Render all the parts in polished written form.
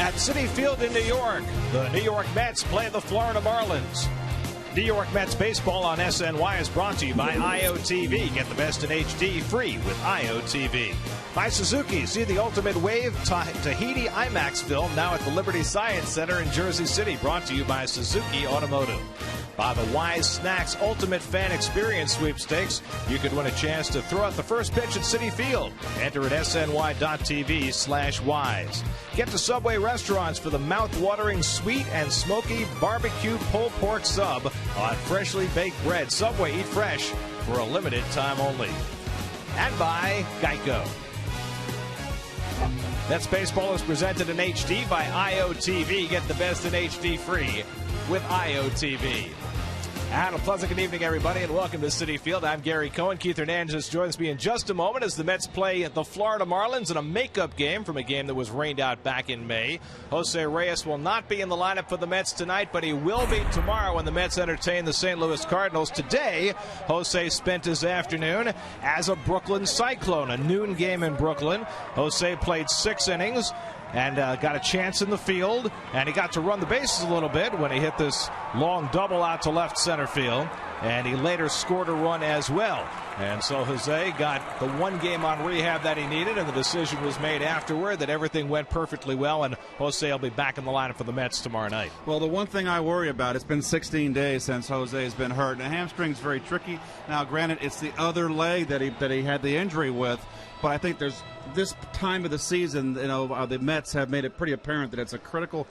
At Citi Field in New York, the New York Mets play the Florida Marlins. New York Mets baseball on SNY is brought to you by IOTV. Get the best in HD free with IOTV. By Suzuki, see the Ultimate Wave Tahiti IMAX film now at the Liberty Science Center in Jersey City. Brought to you by Suzuki Automotive. By the Wise Snacks Ultimate Fan Experience Sweepstakes, you could win a chance to throw out the first pitch at Citi Field. Enter at sny.tv/wise. Get to Subway restaurants for the mouth-watering sweet and smoky barbecue pulled pork sub on freshly baked bread. Subway, eat fresh for a limited time only. And by Geico. That's baseball is presented in HD by IOTV. Get the best in HD free with IOTV. And a pleasant good evening, everybody, and welcome to Citi Field. I'm Gary Cohen. Keith Hernandez joins me in just a moment as the Mets play the Florida Marlins in a makeup game from a game that was rained out back in May. Jose Reyes will not be in the lineup for the Mets tonight, but he will be tomorrow when the Mets entertain the St. Louis Cardinals. Today, Jose spent his afternoon as a Brooklyn Cyclone, a noon game in Brooklyn. Jose played 6 innings and got a chance in the field, and he got to run the bases a little bit when he hit this long double out to left center field, and he later scored a run as well. And so Jose got the one game on rehab that he needed, and the decision was made afterward that everything went perfectly well, and Jose will be back in the lineup for the Mets tomorrow night. Well, the one thing I worry about, it's been 16 days since Jose has been hurt, and a hamstring's very tricky. Now, granted, it's the other leg that he had the injury with, but I think there's this time of the season, the Mets have made it pretty apparent that it's a critical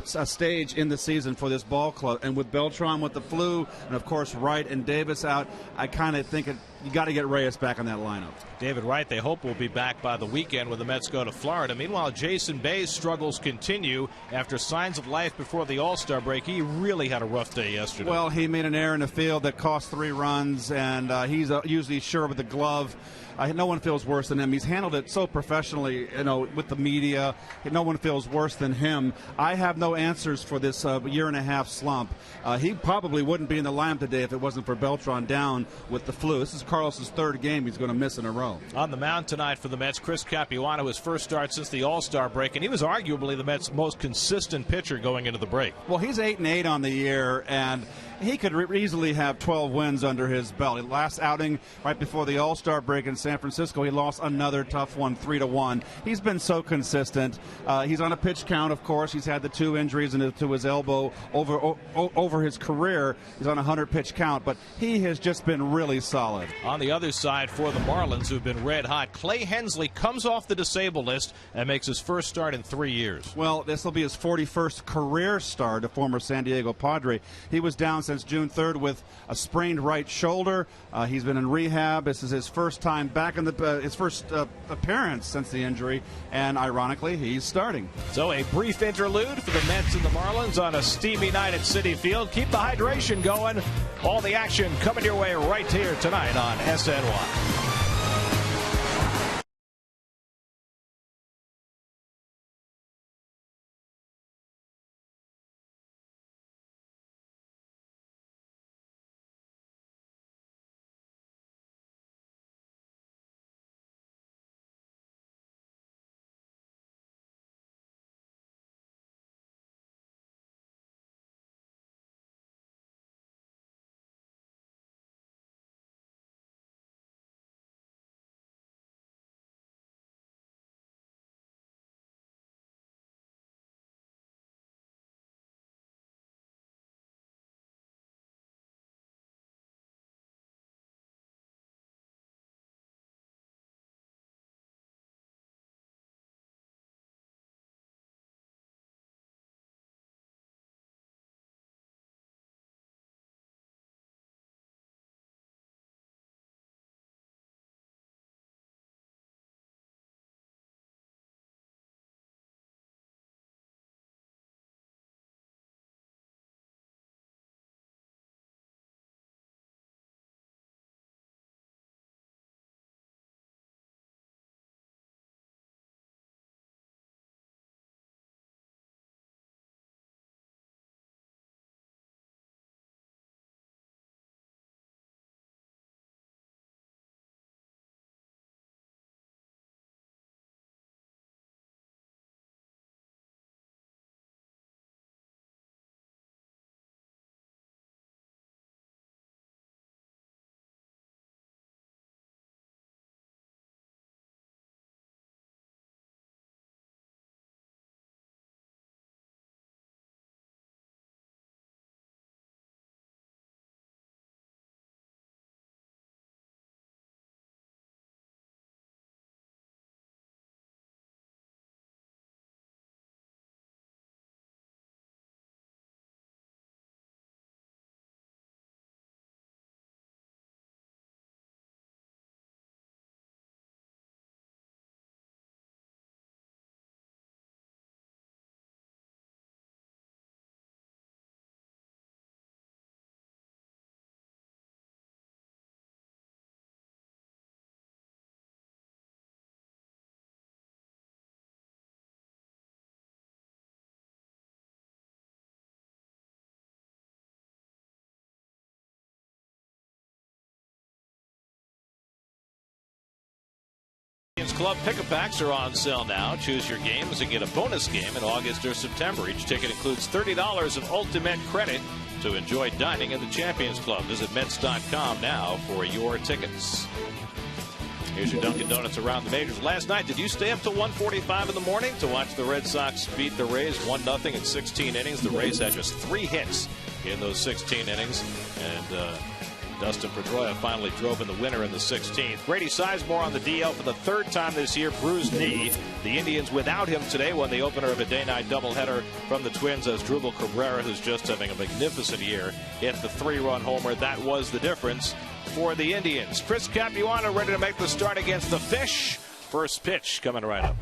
stage in the season for this ball club. And with Beltran with the flu, and of course Wright and Davis out, I kind of think you got to get Reyes back on that lineup. David Wright, they hope, will be back by the weekend when the Mets go to Florida. Meanwhile, Jason Bay's struggles continue after signs of life before the All-Star break. He really had a rough day yesterday. Well, he made an error in the field that cost 3 runs, and he's usually sure with the glove. No one feels worse than him. He's handled it so professionally, with the media. No one feels worse than him. I have no answers for this year-and-a-half slump. He probably wouldn't be in the lineup today if it wasn't for Beltran down with the flu. This is Carlos's 3rd game he's going to miss in a row. On the mound tonight for the Mets, Chris Capuano, his first start since the All-Star break, and he was arguably the Mets' most consistent pitcher going into the break. Well, he's 8-8 on the year, and he could easily have 12 wins under his belt. Last outing, right before the All-Star break in San Francisco, he lost another tough one, 3-1. He's been so consistent. He's on a pitch count, of course. He's had the 2 injuries to his elbow over his career. He's on a 100-pitch count, but he has just been really solid. On the other side for the Marlins, who've been red hot, Clay Hensley comes off the disabled list and makes his first start in 3 years. Well, this will be his 41st career start, a former San Diego Padre. He was down since June 3rd with a sprained right shoulder. He's been in rehab. This is his first time back in his first appearance since the injury, and ironically, he's starting. So a brief interlude for the Mets and the Marlins on a steamy night at Citi Field. Keep the hydration going. All the action coming your way right here tonight on SNY. Club pick-a-packs are on sale now. Choose your games and get a bonus game in August or September. Each ticket includes $30 of ultimate credit to enjoy dining in the Champions Club. Visit Mets.com now for your tickets. Here's your Dunkin' Donuts around the majors. Last night, did you stay up till 1:45 in the morning to watch the Red Sox beat the Rays 1-0 in 16 innings? The Rays had just 3 hits in those 16 innings. And Dustin Pedroia finally drove in the winner in the 16th. Grady Sizemore on the DL for the 3rd time this year, bruised knee. The Indians without him today won the opener of a day-night doubleheader from the Twins as Drupal Cabrera, who's just having a magnificent year, hit the 3-run homer. That was the difference for the Indians. Chris Capuano ready to make the start against the Fish. First pitch coming right up.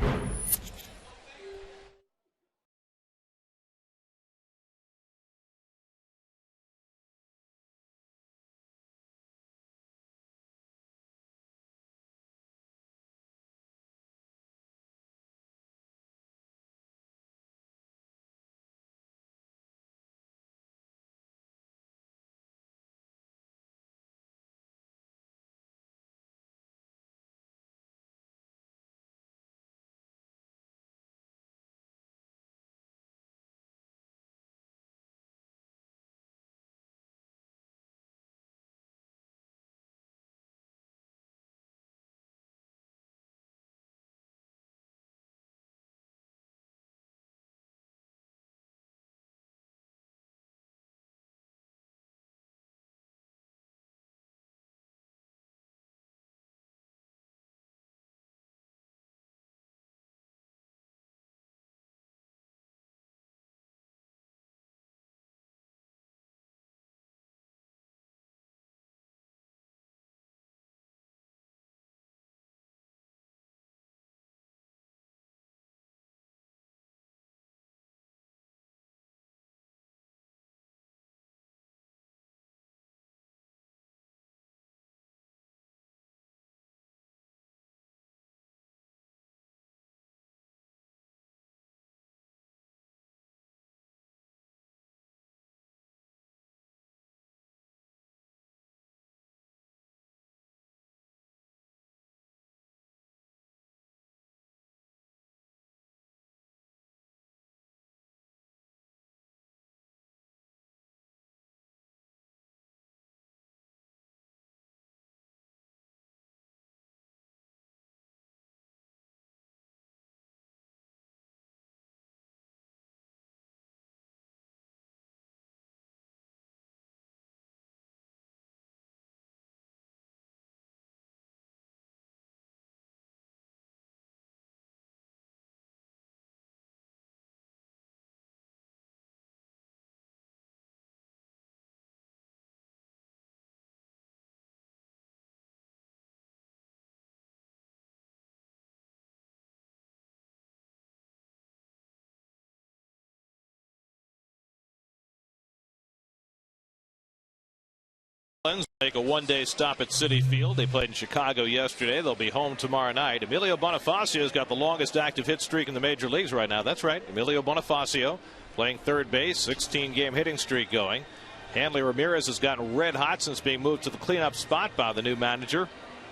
Make a one-day stop at Citi Field. They played in Chicago yesterday. They'll be home tomorrow night. Emilio Bonifacio's got the longest active hit streak in the major leagues right now. That's right, Emilio Bonifacio playing third base, 16-game hitting streak going. Hanley Ramirez has gotten red hot since being moved to the cleanup spot by the new manager.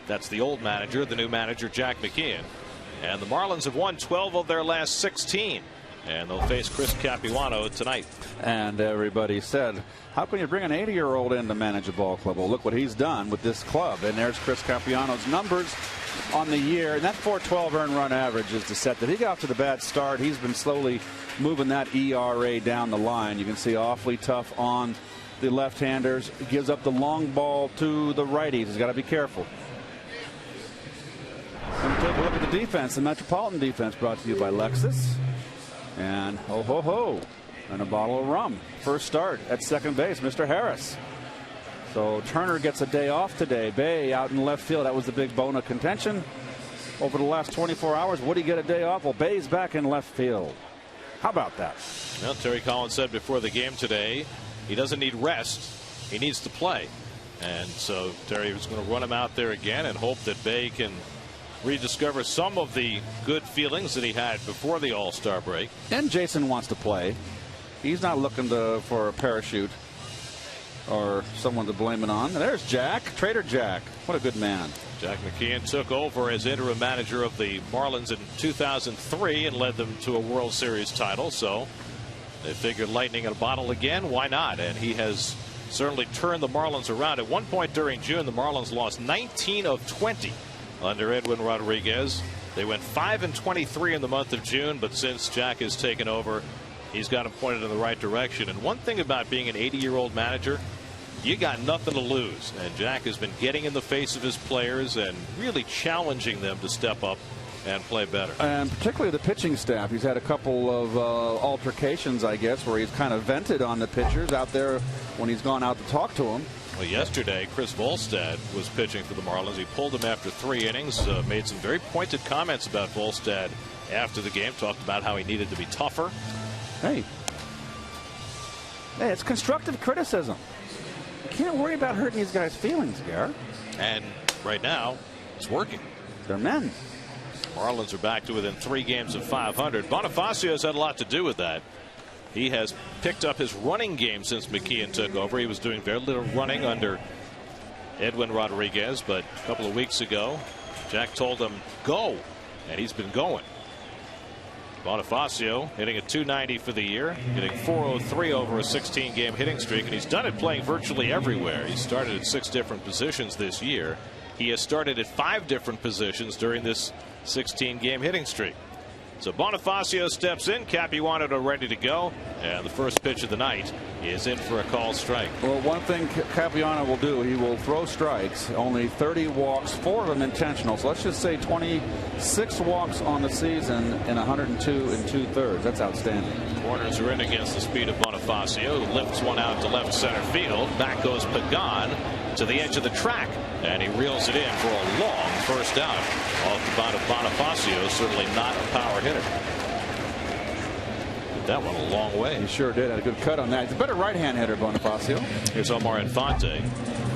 That's the old manager, the new manager, Jack McKeon. And the Marlins have won 12 of their last 16. And they'll face Chris Capuano tonight. And everybody said, how can you bring an 80-year-old in to manage a ball club? Well, look what he's done with this club. And there's Chris Capuano's numbers on the year. And that .412 earned run average is the set that he got off to the bad start. He's been slowly moving that ERA down the line. You can see awfully tough on the left-handers. Gives up the long ball to the righties. He's got to be careful. And take a look at the defense. The Metropolitan defense brought to you by Lexus. And ho ho ho, and a bottle of rum. First start at second base, Mr. Harris. So Turner gets a day off today. Bay out in left field. That was the big bone of contention over the last 24 hours. Would he get a day off? Well, Bay's back in left field. How about that? Well, Terry Collins said before the game today, he doesn't need rest. He needs to play. And so Terry was going to run him out there again and hope that Bay can rediscover some of the good feelings that he had before the All-Star break. And Jason wants to play. He's not looking for a parachute or someone to blame it on. There's Jack, Trader Jack. What a good man. Jack McKeon took over as interim manager of the Marlins in 2003 and led them to a World Series title. So they figured lightning in a bottle again. Why not? And he has certainly turned the Marlins around. At one point during June, the Marlins lost 19 of 20 under Edwin Rodriguez. They went 5-23 in the month of June, but since Jack has taken over, he's got them pointed in the right direction. And one thing about being an 80-year-old manager, you got nothing to lose. And Jack has been getting in the face of his players and really challenging them to step up and play better. And particularly the pitching staff. He's had a couple of altercations, I guess, where he's kind of vented on the pitchers out there when he's gone out to talk to them. Well, yesterday, Chris Volstad was pitching for the Marlins. He pulled him after 3 innings, made some very pointed comments about Volstad after the game, talked about how he needed to be tougher. Hey, it's constructive criticism. You can't worry about hurting these guys' feelings, Gar. And right now, it's working. They're men. Marlins are back to within 3 games of 500. Bonifacio has had a lot to do with that. He has picked up his running game since McKeon took over. He was doing very little running under Edwin Rodriguez, but a couple of weeks ago, Jack told him, go, and he's been going. Bonifacio hitting a .290 for the year, hitting .403 over a 16-game hitting streak, and he's done it playing virtually everywhere. He started at 6 different positions this year. He has started at 5 different positions during this 16-game hitting streak. So Bonifacio steps in. Capuano ready to go, and the first pitch of the night is in for a called strike. Well, one thing Capuano will do, he will throw strikes. Only 30 walks, 4 of them intentional. So let's just say 26 walks on the season in 102 2/3. That's outstanding. Corners are in against the speed of Bonifacio, who lifts one out to left center field. Back goes Pagan to the edge of the track, and he reels it in for a long first out. Off the bat of Bonifacio, certainly not a power hitter. But that went a long way. He sure did. Had a good cut on that. He's a better right-hand hitter, Bonifacio. Here's Omar Infante.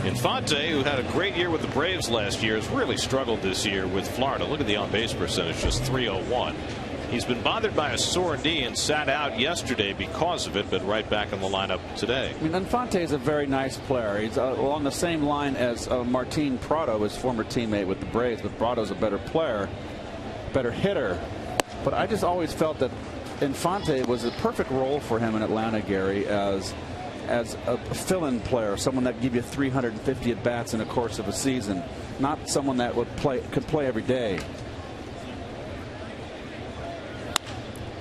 Infante, who had a great year with the Braves last year, has really struggled this year with Florida. Look at the on-base percentage, just .301. He's been bothered by a sore knee and sat out yesterday because of it, but right back in the lineup today. I mean, Infante is a very nice player. He's along the same line as Martin Prado, his former teammate with the Braves, but Prado's a better player, better hitter. But I just always felt that Infante was a perfect role for him in Atlanta, Gary, as a fill-in player, someone that give you 350 at bats in the course of a season, not someone that could play every day.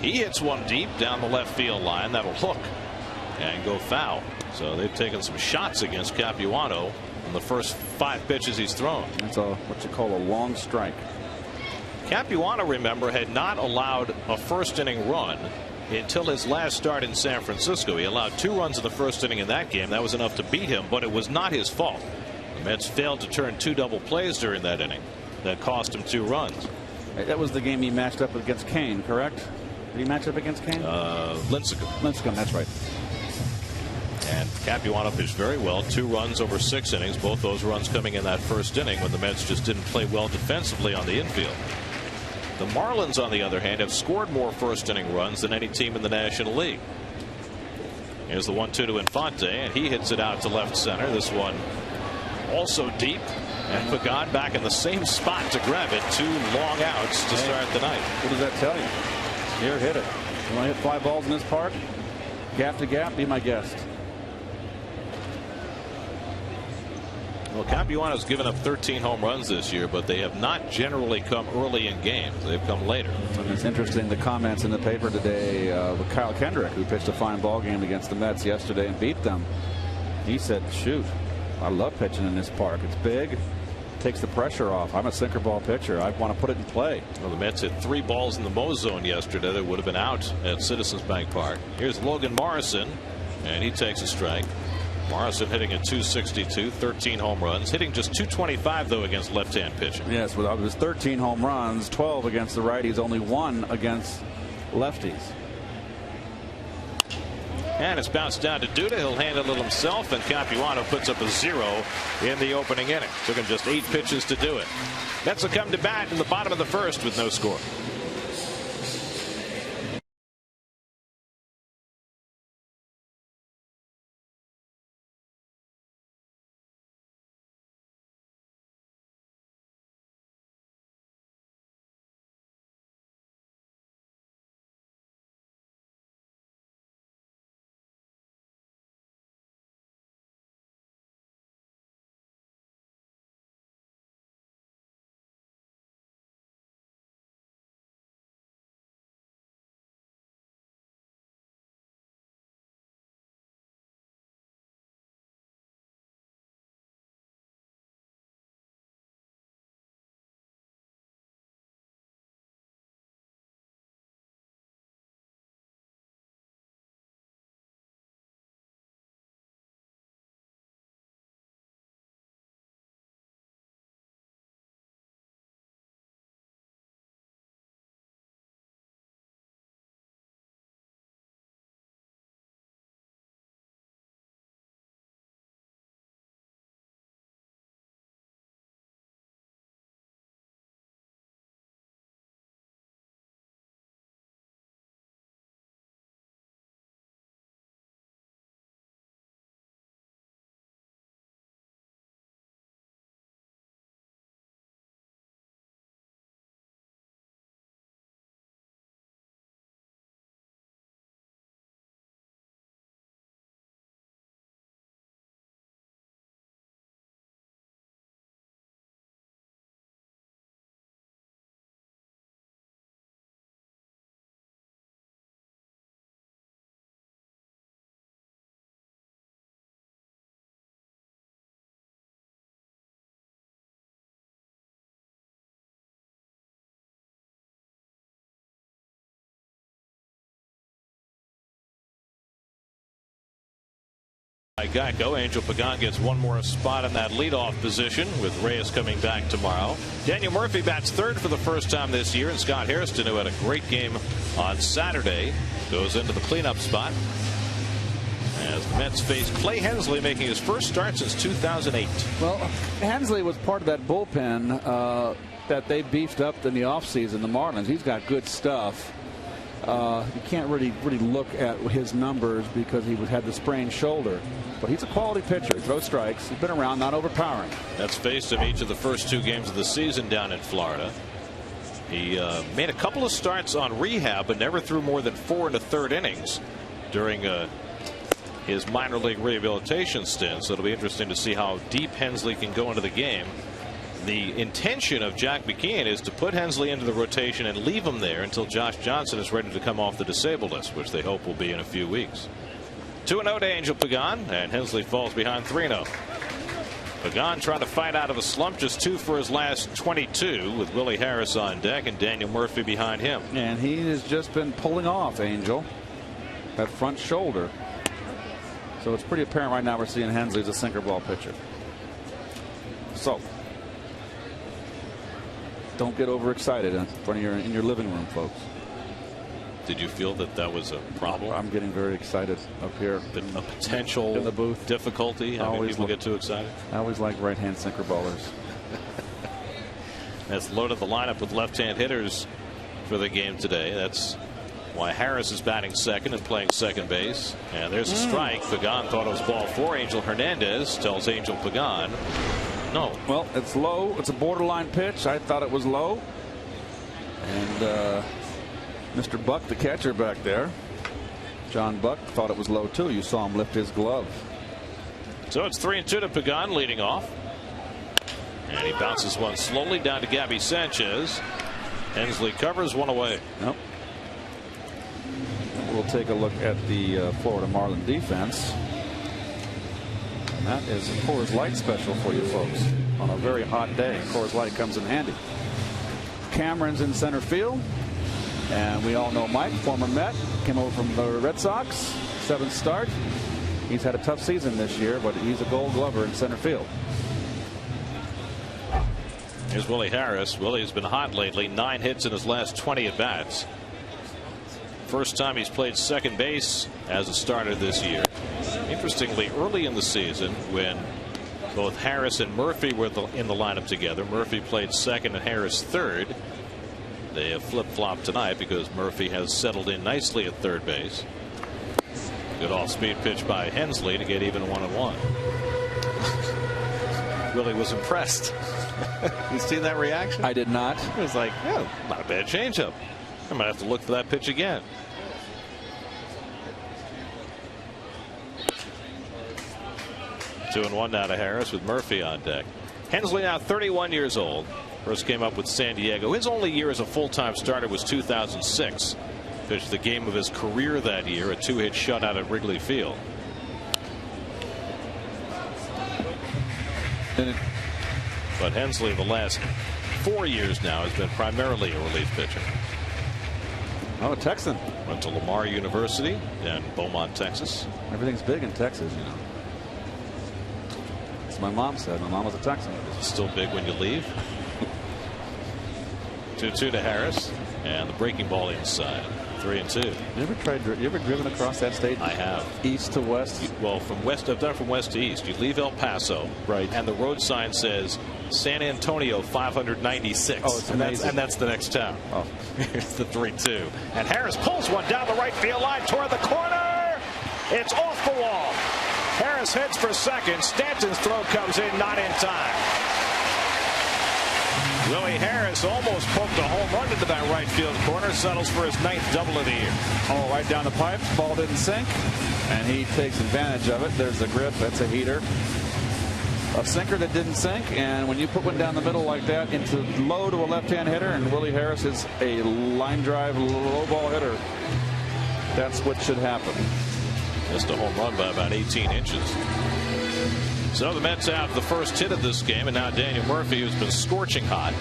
He hits one deep down the left field line. That'll hook and go foul. So they've taken some shots against Capuano in the first 5 pitches he's thrown. That's what you call a long strike. Capuano, remember, had not allowed a first inning run until his last start in San Francisco. He allowed 2 runs in the first inning in that game. That was enough to beat him, but it was not his fault. The Mets failed to turn 2 double plays during that inning. That cost him 2 runs. That was the game he matched up against Kane, correct? Did he match up against Kane? Lincecum. Lincecum, that's right. And Capuano pitched very well. 2 runs over 6 innings. Both those runs coming in that first inning when the Mets just didn't play well defensively on the infield. The Marlins, on the other hand, have scored more first inning runs than any team in the National League. Here's the 1-2 to Infante, and he hits it out to left center. This one also deep. And Pagan back in the same spot to grab it. 2 long outs to start the night. What does that tell you? Here, hit it. You want to hit 5 balls in this park? Gap to gap, be my guest. Well, Capuano's given up 13 home runs this year, but they have not generally come early in games. They've come later. And it's interesting, the comments in the paper today with Kyle Kendrick, who pitched a fine ball game against the Mets yesterday and beat them. He said, shoot, I love pitching in this park. It's big. Takes the pressure off. I'm a sinker ball pitcher. I want to put it in play. Well, the Mets hit 3 balls in the Mo zone yesterday that would have been out at Citizens Bank Park. Here's Logan Morrison, and he takes a strike. Morrison hitting at .262, 13 home runs, hitting just .225 though against left-hand pitching. Yes, with his 13 home runs, 12 against the righties, only 1 against lefties. And it's bounced down to Duda. He'll handle it himself, and Capuano puts up a 0 in the opening inning. Took him just 8 pitches to do it. Mets will come to bat in the bottom of the first with no score. Geico. Angel Pagan gets one more spot in that leadoff position with Reyes coming back tomorrow. Daniel Murphy bats third for the first time this year, and Scott Hairston, who had a great game on Saturday, goes into the cleanup spot as the Mets face Clay Hensley, making his first start since 2008. Well, Hensley was part of that bullpen that they beefed up in the offseason, the Marlins. He's got good stuff. You can't really look at his numbers because he had the sprained shoulder. But he's a quality pitcher. He throws strikes. He's been around, not overpowering. That's faced him each of the first 2 games of the season down in Florida. He made a couple of starts on rehab, but never threw more than 4 1/3 innings during his minor league rehabilitation stint. So it'll be interesting to see how deep Hensley can go into the game. The intention of Jack McKeon is to put Hensley into the rotation and leave him there until Josh Johnson is ready to come off the disabled list, which they hope will be in a few weeks. 2-0 to Angel Pagan, and Hensley falls behind 3-0. Pagan trying to fight out of a slump, just 2 for his last 22, with Willie Harris on deck and Daniel Murphy behind him. And he has just been pulling off, Angel, that front shoulder. So it's pretty apparent right now we're seeing Hensley as a sinker ball pitcher. So don't get overexcited in front of in your living room, folks. Did you feel that was a problem? I'm getting very excited up here. A potential in the booth. Difficulty? People get too excited? I always like right-hand sinker ballers. That's loaded the lineup with left-hand hitters for the game today. That's why Harris is batting second and playing second base. And there's a strike. Pagan thought it was ball 4. Angel Hernandez tells Angel Pagan no. Well, it's low. It's a borderline pitch. I thought it was low. And Mr. Buck, the catcher back there, John Buck, thought it was low too. You saw him lift his glove. So it's 3-2 to Pagan leading off. And he bounces one slowly down to Gabby Sanchez. Hensley covers one away. Nope. We'll take a look at the Florida Marlin defense. And that is a Coors Light special for you folks on a very hot day. Coors Light comes in handy. Cameron's in center field. And we all know Mike, former Met, came over from the Red Sox. 7th start. He's had a tough season this year, but he's a Gold Glover in center field. Here's Willie Harris. Willie's been hot lately. 9 hits in his last 20 at bats. First time he's played second base as a starter this year. Interestingly, early in the season, when both Harris and Murphy were in the lineup together, Murphy played second and Harris third. They have flip-flopped tonight because Murphy has settled in nicely at third base. Good off-speed pitch by Hensley to get even 1-1. Willie was impressed. You see that reaction? I did not. It was like, yeah, not a bad changeup. I might have to look for that pitch again. Two and one now to Harris with Murphy on deck. Hensley now 31 years old. First came up with San Diego. His only year as a full-time starter was 2006. Pitched the game of his career that year, a 2-hit shutout at Wrigley Field. But Hensley, the last 4 years now, has been primarily a relief pitcher. Oh, a Texan. Went to Lamar University in Beaumont, Texas. Everything's big in Texas, you know. As my mom said. My mom was a Texan. Is it still big when you leave? 2-2 to Harris, and the breaking ball inside. 3-2. You ever driven across that state? I have. East to west? Well, from west, I've done from west to east. You leave El Paso, right, and the road sign says San Antonio 596. Oh, it's amazing. And that's the next town. Oh. Here's the 3-2. And Harris pulls one down the right field line toward the corner. It's off the wall. Harris heads for second. Stanton's throw comes in, not in time. Willie Harris almost poked a home run into that right field corner. Settles for his 9th double of the year. Oh, right down the pipe. Ball didn't sink, and he takes advantage of it. There's the grip. That's a heater. A sinker that didn't sink, and when you put one down the middle like that into low to a left-hand hitter, and Willie Harris is a line drive low ball hitter, that's what should happen. Just a home run by about 18 inches. So the Mets have the first hit of this game, and now Daniel Murphy, who's been scorching hot,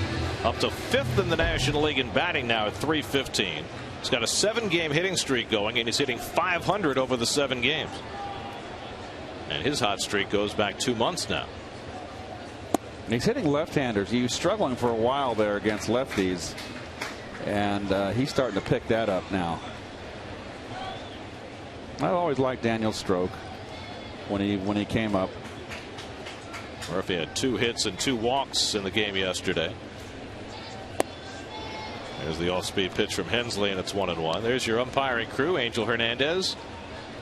up to 5th in the National League in batting now at .315. He's got a 7-game hitting streak going, and he's hitting .500 over the 7 games. And his hot streak goes back 2 months now. And he's hitting left-handers. He was struggling for a while there against lefties, and he's starting to pick that up now. I always liked Daniel's stroke when he came up. Murphy had 2 hits and 2 walks in the game yesterday. There's the off-speed pitch from Hensley, and it's 1-1. There's your umpiring crew. Angel Hernandez.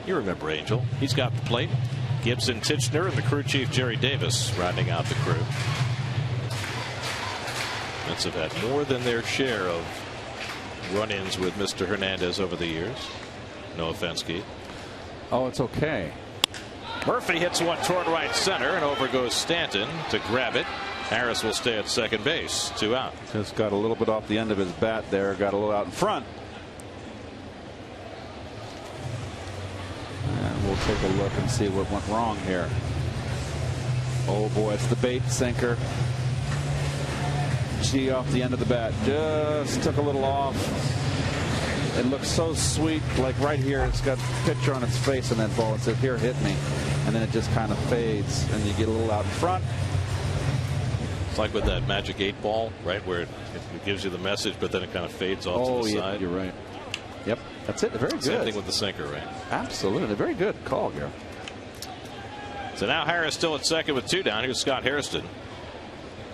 You remember Angel. He's got the plate. Gibson Titchener and the crew chief Jerry Davis rounding out the crew. Mets have had more than their share of run-ins with Mr. Hernandez over the years. No offense, Keith. Oh, it's okay. Murphy hits one toward right center, and over goes Stanton to grab it. Harris will stay at second base. 2 out. Just got a little bit off the end of his bat there. Got a little out in front. And we'll take a look and see what went wrong here. Oh boy, it's the bait sinker. G off the end of the bat. Just took a little off. It looks so sweet, like right here. It's got a picture on its face in that ball. It says, "Here, hit me," and then it just kind of fades, and you get a little out in front. It's like with that Magic 8 ball, right, where it gives you the message, but then it kind of fades off to the side. You're right. Yep, that's it. Very good. Same thing with the sinker, right? Absolutely, very good call, Gary. So now Harris still at second with 2 down. Here's Scott Hairston,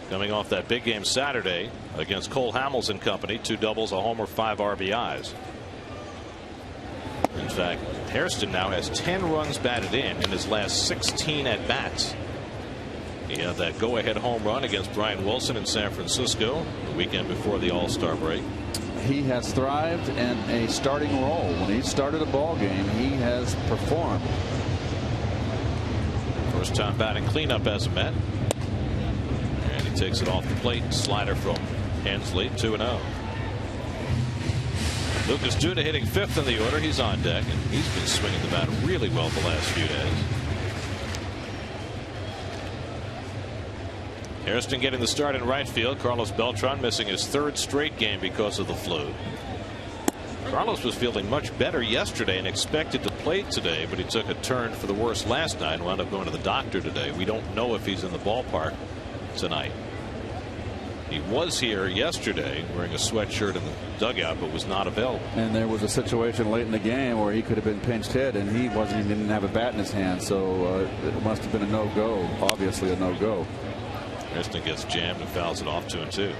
coming off that big game Saturday against Cole Hamels and company. 2 doubles, a homer, 5 RBIs. In fact, Hairston now has 10 runs batted in his last 16 at bats. He had that go-ahead home run against Brian Wilson in San Francisco the weekend before the All-Star break. He has thrived in a starting role. When he started a ball game, he has performed. First time batting cleanup as a Met. And he takes it off the plate. Slider from Hensley. 2-0. Lucas Duda hitting 5th in the order. He's on deck, and he's been swinging the bat really well the last few days. Hairston getting the start in right field. Carlos Beltran missing his 3rd straight game because of the flu. Carlos was feeling much better yesterday and expected to play today, but he took a turn for the worse last night and wound up going to the doctor today. We don't know if he's in the ballpark tonight. He was here yesterday wearing a sweatshirt in the dugout, but was not available. And there was a situation late in the game where he could have been pinched hit, and he didn't have a bat in his hand, so it must have been a no-go. Obviously a no-go. Hairston gets jammed and fouls it off. 2-2.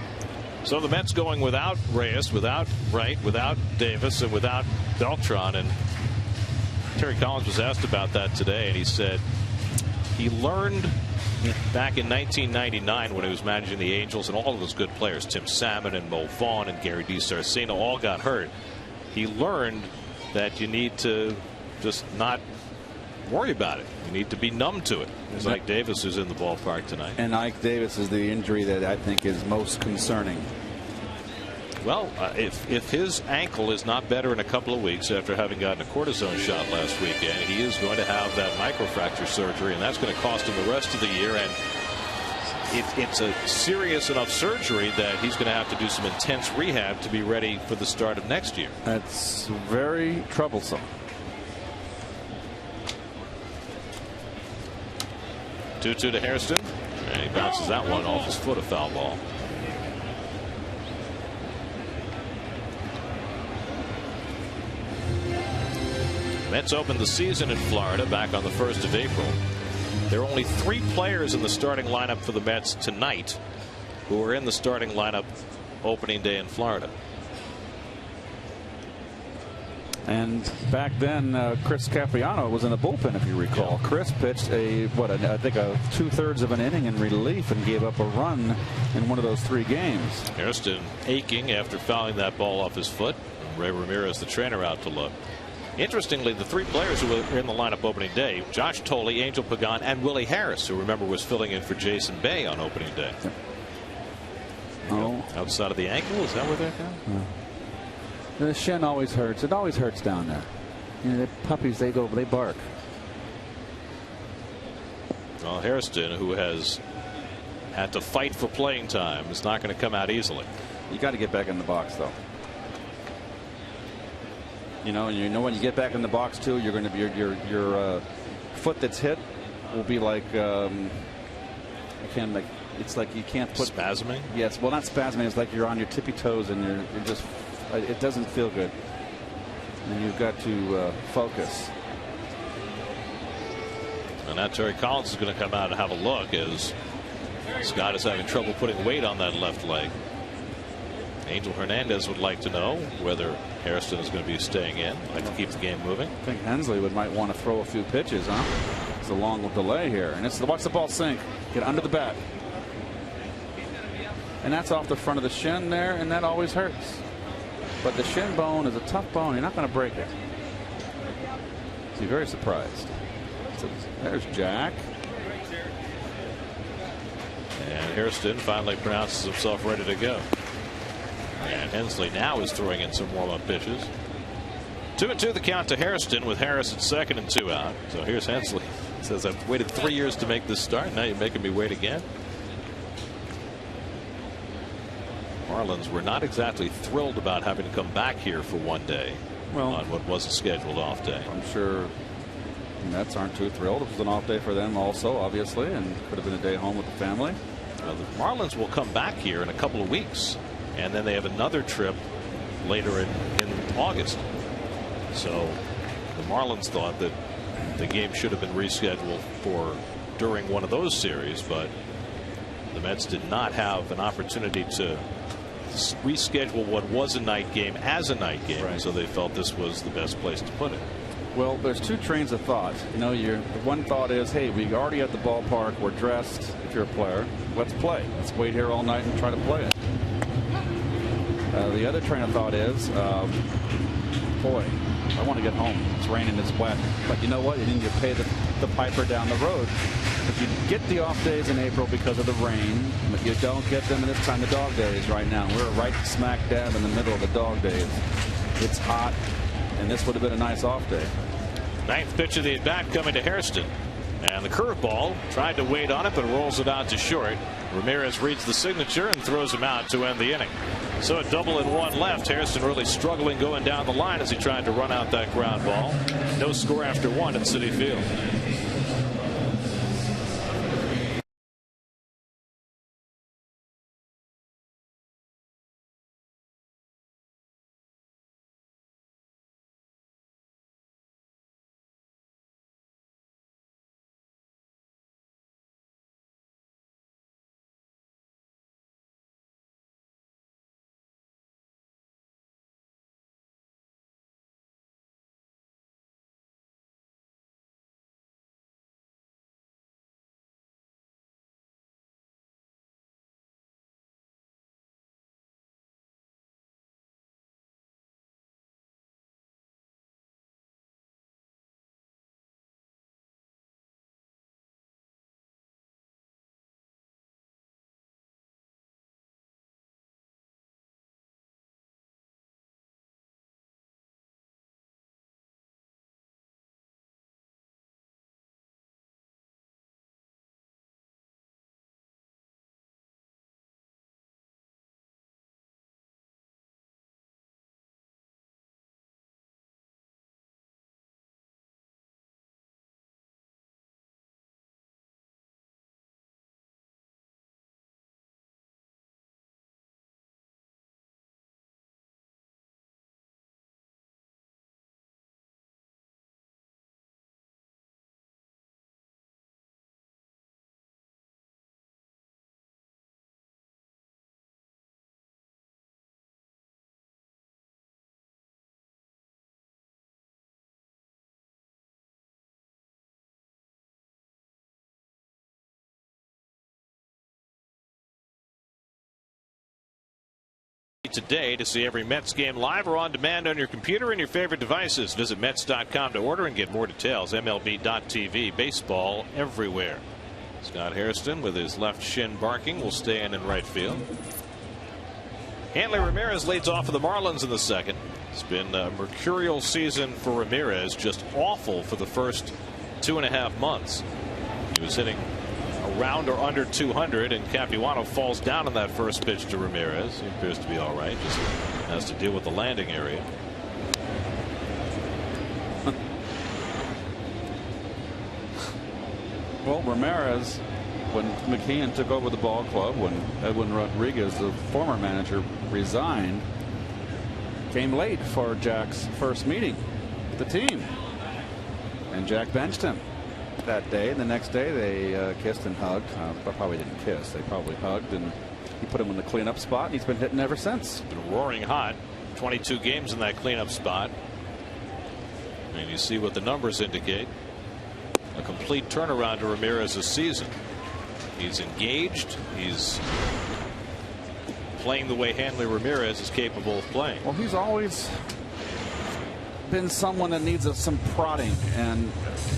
So the Mets going without Reyes, without Wright, without Davis, and without Beltran. And Terry Collins was asked about that today, and he said he learned back in 1999 when he was managing the Angels, and all of those good players, Tim Salmon and Mo Vaughn and Gary DiSarcina, all got hurt. He learned that you need to just not worry about it. You need to be numb to it. It's like Davis is in the ballpark tonight. And Ike Davis is the injury that I think is most concerning. Well, if his ankle is not better in a couple of weeks after having gotten a cortisone shot last weekend, he is going to have that microfracture surgery, and that's going to cost him the rest of the year. And it's a serious enough surgery that he's going to have to do some intense rehab to be ready for the start of next year. That's very troublesome. 2-2 to Hairston, and he bounces that one off his foot, a foul ball. Mets opened the season in Florida back on the 1st of April. There are only 3 players in the starting lineup for the Mets tonight who were in the starting lineup opening day in Florida. And back then, Chris Capriano was in the bullpen, if you recall. Yeah. Chris pitched I think a 2/3 of an inning in relief and gave up a run in one of those 3 games. Hairston aching after fouling that ball off his foot. Ray Ramirez, the trainer, out to look. Interestingly, the 3 players who were in the lineup opening day, Josh Thole, Angel Pagan, and Willie Harris, who remember was filling in for Jason Bay on opening day. Oh. Outside of the ankle, is that where they're going? Yeah. The shin always hurts. It always hurts down there. You know, the puppies, they bark. Well, Hairston, who has had to fight for playing time, is not going to come out easily. You got to get back in the box, though. You know when you get back in the box too, you're going to be your foot that's hit will be like I can't make. It's like you can't put spasming. Yes, well, not spasming. It's like you're on your tippy toes and you're just. It doesn't feel good, and you've got to focus. And now Terry Collins is going to come out and have a look as Scott is having trouble putting weight on that left leg. Angel Hernandez would like to know whether Hairston is going to be staying in. Like to keep the game moving. I think Hensley might want to throw a few pitches, huh? It's a long delay here, and watch the ball sink. Get under the bat, and that's off the front of the shin there, and that always hurts. But the shin bone is a tough bone. You're not going to break it. So very surprised. So there's Jack. And Hairston finally pronounces himself ready to go. And Hensley now is throwing in some warm-up pitches. 2-2 the count to Hairston with Harris at second and 2 out. So here's Hensley. Says, I've waited 3 years to make this start. Now you're making me wait again. Marlins were not exactly thrilled about having to come back here for one day on what was a scheduled off day. I'm sure the Mets aren't too thrilled. It was an off day for them also, obviously, and could have been a day home with the family. The Marlins will come back here in a couple of weeks, and then they have another trip later in August. So the Marlins thought that the game should have been rescheduled for during one of those series, but the Mets did not have an opportunity to reschedule what was a night game as a night game. Right. So they felt this was the best place to put it. Well, there's two trains of thought. You know, the one thought is, hey, we're already at the ballpark. We're dressed. If you're a player, let's play. Let's wait here all night and try to play it. The other train of thought is, boy, I want to get home. It's raining, it's wet. But you know what? You didn't get paid the piper down the road. If you get the off days in April because of the rain, but you don't get them in this time of dog days right now. We're right smack dab in the middle of the dog days. It's hot, and this would have been a nice off day. Ninth pitch of the at bat coming to Hairston. And the curveball tried to wait on it, but rolls it out to short. Ramirez reads the signature and throws him out to end the inning. So a double and one left. Hairston really struggling going down the line as he tried to run out that ground ball. No score after one at Citi Field. Today to see every Mets game live or on demand on your computer and your favorite devices. Visit Mets.com to order and get more details. MLB.tv. Baseball everywhere. Scott Hairston with his left shin barking will stay in right field. Hanley Ramirez leads off for the Marlins in the second. It's been a mercurial season for Ramirez, just awful for the first 2.5 months. He was hitting around or under 200, and Capuano falls down on that first pitch to Ramirez. He appears to be all right, just has to deal with the landing area. Well, Ramirez, when McKeon took over the ball club, when Edwin Rodriguez, the former manager, resigned, came late for Jack's first meeting with the team. And Jack benched him that day. And the next day they kissed and hugged. Probably didn't kiss. They probably hugged. And he put him in the cleanup spot. And he's been hitting ever since. Been roaring hot. 22 games in that cleanup spot. And you see what the numbers indicate. A complete turnaround to Ramirez's season. He's engaged. He's playing the way Hanley Ramirez is capable of playing. Well, he's always been someone that needs some prodding, and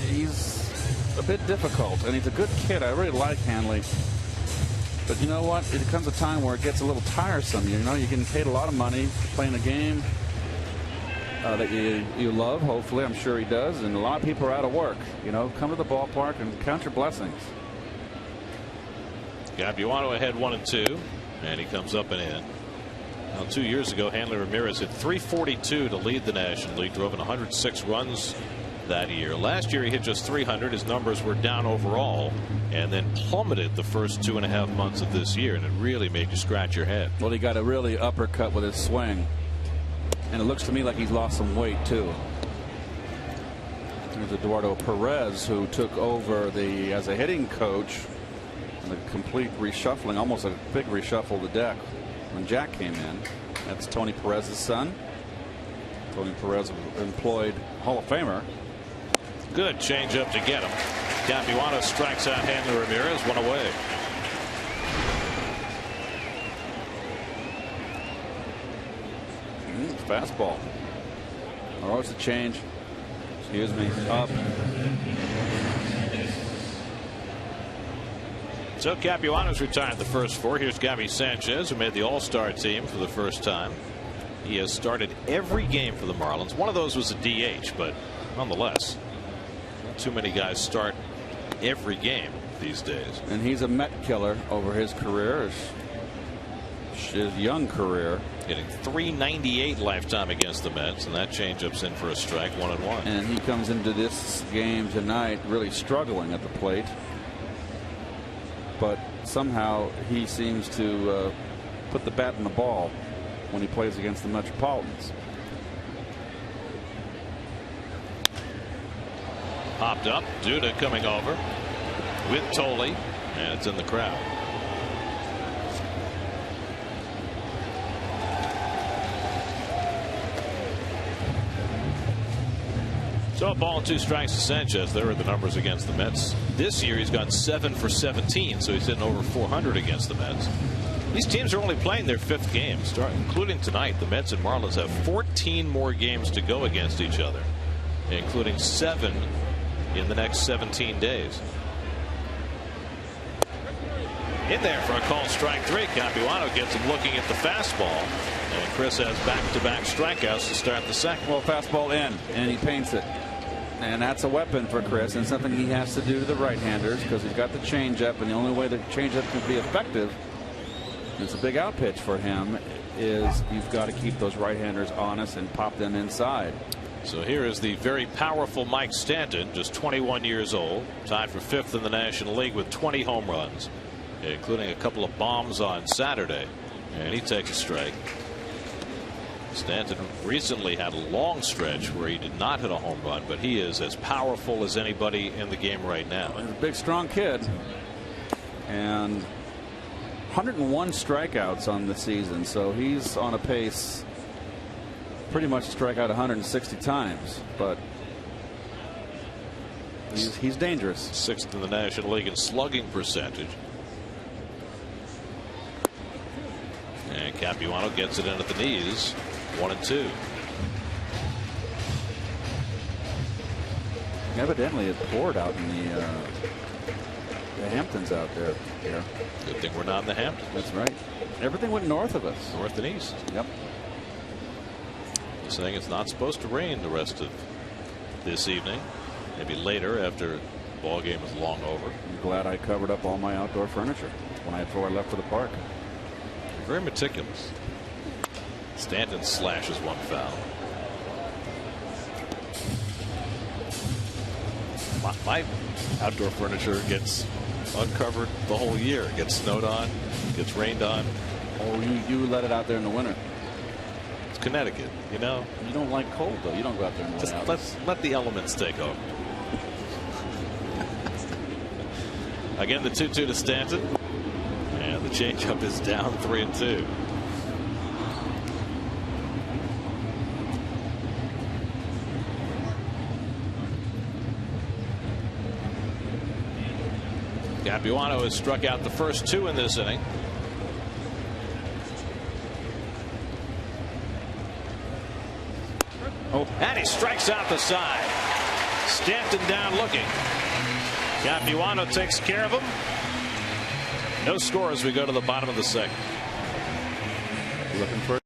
he's a bit difficult. And he's a good kid. I really like Hanley. But you know what? It comes a time where it gets a little tiresome. You know, you're getting paid a lot of money playing a game that you love. Hopefully, I'm sure he does. And a lot of people are out of work. You know, come to the ballpark and count your blessings. Capuano ahead 1-2, and he comes up and in. Now, 2 years ago, Hanley Ramirez hit .342 to lead the National League, drove in 106 runs that year. Last year, he hit just .300. His numbers were down overall, and then plummeted the first 2.5 months of this year, and it really made you scratch your head. Well, he got a really uppercut with his swing. And it looks to me like he's lost some weight, too. There's Eduardo Perez, who took over as a hitting coach. And a complete reshuffling, almost a big reshuffle of the deck when Jack came in. That's Tony Perez's son. Tony Perez, employed Hall of Famer. Good changeup to get him. Capuano strikes out Hanley Ramirez, one away. Fastball. Oh, it's a change. Excuse me. Up. So Capuano's retired the first 4. Here's Gabby Sanchez, who made the All-Star team for the first time. He has started every game for the Marlins. One of those was a DH, but nonetheless, not too many guys start every game these days. And he's a Met killer over his career, his young career. Getting .398 lifetime against the Mets, and that changeup's in for a strike, 1-1. And he comes into this game tonight really struggling at the plate. But somehow he seems to put the bat in the ball when he plays against the Metropolitans. Popped up. Duda coming over with Tolle, and it's in the crowd. So a ball and 2 strikes to Sanchez. There are the numbers against the Mets. This year he's gone 7 for 17, so he's hitting over .400 against the Mets. These teams are only playing their 5th game, including tonight. The Mets and Marlins have 14 more games to go against each other, including 7 in the next 17 days. In there for a called strike 3. Capuano gets him looking at the fastball. And Chris has back-to-back strikeouts to start the second. Well, fastball in, and he paints it. And that's a weapon for Chris, and something he has to do to the right-handers because he's got the changeup, and the only way the changeup can be effective, and it's a big out pitch for him, is you've got to keep those right-handers honest and pop them inside. So here is the very powerful Mike Stanton, just 21 years old, tied for 5th in the National League with 20 home runs, including a couple of bombs on Saturday, and he takes a strike. Stanton recently had a long stretch where he did not hit a home run, but he is as powerful as anybody in the game right now. He's a big, strong kid. And 101 strikeouts on the season, so he's on a pace pretty much to strike out 160 times. But he's dangerous. 6th in the National League in slugging percentage. And Capuano gets it in at the knees. 1-2. Evidently it poured out in the Hamptons out there. Yeah. Good thing we're not in the Hamptons. That's right. Everything went north of us. North and east. Yep. They're saying it's not supposed to rain the rest of this evening. Maybe later after the ball game is long over. I'm glad I covered up all my outdoor furniture before I left for the park. Very meticulous. Stanton slashes one foul. My outdoor furniture gets uncovered the whole year. It gets snowed on, gets rained on. Oh, you let it out there in the winter. It's Connecticut, you know. You don't like cold, though. You don't go out there in the winter. Just let the elements take over. Again, the 2-2 to Stanton. And the changeup is down 3-2. Capuano has struck out the first 2 in this inning. Oh, and he strikes out the side. Stanton down looking. Capuano takes care of him. No score as we go to the bottom of the second. Looking for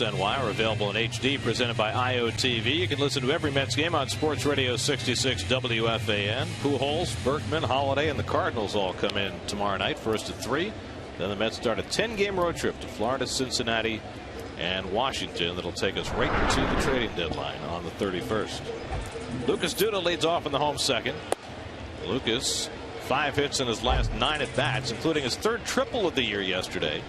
NY are available in HD, presented by IOTV. You can listen to every Mets game on Sports Radio 66 WFAN. Pujols, Berkman, Holiday, and the Cardinals all come in tomorrow night, first at 3. Then the Mets start a 10-game road trip to Florida, Cincinnati, and Washington. That'll take us right to the trading deadline on the 31st. Lucas Duda leads off in the home second. Lucas, 5 hits in his last 9 at-bats, including his 3rd triple of the year yesterday.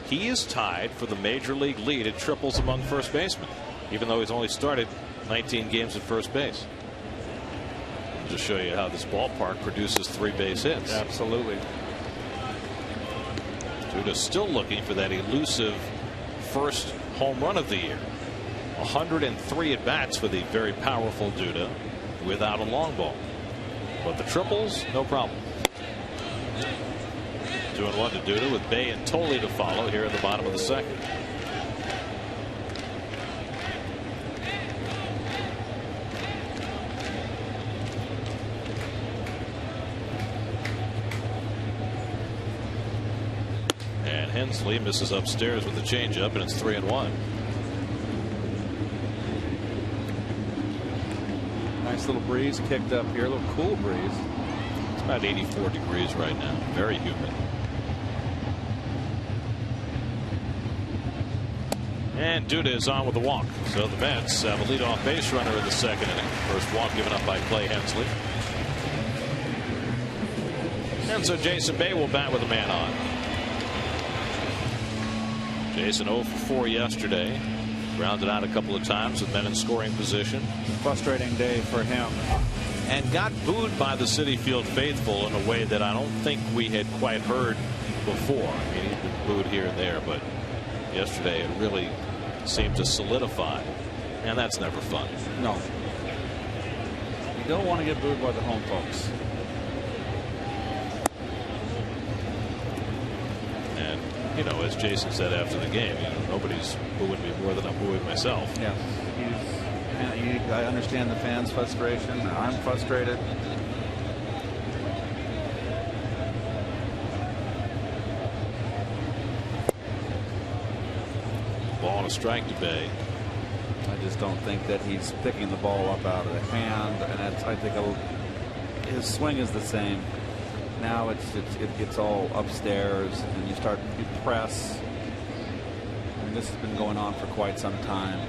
He is tied for the major league lead in triples among first basemen, even though he's only started 19 games at first base. I'll just show you how this ballpark produces 3 base hits. Absolutely. Duda's still looking for that elusive first home run of the year. 103 at bats for the very powerful Duda without a long ball. But the triples, no problem. 2-1 to Duda with Bay and Tolle to follow here in the bottom of the second. And Hensley misses upstairs with the changeup, and it's 3-1. Nice little breeze kicked up here, a little cool breeze. It's about 84 degrees right now, very humid. And Duda is on with the walk. So the Mets have a leadoff base runner in the second inning. First walk given up by Clay Hensley. And so Jason Bay will bat with a man on. Jason 0 for 4 yesterday. Grounded out a couple of times with men in scoring position. Frustrating day for him. And got booed by the Citi Field faithful in a way that I don't think we had quite heard before. I mean, he'd been booed here and there, but yesterday it really seemed to solidify And that's never fun. No. You don't want to get booed by the home folks. And, you know, as Jason said after the game, you know, nobody's booing me more than I'm booing myself. Yeah. I understand the fans' frustration. I'm frustrated. Ball and a strike to Bay. I just don't think that he's picking the ball up out of the hand, and I think his swing is the same. Now it gets all upstairs, and you press. And this has been going on for quite some time.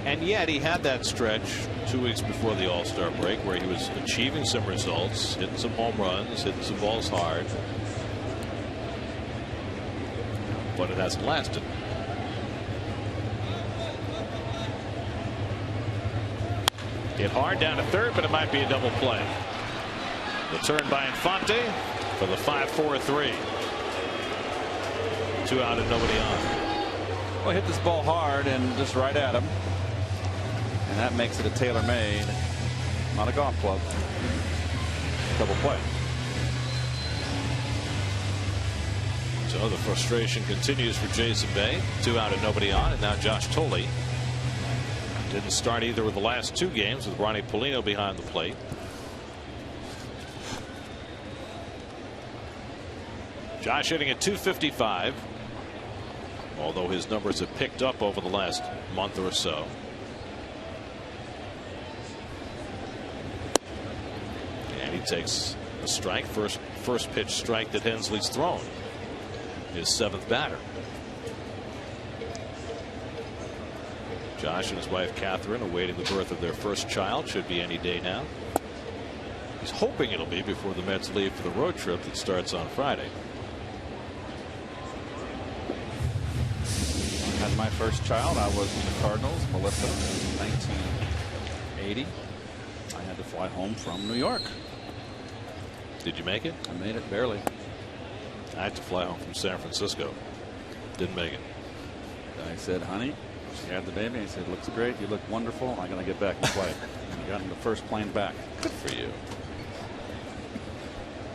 And yet he had that stretch 2 weeks before the All-Star break where he was achieving some results, hitting some home runs, hitting some balls hard. But it hasn't lasted. Hit hard down to third, but it might be a double play. The turn by Infante for the 5-4-3. 2 out and nobody on. Well, hit this ball hard and just right at him. And that makes it a tailor-made, not a golf club, double play. So the frustration continues for Jason Bay. 2 out and nobody on, and now Josh Tolley. Didn't start either with the last 2 games with Ronnie Polino behind the plate. Josh hitting at .255, although his numbers have picked up over the last month or so. And he takes a strike, first pitch strike that Hensley's thrown. His 7th batter. Josh and his wife Catherine awaiting the birth of their first child. Should be any day now. He's hoping it'll be before the Mets leave for the road trip that starts on Friday. I had my first child. I was with the Cardinals, Melissa, in 1980. I had to fly home from New York. Did you make it? I made it barely. I had to fly home from San Francisco. Didn't make it. I said, honey, she had the baby. I said, looks great. You look wonderful. I'm going to get back and play. And got in the first plane back. Good for you.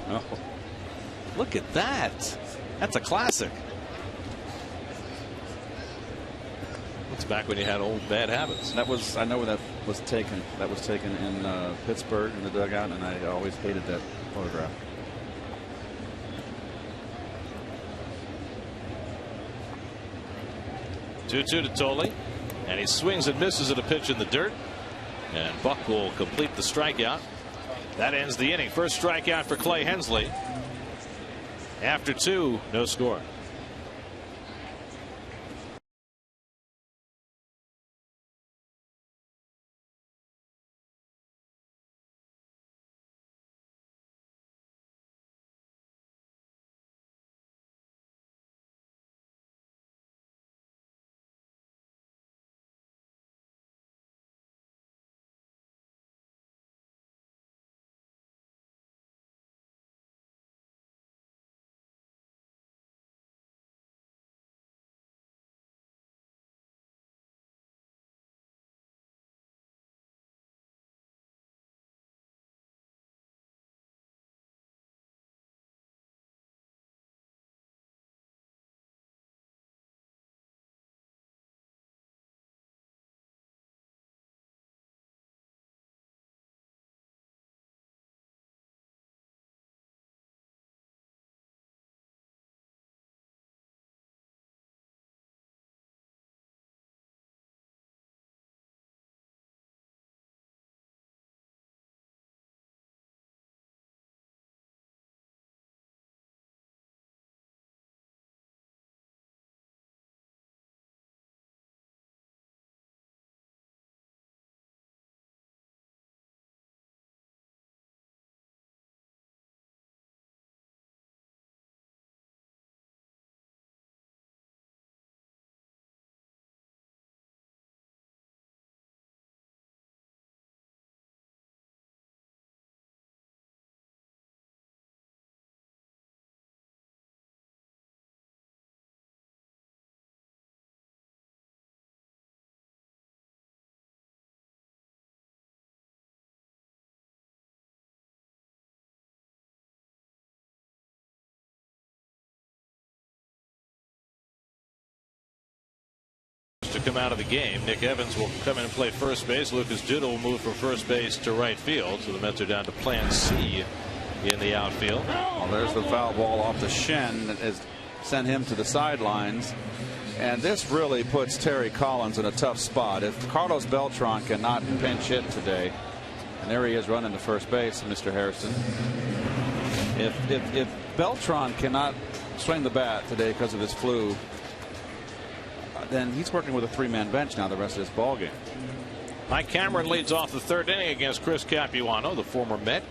Oh. Look at that. That's a classic. It's back when you had old bad habits. That was, I know where that was taken. That was taken in Pittsburgh in the dugout, and I always hated that photograph. Two to Tolley, and he swings and misses at a pitch in the dirt, and Buck will complete the strikeout. That ends the inning. First strikeout for Clay Hensley. After 2, no score. come out of the game. Nick Evans will come in and play first base. Lucas Duda will move from first base to right field. So the Mets are down to plan C in the outfield. Well, there's the foul ball off the shin that has sent him to the sidelines. And this really puts Terry Collins in a tough spot. If Carlos Beltran cannot pinch hit today, and there he is running to first base, Mr. Harrison. If Beltran cannot swing the bat today because of his flu, then he's working with a 3-man bench now the rest of this ball game. Mike Cameron leads off the third inning against Chris Capuano, the former Met.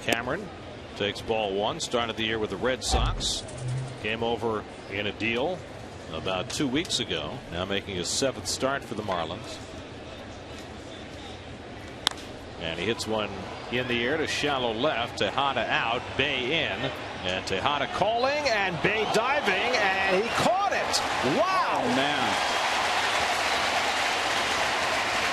Cameron takes ball 1. Started the year with the Red Sox. Came over in a deal about 2 weeks ago. Now making his 7th start for the Marlins. And he hits one in the air to shallow left. Tejada out, Bay in, and Tejada calling, and Bay diving, and he caught it. Wow, man.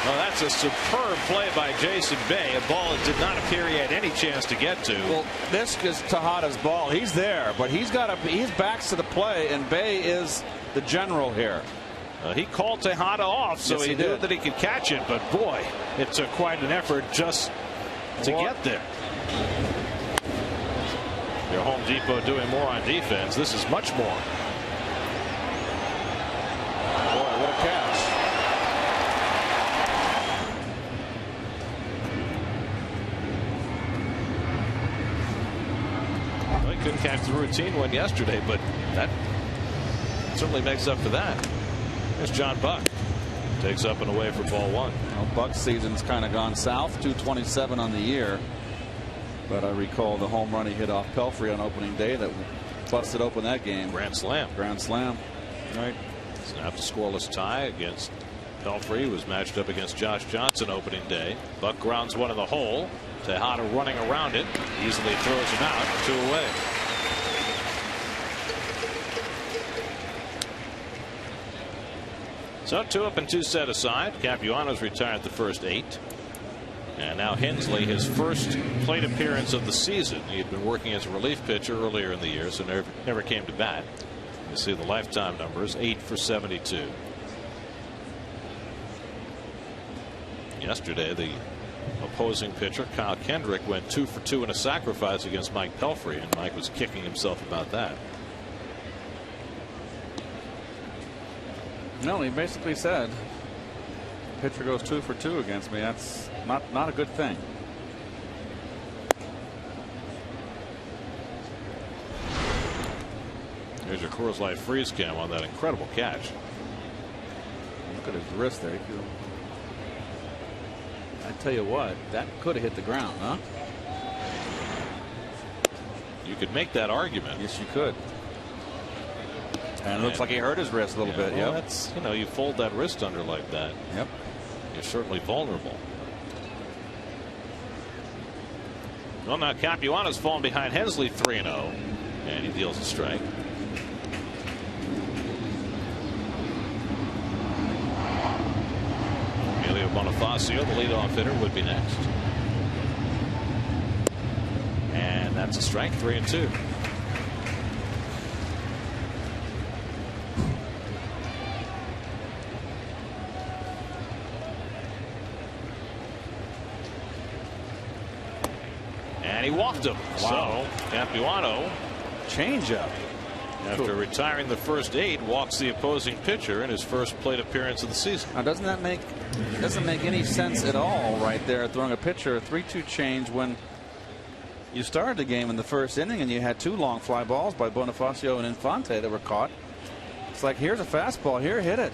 Well, that's a superb play by Jason Bay. A ball that did not appear he had any chance to get to. Well, this is Tejada's ball. He's there, but he's backs to the play, and Bay is the general here. He called Tejada off, so yes, he knew that he could catch it. But boy, it took quite an effort just to get there. Your Home Depot doing more on defense. This is much more. Boy, what a catch. Well, he couldn't catch the routine one yesterday, but that certainly makes up for that. There's John Buck. Takes up and away for ball 1. Well, Buck's season's kind of gone south. 227 on the year. But I recall the home run he hit off Pelfrey on opening day that busted open that game. Grand slam. Grand slam. Right. Snap the scoreless tie against Pelfrey, who was matched up against Josh Johnson opening day. Buck grounds one in the hole. Tejada running around it. Easily throws him out. 2 away. So 2 up and 2 set aside. Capuano's retired the first 8. And now Hensley, his first plate appearance of the season. He had been working as a relief pitcher earlier in the year, so never came to bat. You see the lifetime numbers, 8 for 72. Yesterday, the opposing pitcher, Kyle Kendrick, went 2 for 2 in a sacrifice against Mike Pelfrey, and Mike was kicking himself about that. No, he basically said, pitcher goes 2 for 2 against me. That's not a good thing. Here's your Coors Light freeze cam on that incredible catch. Look at his wrist there. I tell you what, that could have hit the ground, huh? You could make that argument. Yes, you could. And it looks like he hurt his wrist a little bit. Well, yeah, that's, you fold that wrist under like that. Yep. You're certainly vulnerable. Well, now Capuano's fallen behind Hensley 3-0, and he deals a strike. Emilio Bonifacio, the leadoff hitter, would be next. And that's a strike, 3-2. And he walked him. Wow. So Capuano, changeup. after retiring the first 8, walks the opposing pitcher in his first plate appearance of the season. Now, doesn't make any sense at all right there, throwing a pitcher a 3-2 change when you started the game in the first inning and you had 2 long fly balls by Bonifacio and Infante that were caught. It's like, here's a fastball, here, hit it.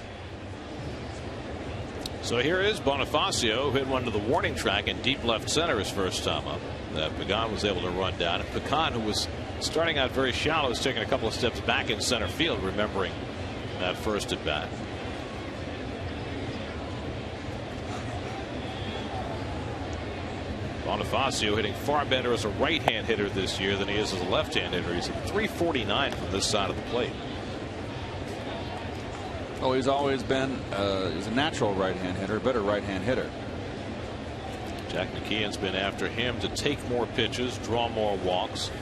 So here is Bonifacio, who hit one to the warning track in deep left center his first time up. That Pagan was able to run down. And Pagan, who was starting out very shallow, is taking a couple of steps back in center field, remembering that first at bat. Bonifacio hitting far better as a right-hand hitter this year than he is as a left-hand hitter. He's at 349 from this side of the plate. Oh, he's always been he's a natural right-hand hitter, better right-hand hitter. Jack McKeon's been after him to take more pitches, draw more walks.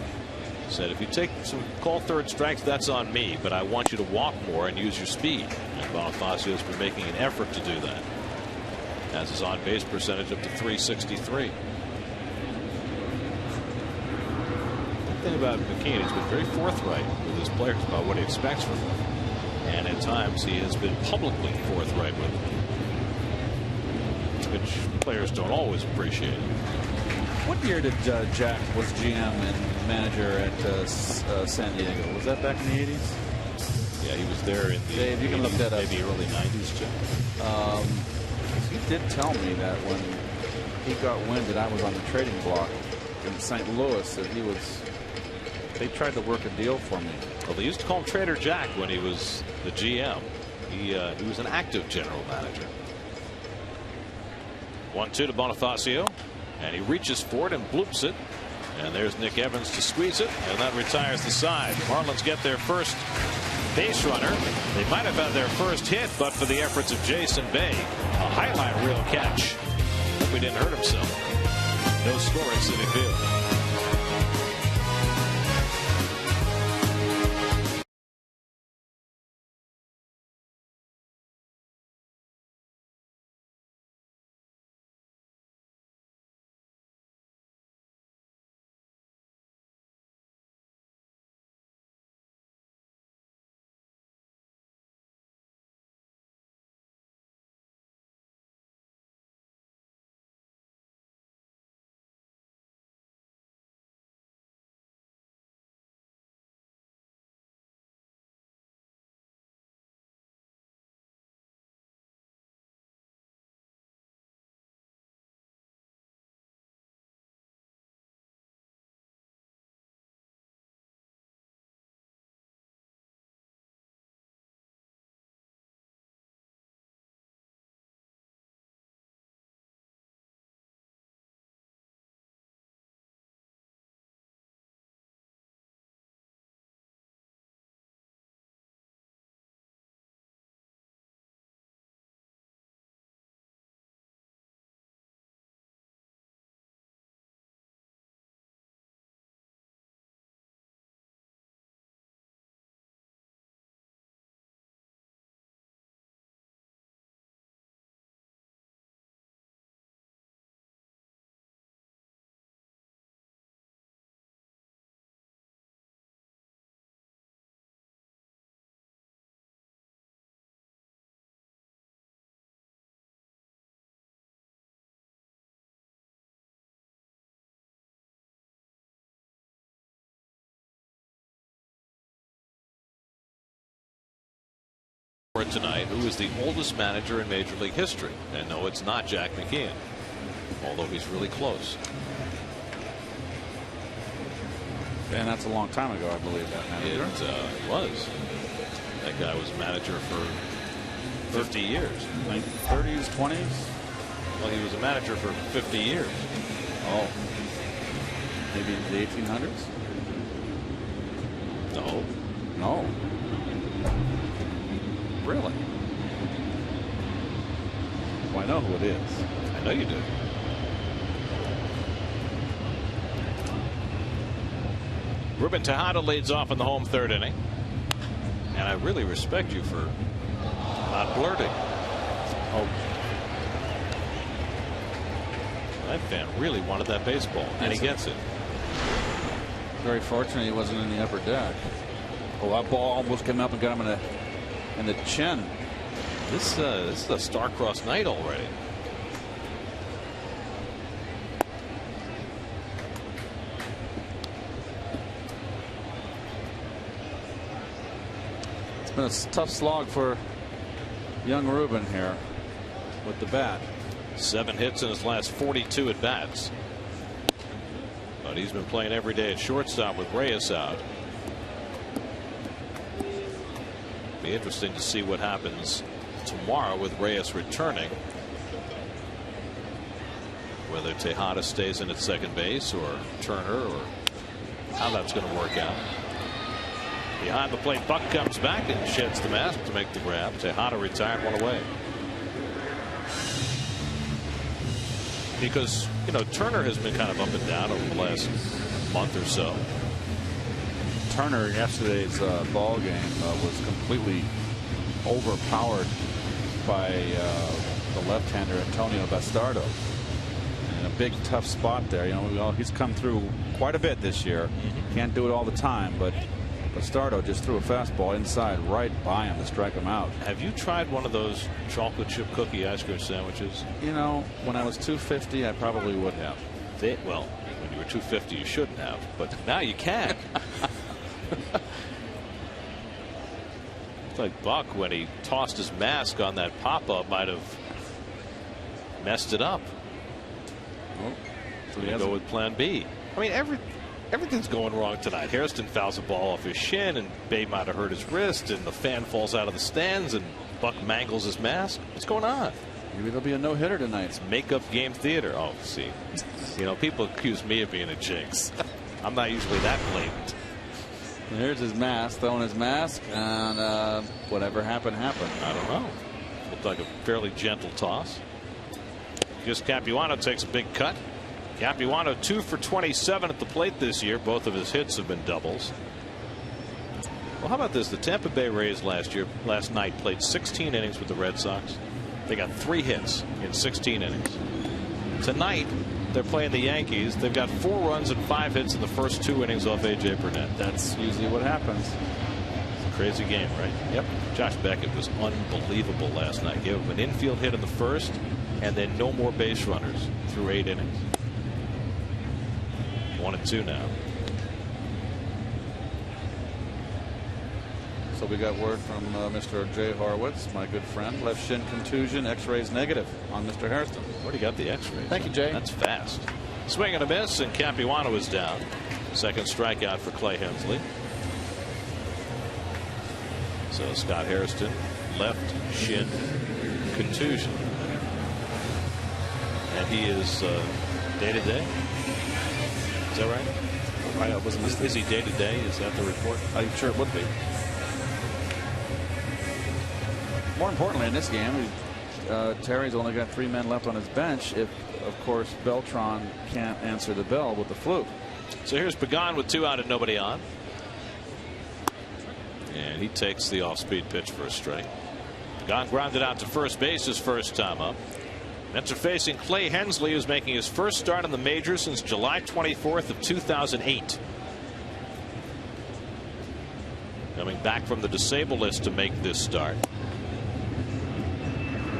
Said, if you take some call third strikes, that's on me, but I want you to walk more and use your speed. And Bonifacio has been making an effort to do that. Has his on base percentage up to .363. The thing about McKeon, he's been very forthright with his players about what he expects from them. And at times he has been publicly forthright with them, which players don't always appreciate. What year did Jack was GM and manager at San Diego? Was that back in the 80s? Yeah, he was there in the Dave, you can look that up. Maybe early 90s, Jack. He did tell me that when he got wind that I was on the trading block in St. Louis, that they tried to work a deal for me. Well, they used to call him Trader Jack when he was the GM. He was an active general manager. 1-2 to Bonifacio, and he reaches for it and bloops it. And there's Nick Evans to squeeze it, and that retires the side. Marlins get their first base runner. They might have had their first hit, but for the efforts of Jason Bay. A highlight reel catch. Hope he didn't hurt himself. No score at Citi Field. Tonight, who is the oldest manager in Major League history? And no, it's not Jack McKeon, although he's really close. And that's a long time ago, I believe, that manager. It was. That guy was manager for 50 years. 30s, 20s? Well, he was a manager for 50 years. Oh. Maybe the 1800s? No. No. Really? Well, I know who it is. I know you do. Ruben Tejada leads off in the home third inning. And I really respect you for not blurting. Oh. That fan really wanted that baseball, and he gets it. Very fortunate he wasn't in the upper deck. Oh, that ball almost came up and got him in the chin. This is a star-crossed night already. It's been a tough slog for young Ruben here with the bat. 7 hits in his last 42 at bats. But he's been playing every day at shortstop with Reyes out. Be interesting to see what happens tomorrow with Reyes returning. Whether Tejada stays in at second base or Turner, or how that's going to work out. Behind the plate, Buck comes back and sheds the mask to make the grab. Tejada retired, one away. Because, you know, Turner has been kind of up and down over the last month or so. Turner yesterday's ball game was completely overpowered by the left-hander Antonio Bastardo. In a big tough spot there. You know, he's come through quite a bit this year. Can't do it all the time, but Bastardo just threw a fastball inside right by him to strike him out. Have you tried one of those chocolate chip cookie ice cream sandwiches? You know, when I was 250, I probably would have. Well, when you were 250, you shouldn't have, but now you can. It's like Buck, when he tossed his mask on that pop-up, might have messed it up. Well, So we go with plan B. I mean, everything's going wrong tonight. Hairston fouls a ball off his shin, and Bay might have hurt his wrist, and the fan falls out of the stands, and Buck mangles his mask. What's going on? Maybe there'll be a no-hitter tonight. It's makeup game theater. Oh, see. You know, people accuse me of being a jinx. I'm not usually that blatant. And here's his mask, throwing his mask, and whatever happened, happened. I don't know. Looked like a fairly gentle toss. Just Capuano takes a big cut. Capuano 2 for 27 at the plate this year. Both of his hits have been doubles. Well, how about this? The Tampa Bay Rays last night played 16 innings with the Red Sox. They got 3 hits in 16 innings. Tonight, they're playing the Yankees. They've got 4 runs and 5 hits in the first 2 innings off A.J. Burnett. That's usually what happens. It's a crazy game, right? Yep. Josh Beckett was unbelievable last night. Gave him an infield hit in the first, and then no more base runners through 8 innings. 1-2 now. So we got word from Mr. Jay Horwitz, my good friend. Left shin contusion, x-rays negative on Mr. Hairston. What do you got the x-rays? Thank you, Jay. That's fast. Swing and a miss, and Capuano is down. Second strikeout for Clay Hensley. So Scott Hairston, left shin contusion. And he is day-to-day. Is that right? Is he day-to-day? Is that the report? I'm sure it would be. More importantly, in this game, Terry's only got 3 men left on his bench if, of course, Beltran can't answer the bell with the flu. So here's Pagan with 2 out and nobody on. And he takes the off-speed pitch for a strike. Pagan grounded out to first base his first time up. Mets are facing Clay Hensley, who's making his first start in the majors since July 24th of 2008. Coming back from the disabled list to make this start.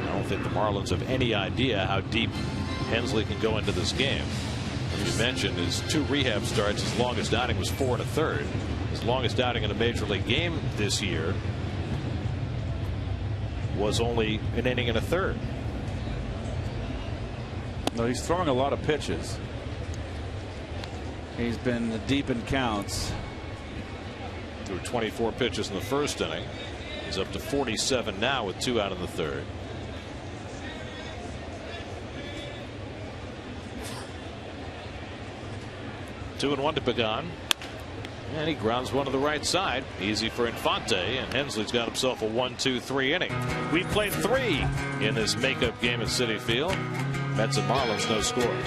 I don't think the Marlins have any idea how deep Hensley can go into this game. As you mentioned, his 2 rehab starts, his longest outing was 4 1/3. His longest outing in a major league game this year was only an inning and a third. No, he's throwing a lot of pitches. He's been deep in counts. Threw 24 pitches in the first inning. He's up to 47 now with 2 out in the third. Two and 1 to Pagan. And he grounds one to the right side. Easy for Infante, and Hensley's got himself a 1-2-3 inning. We've played 3 in this makeup game at Citi Field. Mets and Marlins, no score.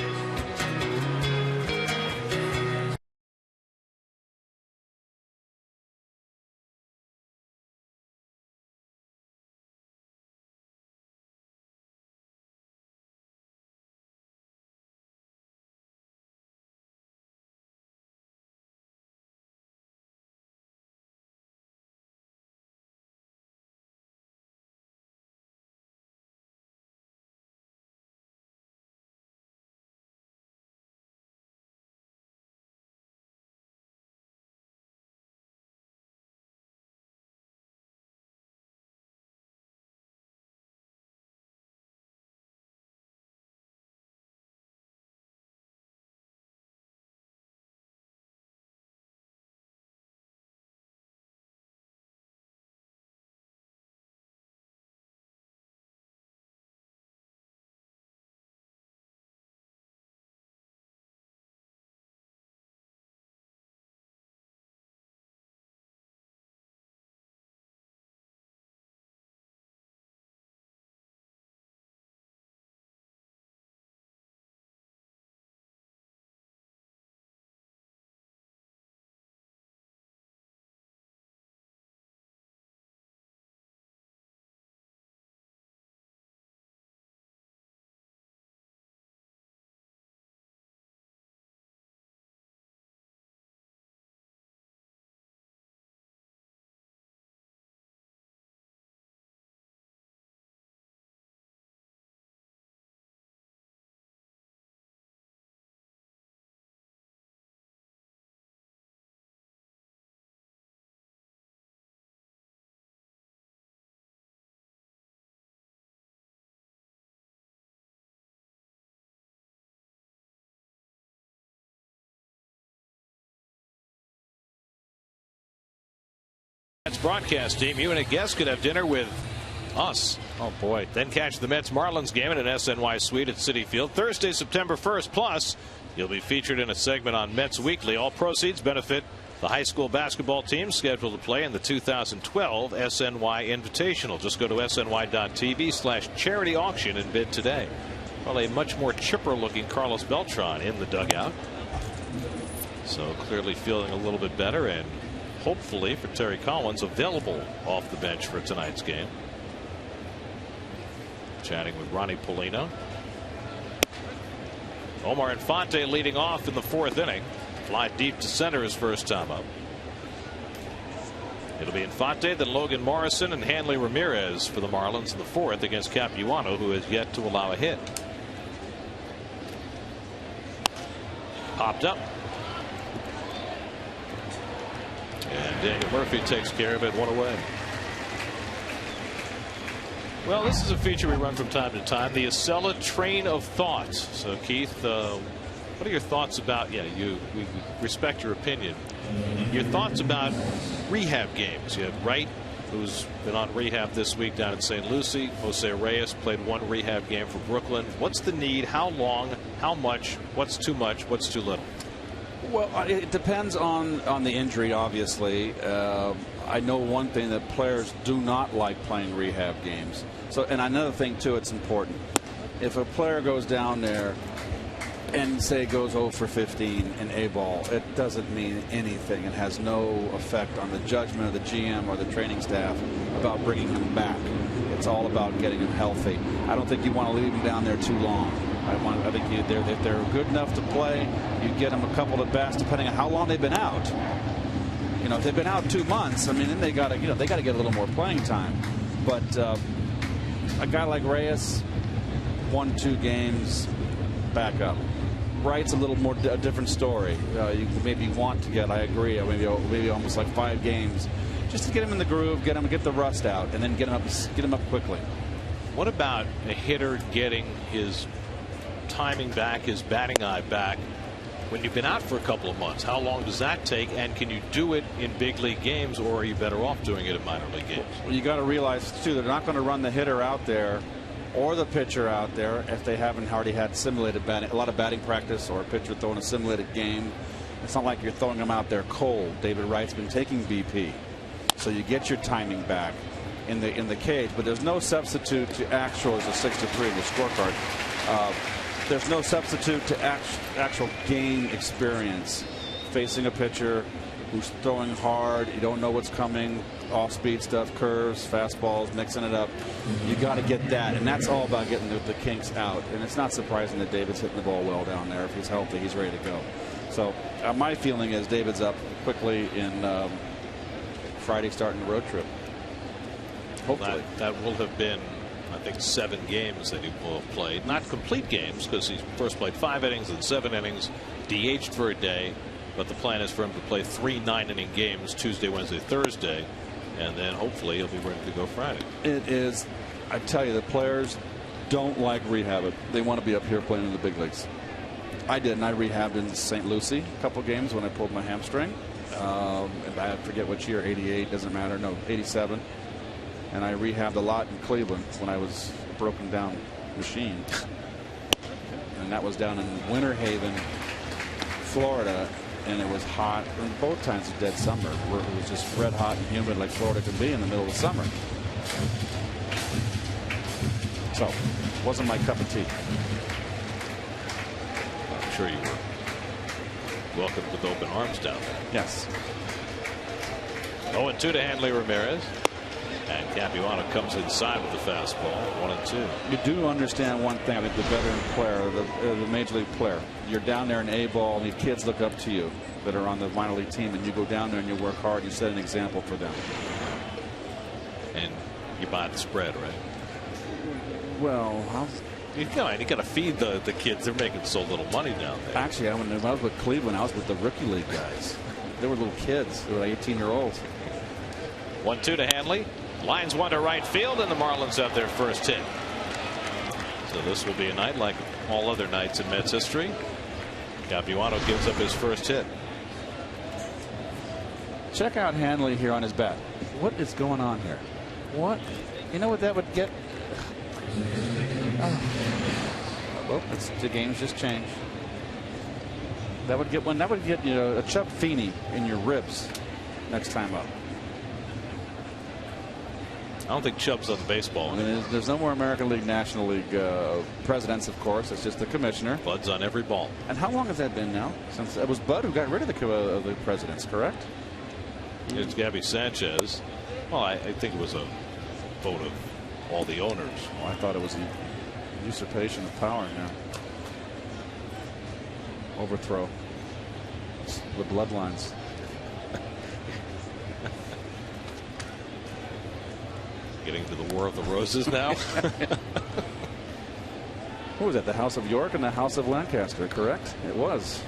broadcast team, you and a guest could have dinner with us. Oh boy. Then catch the Mets Marlins game in an SNY suite at Citi Field Thursday, September 1st. Plus, you'll be featured in a segment on Mets Weekly. All proceeds benefit the high school basketball team scheduled to play in the 2012 SNY Invitational. Just go to sny.tv/charity auction and bid today. Well, a much more chipper looking Carlos Beltran in the dugout. So clearly feeling a little bit better, and hopefully for Terry Collins available off the bench for tonight's game. Chatting with Ronnie Polino. Omar Infante leading off in the 4th inning. Fly deep to center his first time up. It'll be Infante, then Logan Morrison, and Hanley Ramirez for the Marlins in the 4th against Capuano, who has yet to allow a hit. Popped up. And Daniel Murphy takes care of it, 1 away. Well, this is a feature we run from time to time, the Acela Train of Thought. So, Keith, what are your thoughts about, we respect your opinion. Your thoughts about rehab games. You have Wright, who's been on rehab this week down in St. Lucie. Jose Reyes played 1 rehab game for Brooklyn. What's the need? How long? How much? What's too much? What's too little? Well, it depends on the injury, obviously. I know one thing, that players do not like playing rehab games. So, and another thing, too, it's important. If a player goes down there and, say, goes 0 for 15 in A-ball, it doesn't mean anything. It has no effect on the judgment of the GM or the training staff about bringing him back. It's all about getting him healthy. I don't think you want to leave him down there too long. I think if they're good enough to play, you get them a couple of bats, depending on how long they've been out. You know, if they've been out 2 months, I mean, then they got to get a little more playing time. But a guy like Reyes, 1-2 games, back up. Wright's a little more a different story. You maybe want to get, I agree, maybe almost like 5 games, just to get him in the groove, get the rust out, and then get him up quickly. What about a hitter getting his timing back, his batting eye back, when you've been out for a couple of months? How long does that take, and can you do it in big league games, or are you better off doing it in minor league games? Well, you got to realize too, they're not going to run the hitter out there or the pitcher out there if they haven't already had simulated a lot of batting practice, or a pitcher throwing a simulated game. It's not like you're throwing them out there cold. David Wright's been taking BP, so you get your timing back in the cage, but there's no substitute to actual as a 6-3 in the scorecard. There's no substitute to actual game experience. Facing a pitcher who's throwing hard, you don't know what's coming, off-speed stuff, curves, fastballs, mixing it up. You got to get that, and that's all about getting the kinks out. And it's not surprising that David's hitting the ball well down there. If he's healthy, he's ready to go. So my feeling is David's up quickly in Friday, starting the road trip. Hopefully. That will have been, I think, 7 games that he will have played. Not complete games, because he first played 5 innings and 7 innings, DH'd for a day. But the plan is for him to play 3 9-inning games Tuesday, Wednesday, Thursday, and then hopefully he'll be ready to go Friday. It is, I tell you, the players don't like rehab. They want to be up here playing in the big leagues. I did, and I rehabbed in St. Lucie a couple games when I pulled my hamstring. And I forget which year, 88, doesn't matter, no, 87. And I rehabbed a lot in Cleveland when I was a broken down machine. And that was down in Winter Haven, Florida, and it was hot. And both times of dead summer, where it was just red hot and humid like Florida can be in the middle of the summer. So, wasn't my cup of tea. I'm sure you were welcomed with open arms down there. Yes. 0-2 to Hanley Ramirez. And Capuano comes inside with the fastball. 1-2. You do understand one thing. I think the veteran player, the major league player, you're down there in A-ball, and the kids look up to you that are on the minor league team, and you go down there and you work hard. You set an example for them. And you buy the spread, right? Well, you got to feed the kids. They're making so little money down there. Actually, when I was with Cleveland, I was with the rookie league guys. They were little kids. They were like 18-year-olds. 1-2 to Hanley. Lines one to right field, and the Marlins have their first hit. So this will be a night like all other nights in Mets history. Capuano gives up his first hit. Check out Hanley here on his bat. What is going on here? What? You know what that would get? Well, the game's just changed. That would get one. That would get a Chubb Feeney in your ribs next time up. I don't think Chubb's on the baseball. I mean, there's no more American League, National League presidents, of course. It's just the commissioner. Bud's on every ball. And how long has that been now? Since it was Bud who got rid of the presidents, correct? It's Gabby Sanchez. Well, I think it was a vote of all the owners. Well, I thought it was a usurpation of power now. Overthrow. The bloodlines. Getting to the War of the Roses now. What was that? The House of York and the House of Lancaster, correct? It was.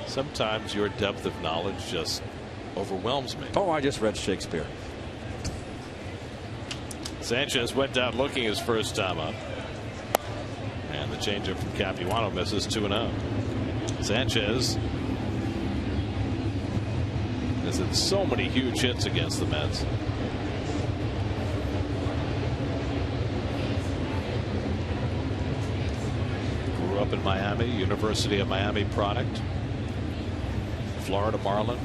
Sometimes your depth of knowledge just overwhelms me. Oh, I just read Shakespeare. Sanchez went down looking his first time up. And the changeup from Capuano misses 2-0. Sanchez has had so many huge hits against the Mets. Grew up in Miami, University of Miami product. Florida Marlin.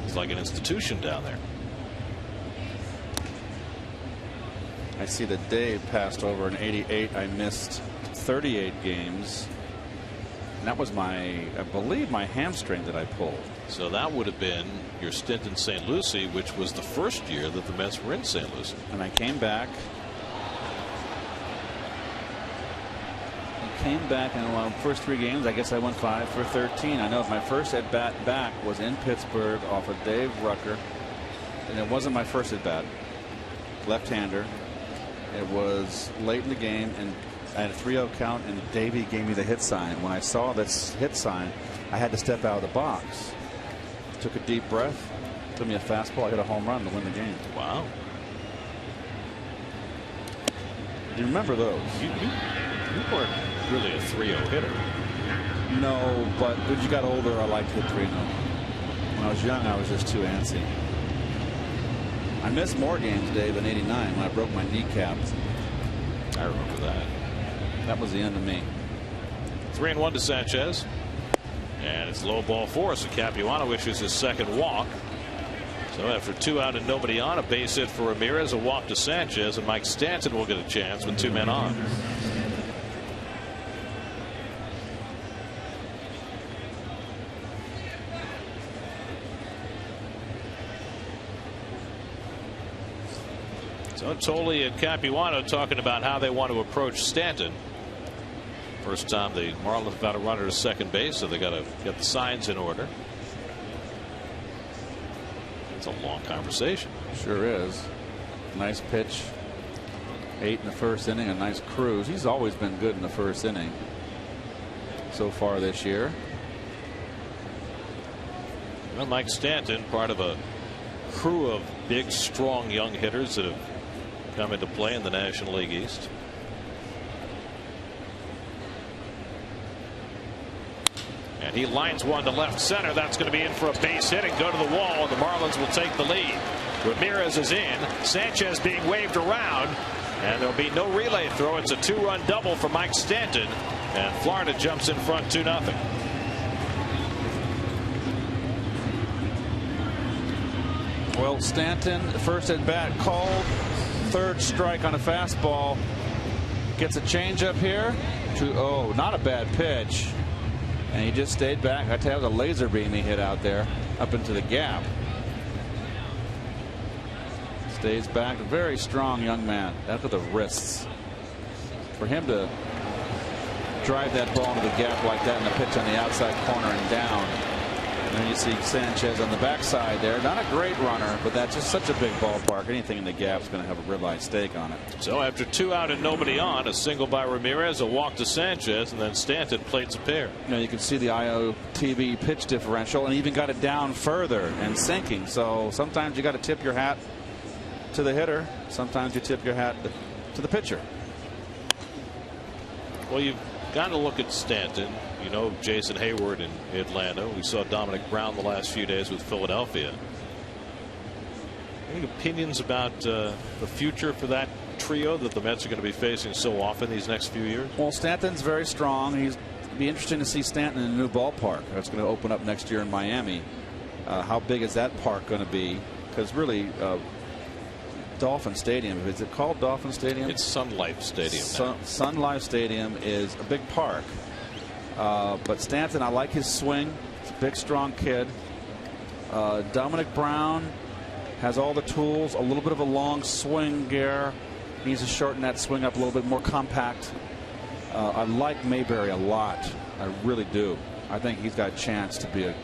It's like an institution down there. I see that Dave passed over in '88. I missed 38 games. And that was I believe, my hamstring that I pulled. So that would have been your stint in St. Lucie, which was the first year that the Mets were in St. Lucie. And I came back. In the first 3 games. I guess I went 5 for 13. I know my first at bat back was in Pittsburgh off of Dave Rucker, and it wasn't my first at bat. Left-hander. It was late in the game, and I had a 3-0 count, and Davey gave me the hit sign. When I saw this hit sign, I had to step out of the box. Took a deep breath, threw me a fastball. I hit a home run to win the game. Wow. Do you remember those? You weren't really a 3-0 hitter. No, but as you got older, I liked to hit 3-0. When I was young, I was just too antsy. I missed more games, Dave, in '89 when I broke my kneecap. I remember that. That was the end of me. 3-1 to Sanchez. And it's low ball 4, so Capuano issues his second walk. So after 2 out and nobody on, a base hit for Ramirez, a walk to Sanchez, and Mike Stanton will get a chance with 2 men on. So Tolle and Capuano talking about how they want to approach Stanton. First time the Marlins have got a runner to second base, so they got to get the signs in order. It's a long conversation. Sure is. Nice pitch. 8 in the first inning, a nice cruise. He's always been good in the first inning so far this year. Well, Mike Stanton, part of a crew of big, strong young hitters that have come into play in the National League East. And he lines one to left center. That's going to be in for a base hit and go to the wall, and the Marlins will take the lead. Ramirez is in. Sanchez being waved around, and there'll be no relay throw. It's a 2-run double for Mike Stanton, and Florida jumps in front 2-0. Well, Stanton, first at bat called, 3rd strike on a fastball. Gets a changeup here. Not a bad pitch. And he just stayed back. I tell you, it was a laser beam he hit out there up into the gap. Stays back. A very strong young man. That's with the wrists. For him to drive that ball into the gap like that, and the pitch on the outside corner and down. And then you see Sanchez on the backside there. Not a great runner, but that's just such a big ballpark. Anything in the gap is going to have a ribeye steak on it. So after 2 out and nobody on, a single by Ramirez, a walk to Sanchez, and then Stanton plates a pair. You can see the IOTV pitch differential, and even got it down further and sinking. So sometimes you got to tip your hat to the hitter. Sometimes you tip your hat to the pitcher. Well, you've got to look at Stanton. You know, Jason Hayward in Atlanta. We saw Dominic Brown the last few days with Philadelphia. Any opinions about the future for that trio that the Mets are going to be facing so often these next few years? Well, Stanton's very strong. It'd be interesting to see Stanton in a new ballpark that's going to open up next year in Miami. How big is that park going to be? Because really, Dolphin Stadium, is it called Dolphin Stadium? It's Sun Life Stadium. Sun Life Stadium is a big park. But Stanton, I like his swing. He's a big, strong kid. Dominic Brown has all the tools, a little bit of a long swing, Gare. Needs to shorten that swing up a little bit, more compact. I like Mayberry a lot. I really do. I think he's got a chance to be a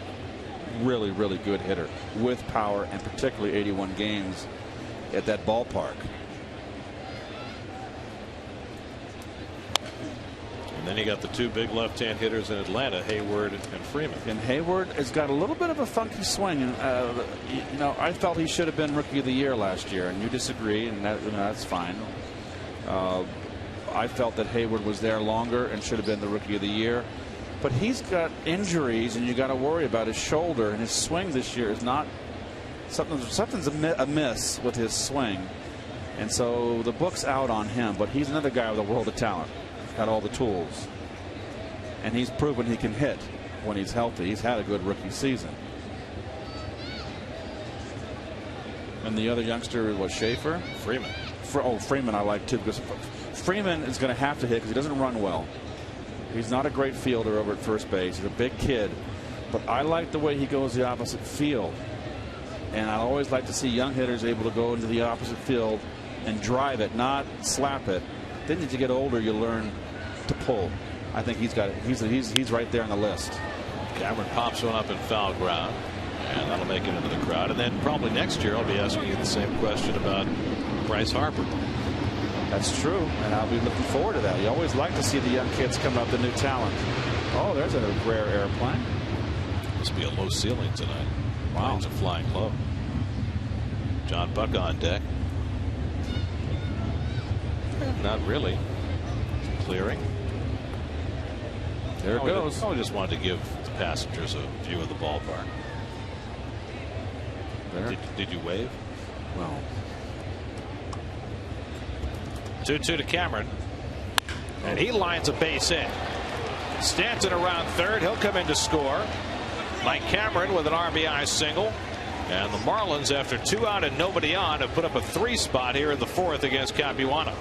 really, really good hitter with power, and particularly 81 games at that ballpark. And then you got the two big left-hand hitters in Atlanta, Hayward and Freeman. And Hayward has got a little bit of a funky swing. You know, I felt he should have been Rookie of the Year last year, and you disagree, and that's fine. I felt that Hayward was there longer and should have been the Rookie of the Year. But he's got injuries, and you got to worry about his shoulder, and his swing this year is not something's amiss with his swing, and so the book's out on him. But he's another guy with a world of talent. Got all the tools, and he's proven he can hit when he's healthy. He's had a good rookie season. And the other youngster was Schaefer. Freeman. Freeman I like too, because Freeman is going to have to hit because he doesn't run well. He's not a great fielder over at first base. He's a big kid, but I like the way he goes the opposite field. And I always like to see young hitters able to go into the opposite field and drive it, not slap it. Then as you get older, you learn to pull. I think he's right there on the list. Cameron pops one up in foul ground, and that'll make it into the crowd. And then probably next year I'll be asking you the same question about Bryce Harper. That's true, and I'll be looking forward to that. You always like to see the young kids come up, the new talent. Oh, there's a rare airplane. Must be a low ceiling tonight. Wow. Planes are flying low. John Buck on deck. Not really. Clearing. There it goes. I just wanted to give the passengers a view of the ballpark. There. Did you wave? Well. 2-2 to Cameron. And he lines a base hit. Stanton around third. He'll come in to score. Mike Cameron with an RBI single. And the Marlins, after 2 out and nobody on, have put up a 3 spot here in the 4th against Capuano.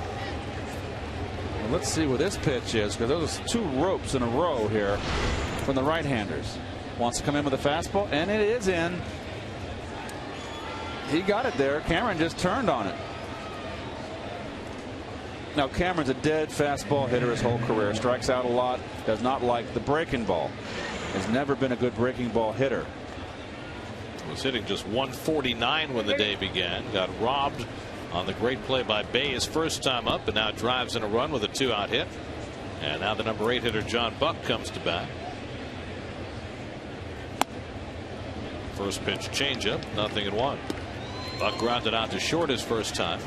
Well, let's see what this pitch is, because those are 2 ropes in a row here from the right-handers. Wants to come in with a fastball, and it is in. He got it there. Cameron just turned on it. Now, Cameron's a dead fastball hitter his whole career. Strikes out a lot. Does not like the breaking ball. Has never been a good breaking ball hitter. Was hitting just 149 when the day began. Got robbed on the great play by Bay his first time up, and now drives in a run with a 2-out hit. And now the number 8 hitter John Buck comes to bat. First pitch changeup, 0-1. Buck grounded out to short his first time.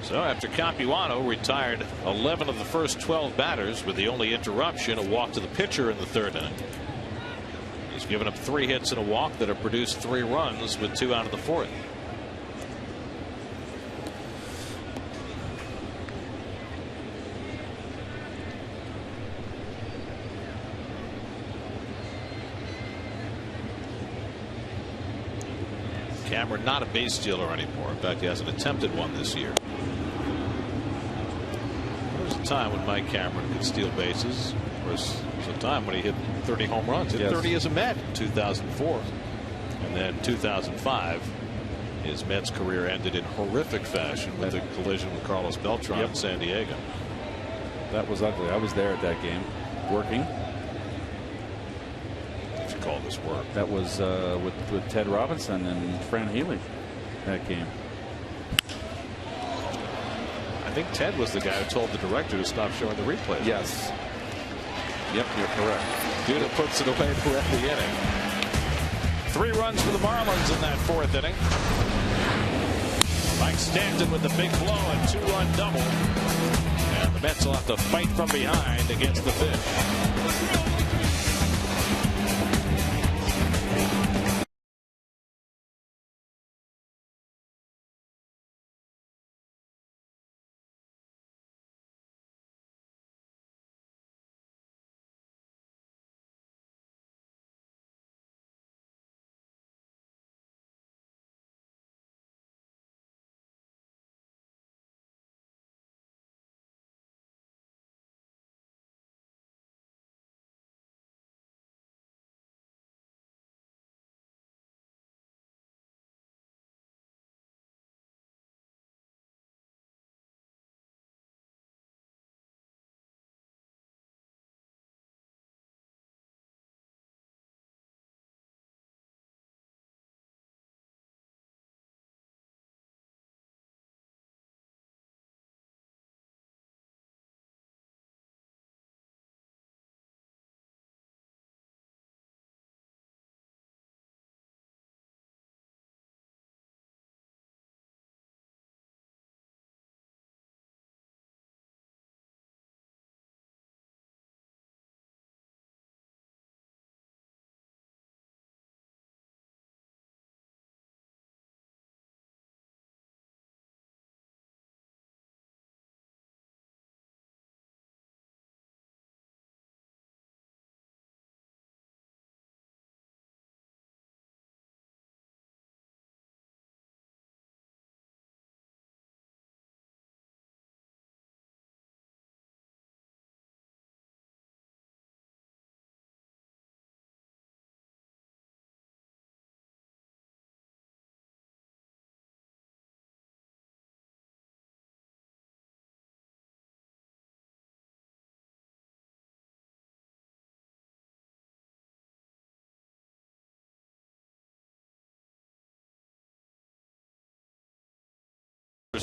So after Capuano retired 11 of the first 12 batters, with the only interruption a walk to the pitcher in the 3rd inning. He's given up 3 hits and a walk that have produced 3 runs with 2 out of the 4th. Cameron not a base stealer anymore. In fact, he hasn't attempted one this year. There was a time when Mike Cameron could steal bases. There was a time when he hit 30 home runs. Hit 30 as a Met in 2004. And then 2005, his Mets career ended in horrific fashion with a collision with Carlos Beltran in San Diego. That was ugly. I was there at that game, working. If you call this work. That was with Ted Robinson and Fran Healy, that game. I think Ted was the guy who told the director to stop showing the replays. Yes. Yep, you're correct. Duda puts it away to end the inning. 3 runs for the Marlins in that 4th inning. Mike Stanton with the big blow, a 2-run double. And the Mets will have to fight from behind against the pitch.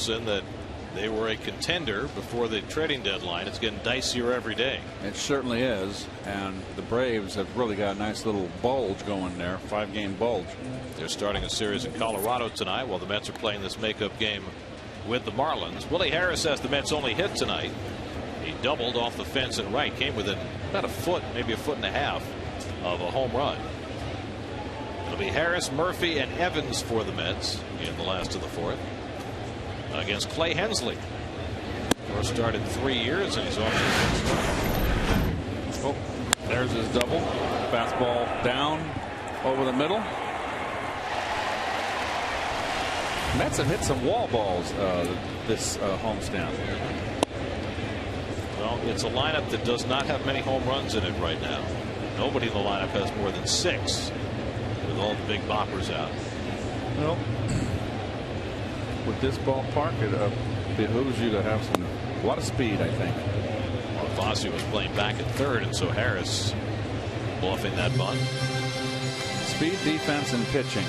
That they were a contender before the trading deadline. It's getting dicier every day. It certainly is, and the Braves have really got a nice little bulge going there, 5-game bulge. They're starting a series in Colorado tonight while the Mets are playing this makeup game with the Marlins. Willie Harris has the Mets only hit tonight. He doubled off the fence and right, came within about a foot, maybe a foot and a half of a home run. It'll be Harris, Murphy, and Evans for the Mets in the last of the fourth against Clay Hensley. First started 3 years and he's off to a good start. Oh, there's his double. Fastball down over the middle. Mets have hit some wall balls this homestand. Well, it's a lineup that does not have many home runs in it right now. Nobody in the lineup has more than 6 with all the big boppers out. Well, with this ballpark, it behooves you to have a lot of speed, I think. Bonifacio was playing back at third, and so Harris bluffing that bunt. Speed, defense, and pitching.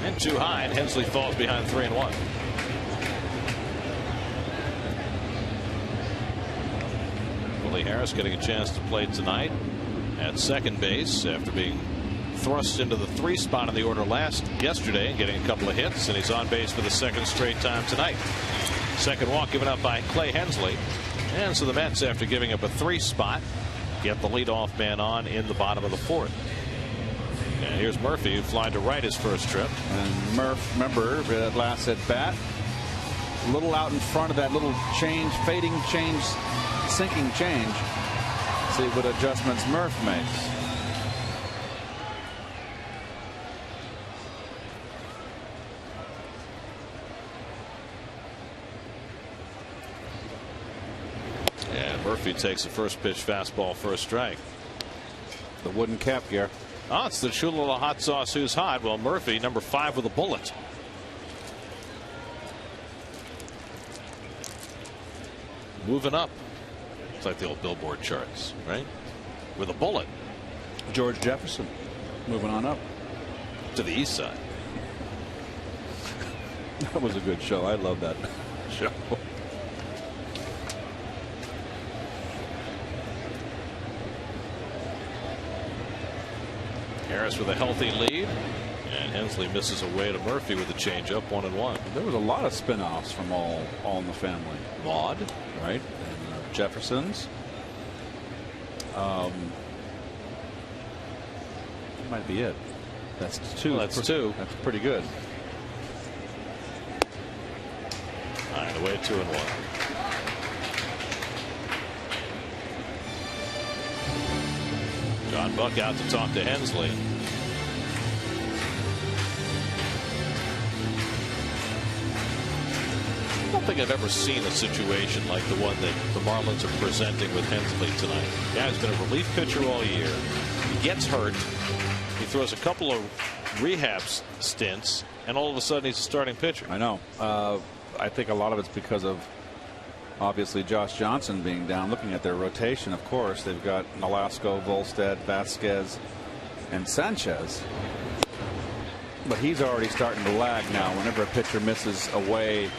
And too high, and Hensley falls behind 3-1. Willie Harris getting a chance to play tonight at second base after being thrust into the 3 spot in the order yesterday and getting a couple of hits, and he's on base for the second straight time tonight. Second walk given up by Clay Hensley, and so the Mets, after giving up a 3 spot, get the leadoff man on in the bottom of the fourth. And here's Murphy, who flied to right his first trip. And Murph, remember that last at bat, a little out in front of that little change, fading change, sinking change. See what adjustments Murph makes. And Murphy takes the first pitch fastball for a strike. The wooden cap gear. Oh, it's the Chula hot sauce who's hot. Well, Murphy, number 5 with a bullet. Moving up. It's like the old billboard charts, right? With a bullet. George Jefferson moving on up to the east side. That was a good show. I love that show. Harris with a healthy lead. And Hensley misses away to Murphy with a changeup, 1-1. There was a lot of spinoffs from All in the Family. Maud, right? And, Jeffersons. Might be it. That's 2. Well, that's 2. That's pretty good. All right, away 2-1. John Buck out to talk to Hensley. I don't think I've ever seen a situation like the one that the Marlins are presenting with Hensley tonight. The guy's been a relief pitcher all year. He gets hurt. He throws a couple of rehab stints, and all of a sudden he's a starting pitcher. I know. I think a lot of it's because of obviously Josh Johnson being down. Looking at their rotation, of course, they've got Nolasco, Volstead, Vasquez, and Sanchez. But he's already starting to lag now. Whenever a pitcher misses away,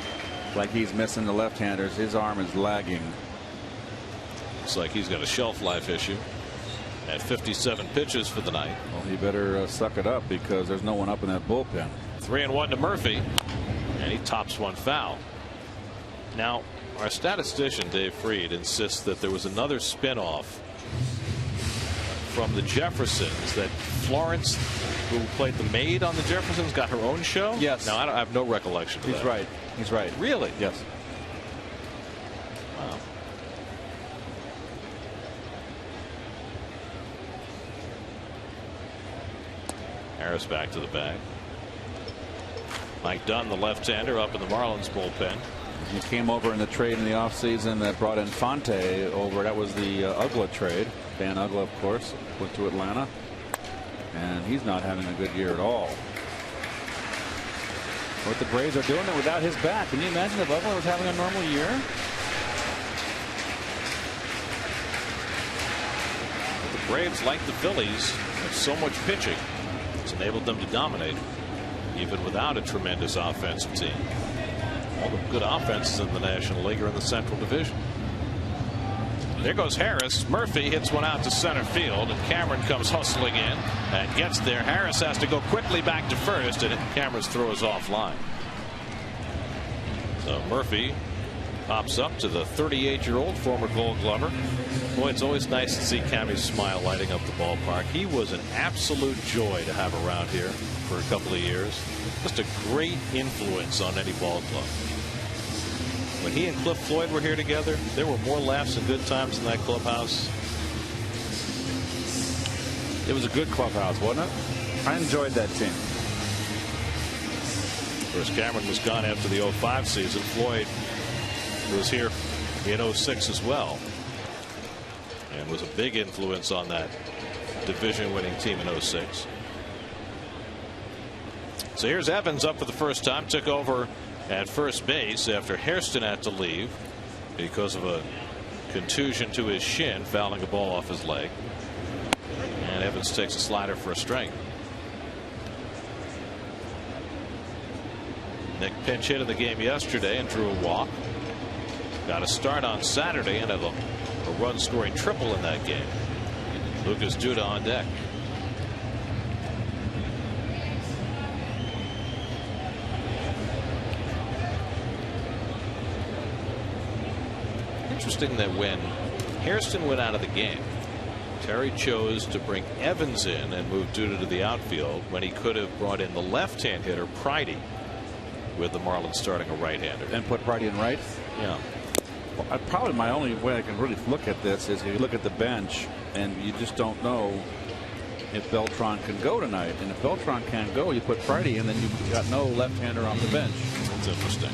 like he's missing the left-handers, his arm is lagging. Looks like he's got a shelf life issue at 57 pitches for the night. Well, he better suck it up because there's no one up in that bullpen. 3-1 to Murphy, and he tops one foul. Now, our statistician Dave Freed insists that there was another spinoff from the Jeffersons, that Florence, who played the maid on the Jeffersons, got her own show. Yes. Now I have no recollection of that. He's right. He's right. Really? Yes. Wow. Harris back to the bag. Mike Dunn, the left-hander, up in the Marlins bullpen. He came over in the trade in the offseason that brought in Fonte over. That was the Ugla trade. Dan Ugla, of course, went to Atlanta. And he's not having a good year at all. What the Braves are doing it without his bat. Can you imagine if Ugla was having a normal year? The Braves, like the Phillies, have so much pitching. It's enabled them to dominate, even without a tremendous offensive team. All the good offenses in the National League are in the Central Division. There goes Harris. Murphy hits one out to center field, and Cameron comes hustling in and gets there. Harris has to go quickly back to first, and Cameron's throw is offline. So Murphy pops up to the 38-year-old former Gold Glover. Boy, it's always nice to see Cammy's smile lighting up the ballpark. He was an absolute joy to have around here for a couple of years. Just a great influence on any ball club. When he and Cliff Floyd were here together, there were more laughs and good times in that clubhouse. It was a good clubhouse, wasn't it? I enjoyed that team. Of course, Cameron was gone after the 05 season. Floyd was here in 06 as well, and was a big influence on that division-winning team in 06. So here's Evans up for the first time. Took over at first base after Hairston had to leave because of a contusion to his shin, fouling a ball off his leg. And Evans takes a slider for a strike. Nick pinch hit in the game yesterday and drew a walk. Got a start on Saturday and had a run scoring triple in that game. Lucas Duda on deck. Interesting that when Hairston went out of the game, Terry chose to bring Evans in and move Duda to the outfield when he could have brought in the left-hand hitter Pridey, with the Marlins starting a right-hander. And put Pridey in right? Yeah. Well, probably my only way I can really look at this is you look at the bench and you just don't know if Beltran can go tonight. And if Beltran can't go, you put Pridey in, then you've got no left-hander on the bench. That's interesting.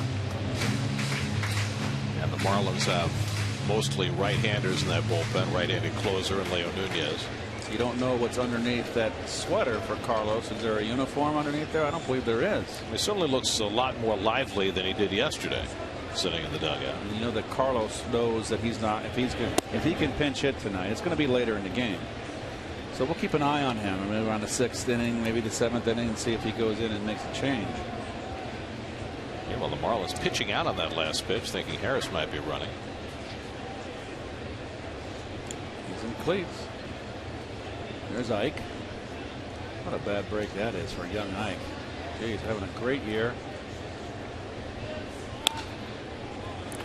And the Marlins have mostly right-handers in that bullpen, right-handed closer and Leo Nunez. You don't know what's underneath that sweater for Carlos. Is there a uniform underneath there? I don't believe there is. He certainly looks a lot more lively than he did yesterday, sitting in the dugout. And you know that Carlos knows that he's not. If he can pinch hit tonight, it's going to be later in the game. So we'll keep an eye on him. I mean, around the 6th inning, maybe the 7th inning, and see if he goes in and makes a change. Yeah, well, the Marlins pitching out on that last pitch, thinking Harris might be running. He's in cleats. There's Ike. What a bad break that is for young Ike. He's having a great year.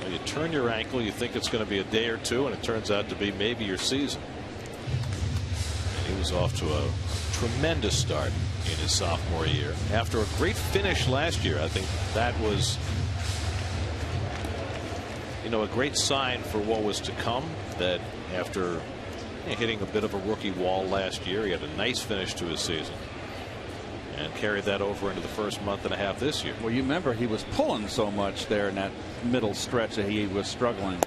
You turn your ankle, you think it's going to be a day or two, and it turns out to be maybe your season. And he was off to a tremendous start in his sophomore year. After a great finish last year, I think that was, a great sign for what was to come, that after hitting a bit of a rookie wall last year, he had a nice finish to his season and carried that over into the first month and a half this year. Well, you remember he was pulling so much there in that middle stretch that he was struggling.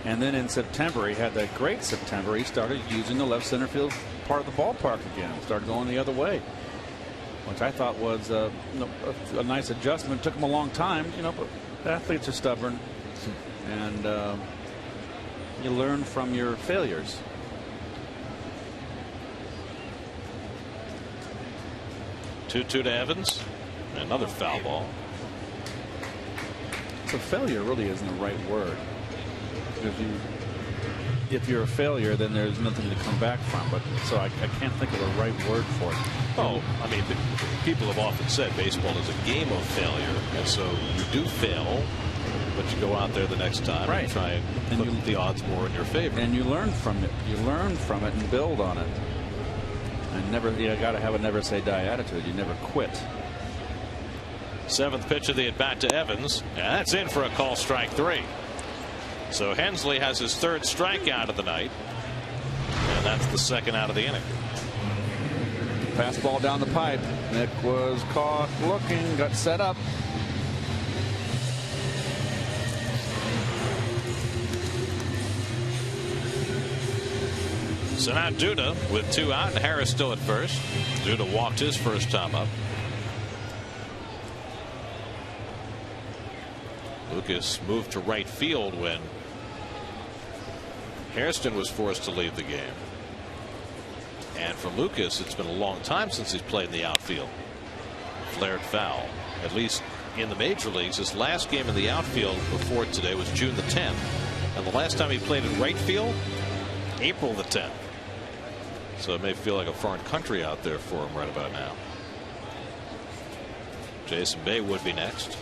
And then in September, he had that great September. He started using the left center field part of the ballpark again. Started going the other way, which I thought was a nice adjustment. Took him a long time, but athletes are stubborn, and you learn from your failures. Two to Evans. Another foul ball. So failure really isn't the right word. If you're a failure, then there's nothing to come back from. But so I can't think of the right word for it. Oh, I mean, people have often said baseball is a game of failure, and so you do fail, but you go out there the next time and try and put the odds more in your favor. And you learn from it. You learn from it and build on it. And you got to have a never say die attitude. You never quit. Seventh pitch of the at bat to Evans, and that's in for a call, strike 3. So Hensley has his third strikeout of the night, and that's the second out of the inning. Fastball down the pipe. Nick was caught looking, got set up. So now Duda with 2 out and Harris still at first. Duda walked his first time up. Lucas moved to right field when Hairston was forced to leave the game. And for Lucas, it's been a long time since he's played in the outfield. Flared foul, at least in the major leagues. His last game in the outfield before today was June the 10th. And the last time he played in right field, April the 10th. So it may feel like a foreign country out there for him right about now. Jason Bay would be next.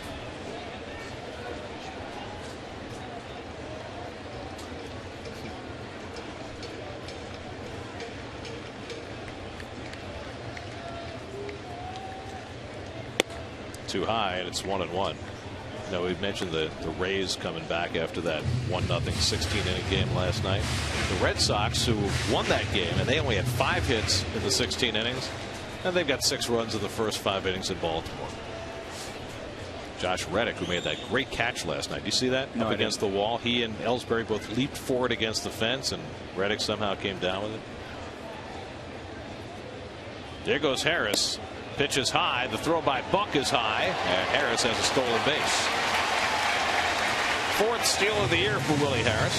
Too high, and it's 1-1. We mentioned the Rays coming back after that 1-0 16-inning game last night. The Red Sox, who won that game, and they only had 5 hits in the 16 innings, and they've got 6 runs in the first 5 innings in Baltimore. Josh Reddick, who made that great catch last night. Do you see that? No, up against the wall. He and Ellsbury both leaped forward against the fence, and Reddick somehow came down with it. There goes Harris. Pitch is high. The throw by Buck is high, and Harris has a stolen base. 4th steal of the year for Willie Harris.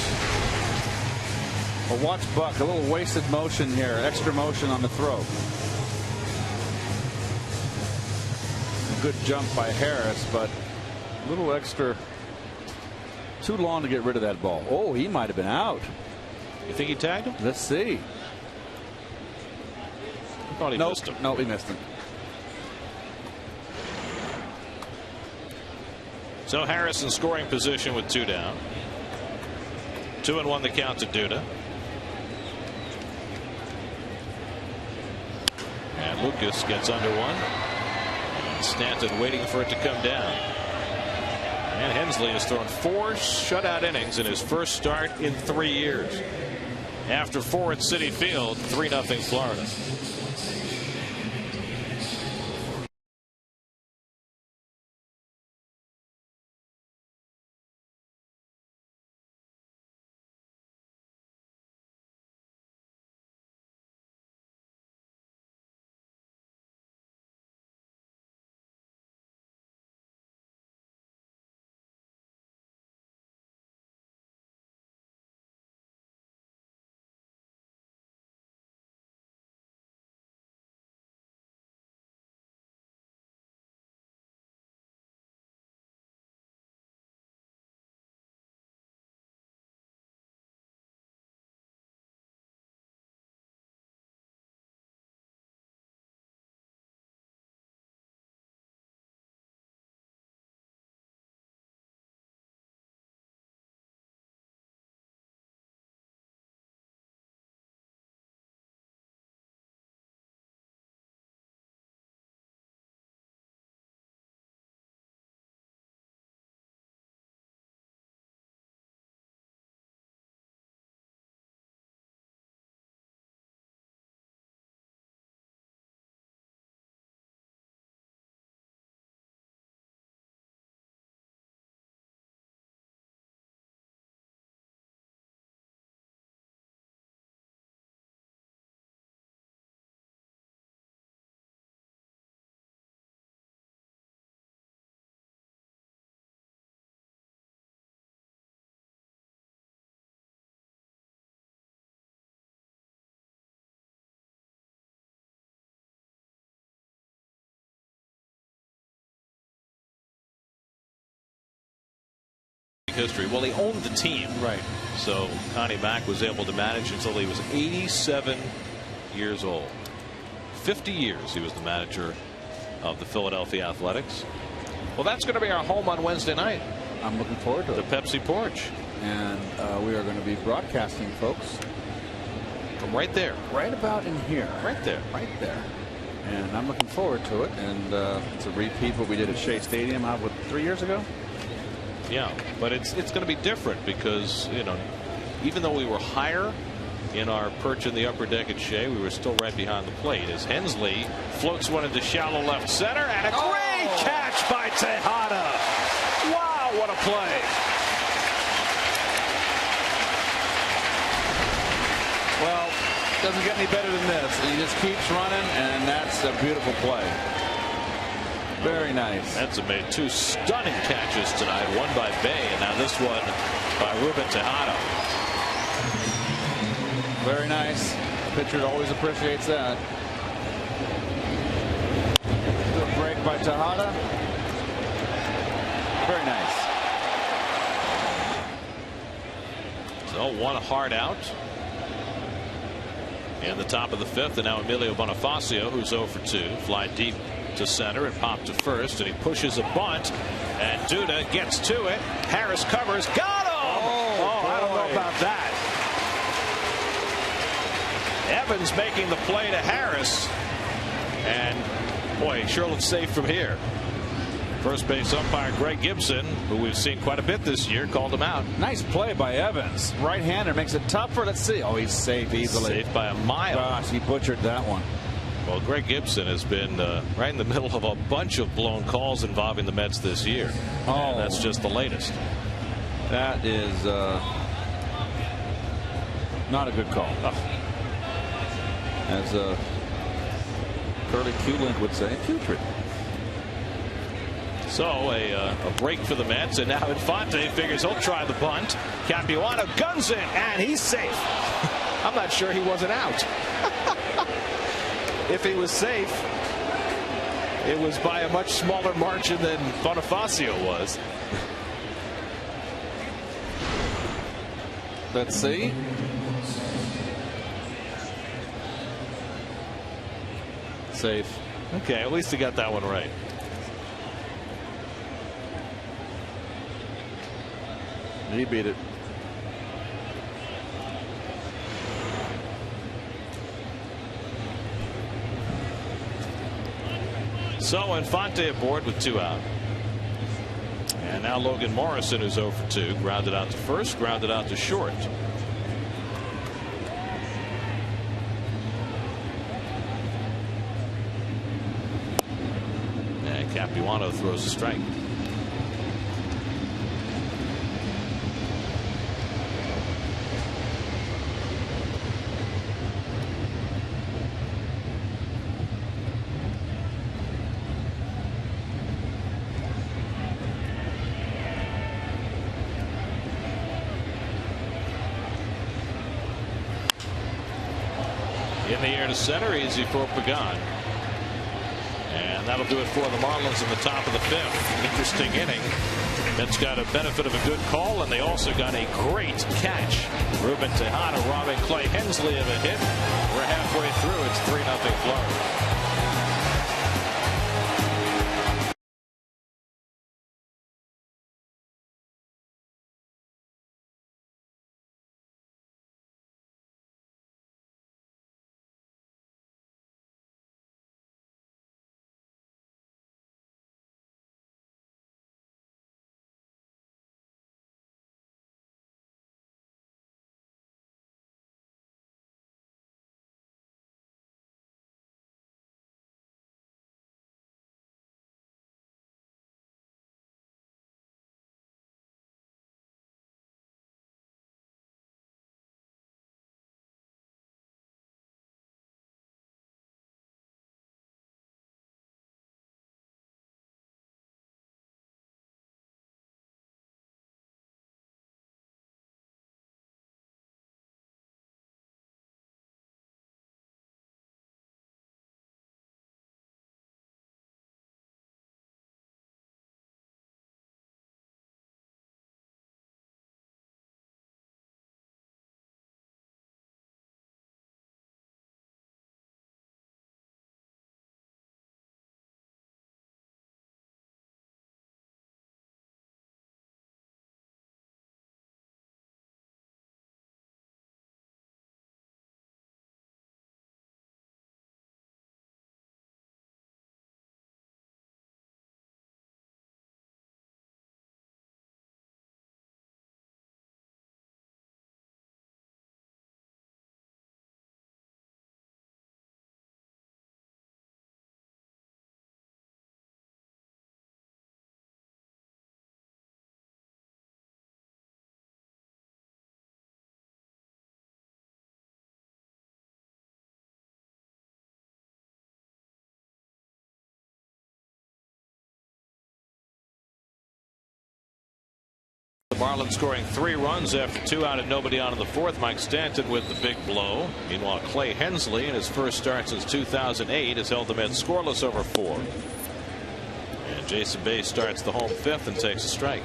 Well, watch Buck. A little wasted motion here. Extra motion on the throw. A good jump by Harris, but a little extra. Too long to get rid of that ball. Oh, he might have been out. You think he tagged him? Let's see. I thought he missed him. No, he missed him. So Harris in scoring position with 2 down. 2-1 the count to Duda. And Lucas gets under one. And Stanton waiting for it to come down. And Hensley has thrown 4 shutout innings in his first start in 3 years. After 4 at Citi Field, 3-0 Florida. history. Well, he owned the team. Right. So Connie Mack was able to manage until he was 87 years old. 50 years he was the manager of the Philadelphia Athletics. Well, that's going to be our home on Wednesday night. I'm looking forward to The it. Pepsi Porch. And we are going to be broadcasting, folks, From right there. right about in here. Right there. Right there. And I'm looking forward to it. And it's a repeat of what we did at Shea Stadium, 3 years ago? Yeah, but it's going to be different because, you know, even though we were higher in our perch in the upper deck at Shea, we were still right behind the plate as Hensley floats one into shallow left center, and a great catch by Tejada. Wow, what a play. Well, doesn't get any better than this. He just keeps running, and that's a beautiful play. Very nice. Mets have made 2 stunning catches tonight, one by Bay, and now this one by Ruben Tejada. Very nice. The pitcher always appreciates that. Good break by Tejada. Very nice. So one hard out in the top of the 5th, and now Emilio Bonifacio, who's 0 for 2, fly deep to center and pop to first, and he pushes a bunt, and Duda gets to it. Harris covers, got him. I don't know about that. Evans making the play to Harris, and boy, he sure looks safe from here. First base umpire Greg Gibson, who we've seen quite a bit this year, called him out. Nice play by Evans. Right-hander makes it tougher. Let's see. Oh, he's safe easily. Safe by a mile. Gosh, he butchered that one. Well, Greg Gibson has been right in the middle of a bunch of blown calls involving the Mets this year. Oh, and that's just the latest. That is not a good call. As Curly Q-Link would say, putrid. So a break for the Mets, and now Infante figures he'll try the bunt. Capuano guns it, and he's safe. I'm not sure he wasn't out. If he was safe, it was by a much smaller margin than Bonifacio was. Let's see. Safe. Okay, at least he got that one right. He beat it. So Infante aboard with 2 out. And now Logan Morrison, who's 0 for 2, grounded out to first, grounded out to short. And Capuano throws a strike. In the air to center, easy for Pagan. And that'll do it for the Marlins in the top of the 5th. Interesting inning. Mets got a benefit of a good call, and they also got a great catch. Ruben Tejada robbing Clay Hensley of a hit. We're halfway through. It's 3-0 Florida. The Marlins scoring 3 runs after 2 out and nobody on in the 4th. Mike Stanton with the big blow. Meanwhile, Clay Hensley in his first start since 2008 has held the Mets scoreless over 4. And Jason Bay starts the home 5th and takes a strike.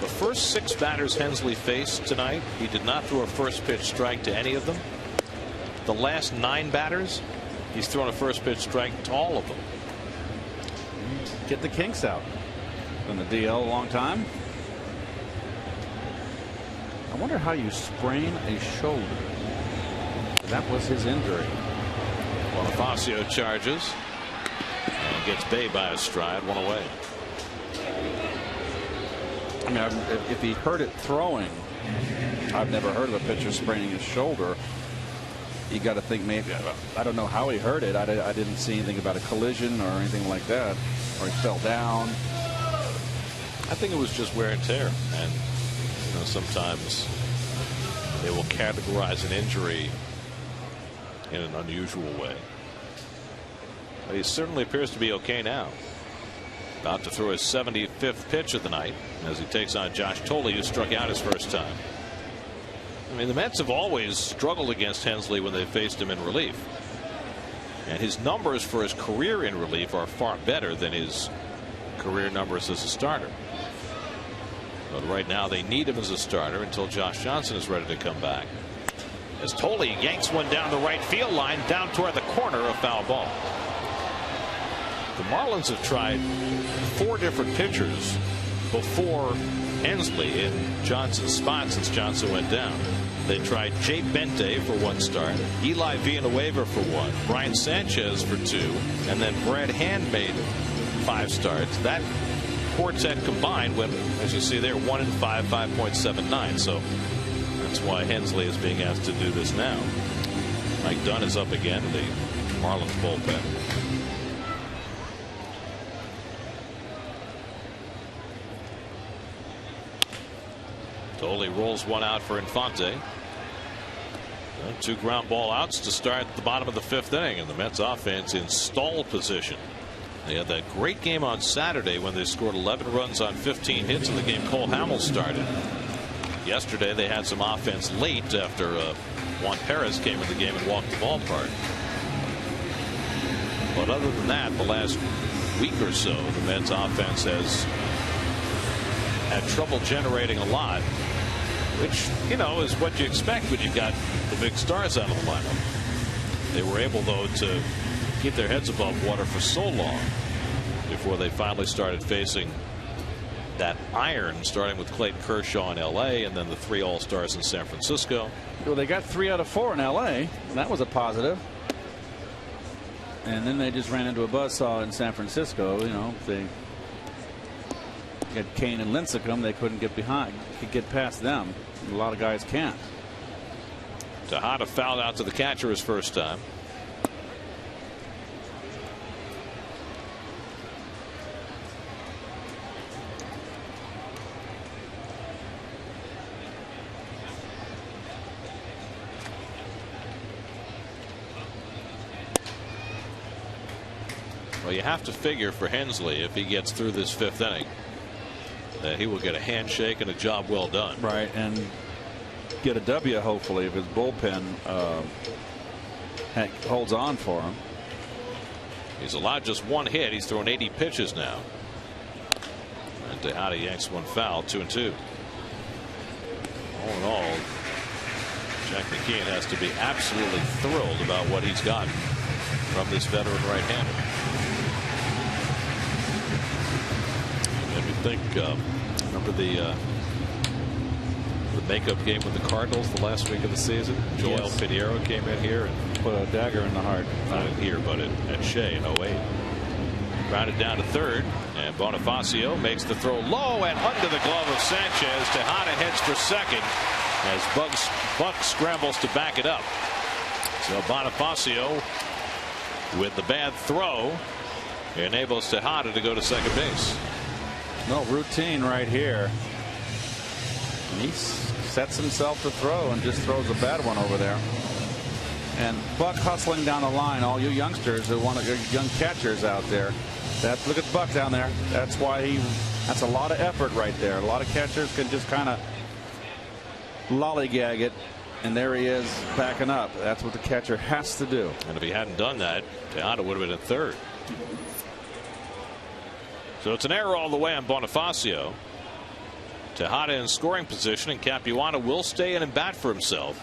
The first 6 batters Hensley faced tonight, he did not throw a first pitch strike to any of them. The last 9 batters, he's thrown a first pitch strike to all of them. Get the kinks out. Been the DL a long time. I wonder how you sprain a shoulder. That was his injury. Bonifacio charges and gets Bay by a stride, 1 away. I mean, if he hurt it throwing, I've never heard of a pitcher spraining his shoulder. You got to think maybe, I don't know how he hurt it. I didn't see anything about a collision or anything like that, or he fell down. I think it was just wear and tear, and you know, sometimes they will categorize an injury in an unusual way. But he certainly appears to be okay now. About to throw his 75th pitch of the night as he takes on Josh Thole, who struck out his first time. I mean, the Mets have always struggled against Hensley when they faced him in relief. And his numbers for his career in relief are far better than his career numbers as a starter. But right now they need him as a starter until Josh Johnson is ready to come back. As Thole yanks one down the right field line, down toward the corner, a foul ball. The Marlins have tried 4 different pitchers before Hensley in Johnson's spot since Johnson went down. They tried Jay Bente for 1 start, Eli Villanueva for 1, Brian Sanchez for 2, and then Brad Hand made 5 starts. That quartet combined went, as you see there, 1 and 5, 5.79. So that's why Hensley is being asked to do this now. Mike Dunn is up again in the Marlins bullpen. Thole rolls one out for Infante. 2 ground ball outs to start the bottom of the 5th inning, and the Mets offense in stall position. They had that great game on Saturday when they scored 11 runs on 15 hits in the game Cole Hamels started. Yesterday they had some offense late after Juan Perez came in the game and walked the ballpark. But other than that, the last week or so, the Mets offense has had trouble generating a lot, which, you know, is what you expect when you've got the big stars out of the lineup. They were able, though, to keep their heads above water for so long before they finally started facing that iron, starting with Clayton Kershaw in L.A. and then the 3 All-Stars in San Francisco. Well, they got 3 out of 4 in L.A., and that was a positive. And then they just ran into a buzzsaw in San Francisco. You know, they had Kane and Lincecum. They couldn't get behind, could get past them. A lot of guys can't. Tejada fouled out to the catcher his first time. Well, you have to figure for Hensley, if he gets through this 5th inning, that he will get a handshake and a job well done. Right, and get a W, hopefully, if his bullpen holds on for him. He's allowed just 1 hit. He's thrown 80 pitches now. And Tejada yanks one foul, 2-2. All in all, Jack McKeon has to be absolutely thrilled about what he's gotten from this veteran right-hander. If you think, remember the makeup game with the Cardinals the last week of the season? Joel Pinheiro came in here and put a dagger in the heart. Not in here, but at Shea in 08. Grounded down to 3rd, and Bonifacio makes the throw low and under the glove of Sanchez. Tejada heads for 2nd as Buck scrambles to back it up. So Bonifacio, with the bad throw, enables Tejada to go to 2nd base. No routine right here. And he sets himself to throw and just throws a bad one over there. And Buck hustling down the line. All you youngsters who want to, young catchers out there, Look at Buck down there. That's why that's a lot of effort right there. A lot of catchers can just kind of lollygag it, and there he is backing up. That's what the catcher has to do. And if he hadn't done that, Tejada would have been at third. So it's an error all the way on Bonifacio. Tejada in scoring position, and Capuano will stay in and bat for himself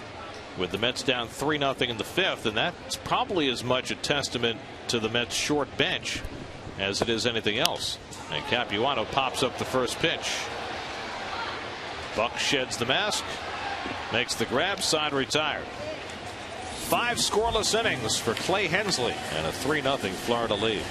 with the Mets down 3-0 in the fifth, and that's probably as much a testament to the Mets short bench as it is anything else. And Capuano pops up the first pitch. Buck sheds the mask, makes the grab, side retired. 5 scoreless innings for Clay Hensley and a 3-0 Florida lead.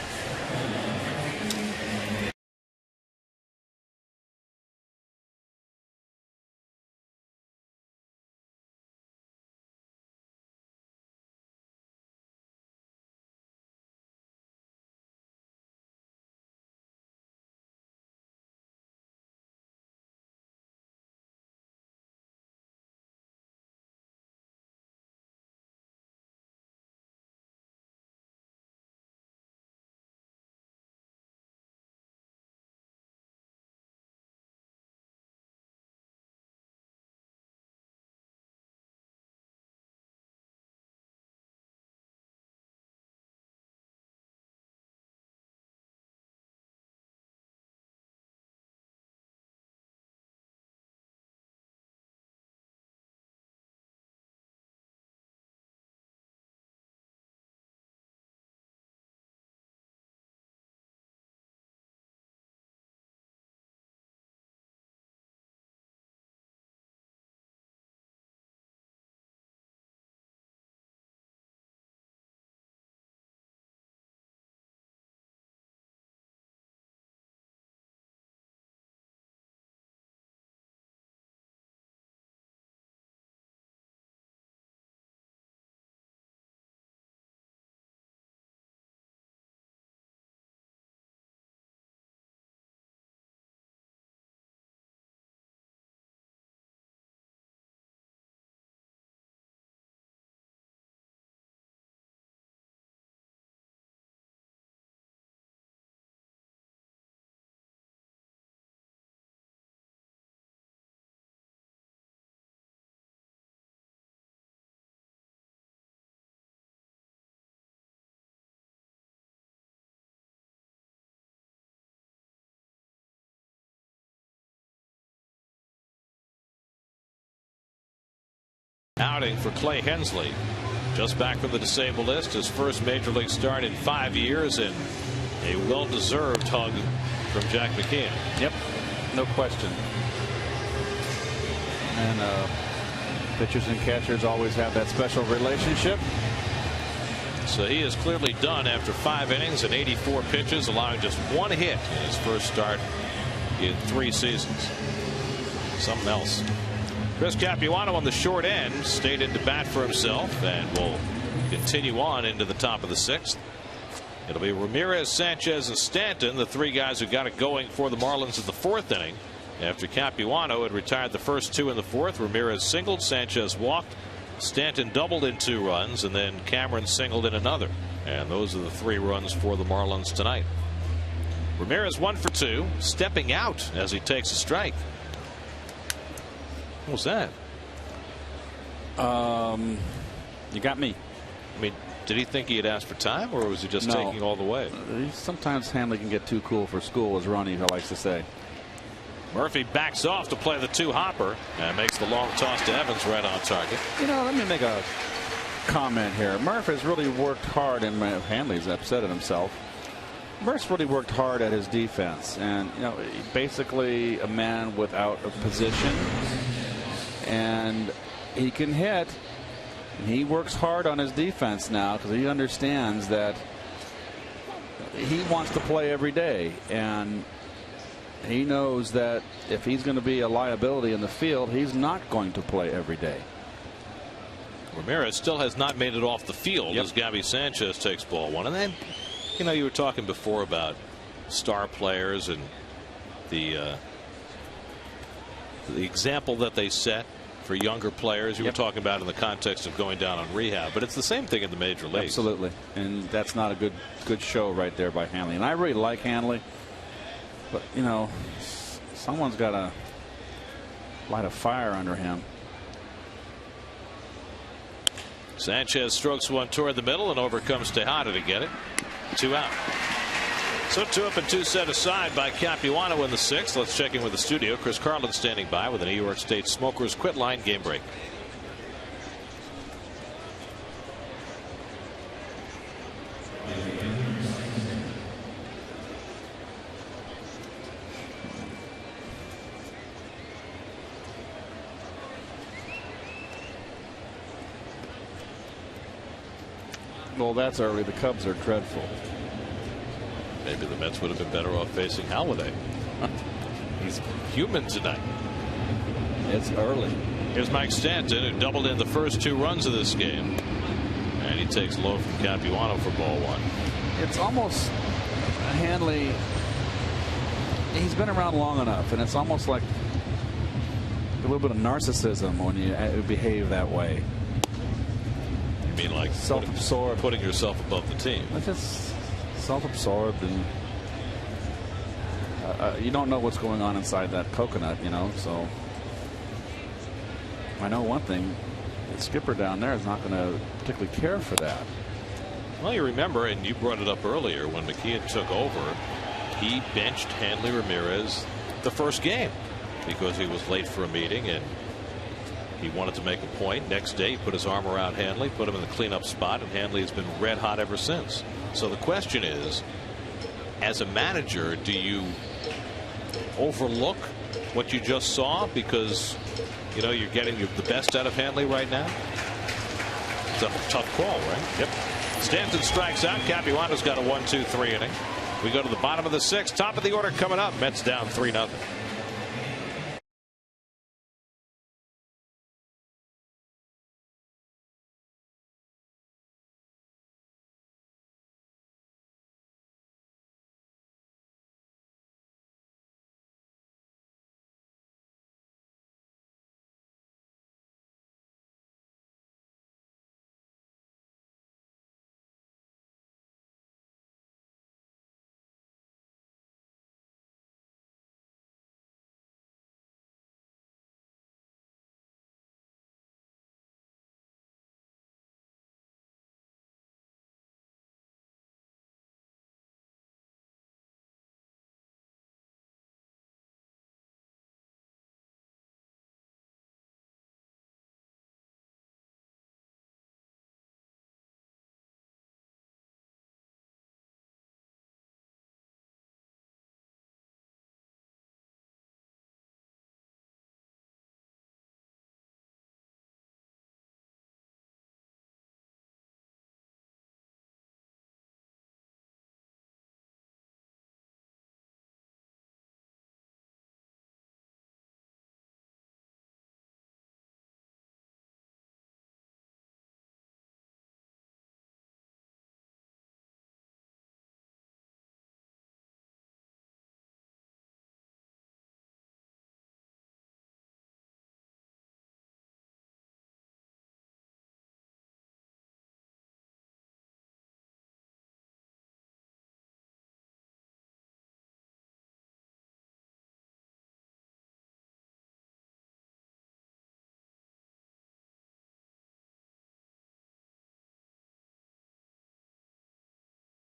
Outing for Clay Hensley, just back from the disabled list, his first major league start in 5 years, and a well-deserved hug from Jack McKeon. Yep, no question. And pitchers and catchers always have that special relationship. So he is clearly done after 5 innings and 84 pitches, allowing just 1 hit in his first start in 3 seasons. Something else. Chris Capuano on the short end stayed in to bat for himself and will continue on into the top of the 6th. It'll be Ramirez, Sanchez, and Stanton, the 3 guys who got it going for the Marlins in the 4th inning. After Capuano had retired the first 2 in the 4th, Ramirez singled, Sanchez walked, Stanton doubled in 2 runs, and then Cameron singled in another. And those are the 3 runs for the Marlins tonight. Ramirez 1 for 2, stepping out as he takes a strike. What was that? You got me. I mean, did he think he had asked for time, or was he just taking all the way? Sometimes Hanley can get too cool for school, as Ronnie likes to say. Murphy backs off to play the 2-hopper and makes the long toss to Evans right on target. You know, let me make a comment here. Murph has really worked hard, and Hanley's upset at himself. Murph's really worked hard at his defense, and you know, basically a man without a position, and he can hit. He works hard on his defense now because he understands that he wants to play every day, and he knows that if he's going to be a liability in the field, he's not going to play every day. Ramirez still has not made it off the field as Gabby Sanchez takes ball 1. And then, you know, you were talking before about star players and the example that they set for younger players. You were talking about in the context of going down on rehab, but it's the same thing in the major leagues. Absolutely, and that's not a good show right there by Hanley. And I really like Hanley, but you know, someone's got to light a fire under him. Sanchez strokes one toward the middle, and over comes Tejada to get it. 2 out. So 2 up and 2 set aside by Capuano in the 6th. Let's check in with the studio. Chris Carlin standing by with the New York State Smokers Quit Line game break. Well, that's early. The Cubs are dreadful. Maybe the Mets would have been better off facing Halladay. He's human tonight. It's early. Here's Mike Stanton, who doubled in the first 2 runs of this game. And he takes low from Capuano for ball 1. It's almost Hanley. He's been around long enough, and it's almost like a little bit of narcissism when you behave that way. You mean like self-absorbed, putting yourself above the team? It's just self-absorbed, and you don't know what's going on inside that coconut, you know. So I know one thing: the skipper down there is not going to particularly care for that. Well, you remember, and you brought it up earlier, when McKeon took over, he benched Hanley Ramirez the first game because he was late for a meeting and he wanted to make a point. Next day, he put his arm around Hanley, put him in the cleanup spot, and Hanley has been red hot ever since. So the question is, as a manager, do you overlook what you just saw because, you know, you're getting the best out of Hanley right now? It's a tough call, right? Yep. Stanton strikes out. Capuano's got a 1-2-3 inning. We go to the bottom of the 6th. Top of the order coming up. Mets down 3-0.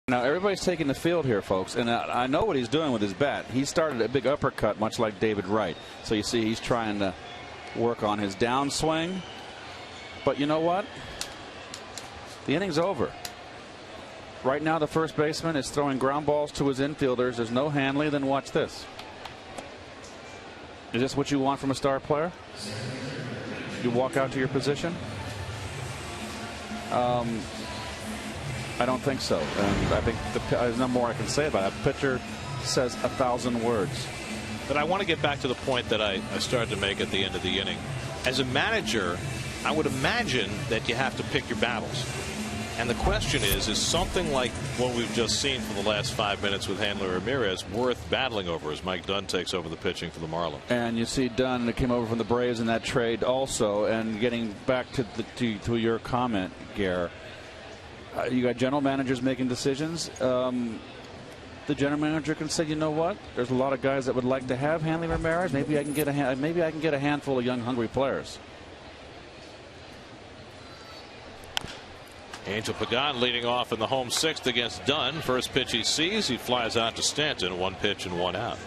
Now everybody's taking the field here, folks, and I know what he's doing with his bat. He started a big uppercut, much like David Wright. So you see he's trying to work on his downswing. But you know what? The inning's over. Right now the first baseman is throwing ground balls to his infielders. There's no Hanley. Then watch this. Is this what you want from a star player? You walk out to your position? I don't think so. And I think there's no more I can say about it. A pitcher says 1,000 words. But I want to get back to the point that I started to make at the end of the inning. As a manager, I would imagine that you have to pick your battles. And the question is something like what we've just seen for the last 5 minutes with Hanley Ramirez worth battling over as Mike Dunn takes over the pitching for the Marlins? And you see Dunn that came over from the Braves in that trade also. And getting back to your comment, Gare, you got general managers making decisions. The general manager can say, you know what? There's a lot of guys that would like to have Hanley Ramirez. Maybe I can get a handful of young, hungry players. Angel Pagan leading off in the home sixth against Dunn. First pitch he sees, he flies out to Stanton. 1 pitch and 1 out.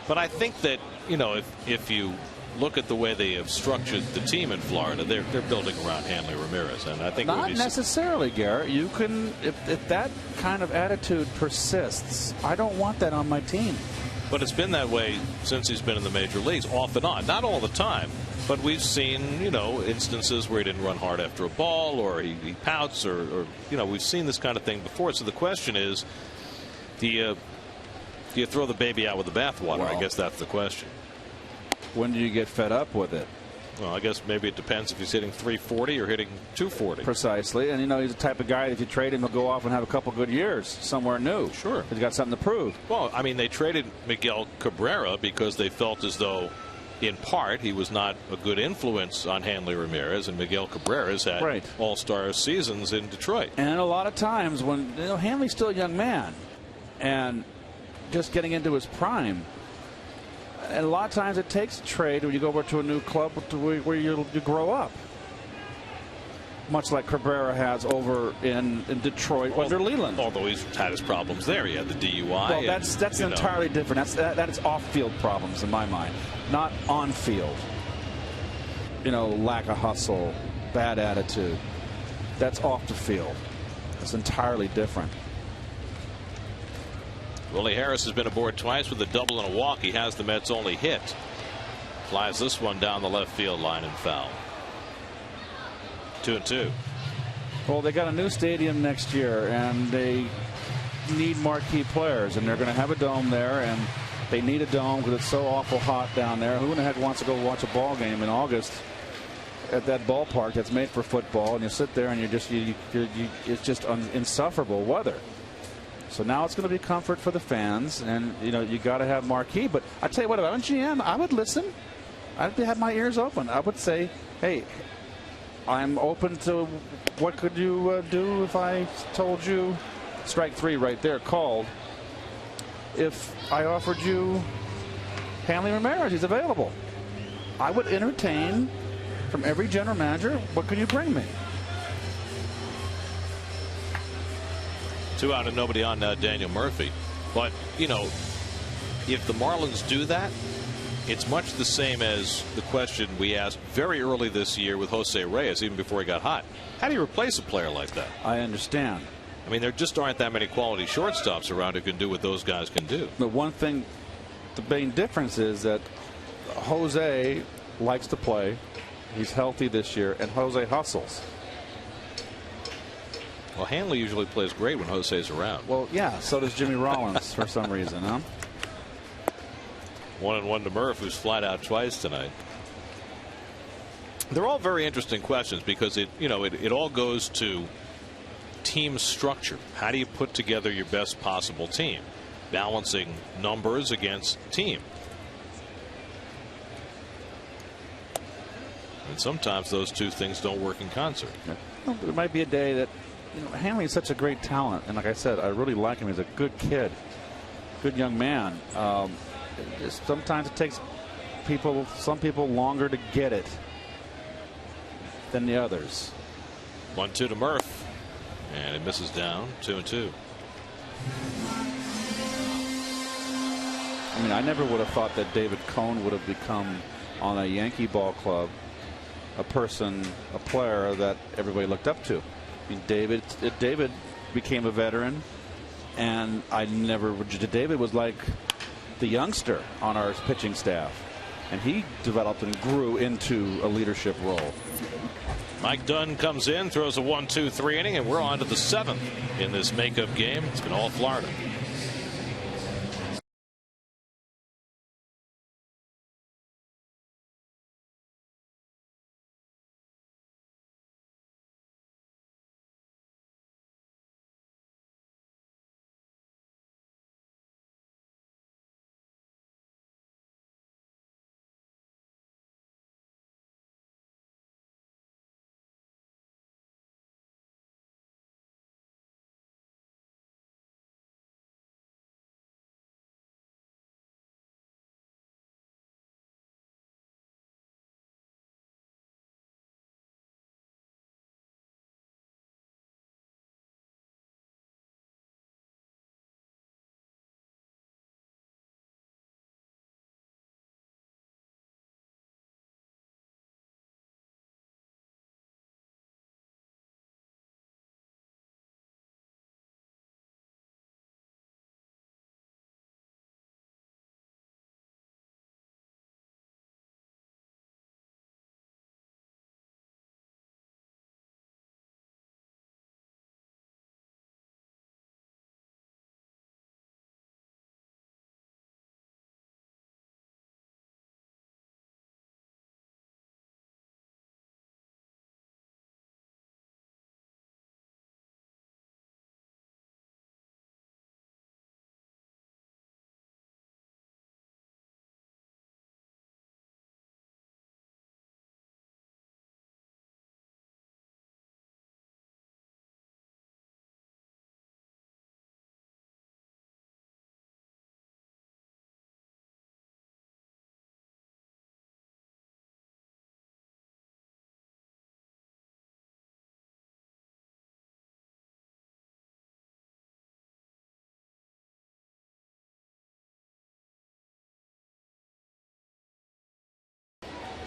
But I think that, if you look at the way they have structured the team in Florida, they're building around Hanley Ramirez, and I think not necessarily, Garrett. You can, if that kind of attitude persists, I don't want that on my team. But it's been that way since he's been in the major leagues, off and on. Not all the time, but we've seen, instances where he didn't run hard after a ball, or he pouts, or we've seen this kind of thing before. So the question is, do you throw the baby out with the bathwater? Well, I guess that's the question. When do you get fed up with it? Well, I guess maybe it depends if he's hitting 340 or hitting 240. Precisely. And, he's the type of guy that if you trade him, he'll go off and have a couple good years somewhere new. Sure. He's got something to prove. Well, I mean, they traded Miguel Cabrera because they felt as though, in part, he was not a good influence on Hanley Ramirez, and Miguel Cabrera's had all-star seasons in Detroit. And a lot of times when, Hanley's still a young man and just getting into his prime. And a lot of times it takes a trade when you go over to a new club where you grow up. Much like Cabrera has over in Detroit under Leland. Although he's had his problems there. He had the DUI. Well, that's entirely different. That is off-field problems in my mind, not on-field. Lack of hustle, bad attitude. That's off the field. It's entirely different. Willie Harris has been aboard twice with a double and a walk. He has the Mets' only hit. Flies this one down the left field line and foul. 2-2. Well, they got a new stadium next year, and they need marquee players, and they're going to have a dome there, and they need a dome because it's so awful hot down there. Who in the heck wants to go watch a ball game in August at that ballpark that's made for football? And you sit there, and it's just insufferable weather. So now it's going to be comfort for the fans, and you got to have marquee. But I tell you what, if I'm GM, I would listen. I'd have my ears open. I would say, hey, I'm open to what could you do if I told you, strike three right there called, if I offered you Hanley Ramirez, he's available. I would entertain from every general manager, what could you bring me? 2 out and nobody on Daniel Murphy. But, if the Marlins do that, it's much the same as the question we asked very early this year with Jose Reyes, even before he got hot. How do you replace a player like that? I understand. I mean, there just aren't that many quality shortstops around who can do what those guys can do. The one thing, the main difference is that Jose likes to play. He's healthy this year, and Jose hustles. Well, Hanley usually plays great when Jose's around. Well, yeah, so does Jimmy Rollins for some reason, huh? 1-1 to Murph, who's flat out twice tonight. They're all very interesting questions because it all goes to team structure. How do you put together your best possible team? Balancing numbers against team. And sometimes those two things don't work in concert. Well, there might be a day that Hanley is such a great talent, and like I said, I really like him. He's a good kid, good young man. Sometimes it takes some people longer to get it than the others. 1-2 to Murph, and it misses down. 2-2. I mean, I never would have thought that David Cone would have become, on a Yankee ball club, a player that everybody looked up to. I mean, David became a veteran, and David was like the youngster on our pitching staff, and he developed and grew into a leadership role. Mike Dunn comes in, throws a 1-2-3 inning, and we're on to the 7th in this makeup game. It's been all Florida.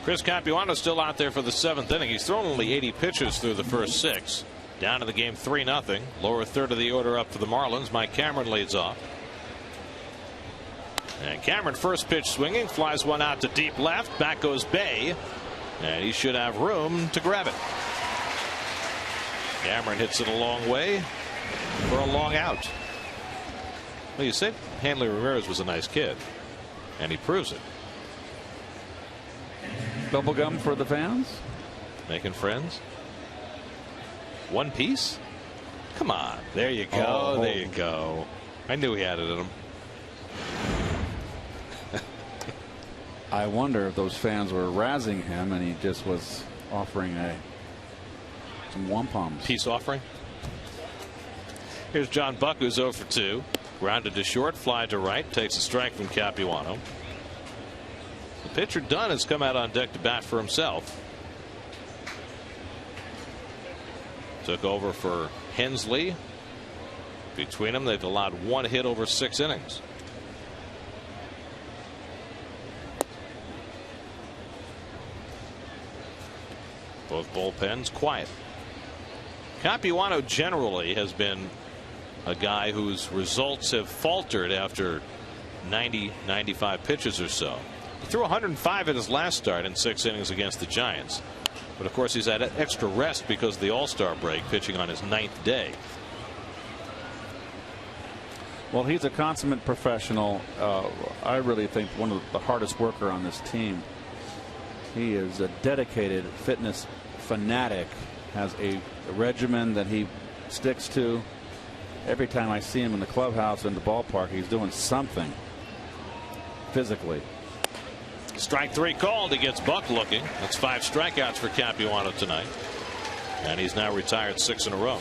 Chris Capuano still out there for the 7th inning. He's thrown only 80 pitches through the first 6. Down to the game 3-0. Lower third of the order up for the Marlins. Mike Cameron leads off. And Cameron, first pitch swinging, flies one out to deep left. Back goes Bay, and he should have room to grab it. Cameron hits it a long way for a long out. Well, you said Hanley Ramirez was a nice kid, and he proves it. Bubblegum for the fans? Making friends? One piece? Come on. There you go. There you go. I knew he had it in him. I wonder if those fans were razzing him and he just was offering some wampums. Peace offering. Here's John Buck, who's 0 for 2. Grounded to short, fly to right, takes a strike from Capuano. The pitcher Dunn has come out on deck to bat for himself. Took over for Hensley. Between them, they've allowed 1 hit over 6 innings. Both bullpens quiet. Capuano generally has been a guy whose results have faltered after 90-95 pitches or so. He threw 105 in his last start in 6 innings against the Giants. But of course he's had extra rest because of the All-Star break, pitching on his 9th day. Well, he's a consummate professional. I really think one of the hardest worker on this team. He is a dedicated fitness fanatic, has a regimen that he sticks to. Every time I see him in the clubhouse in the ballpark, he's doing something physically. Strike 3 called. He gets Buck looking. That's 5 strikeouts for Capuano tonight, and he's now retired 6 in a row.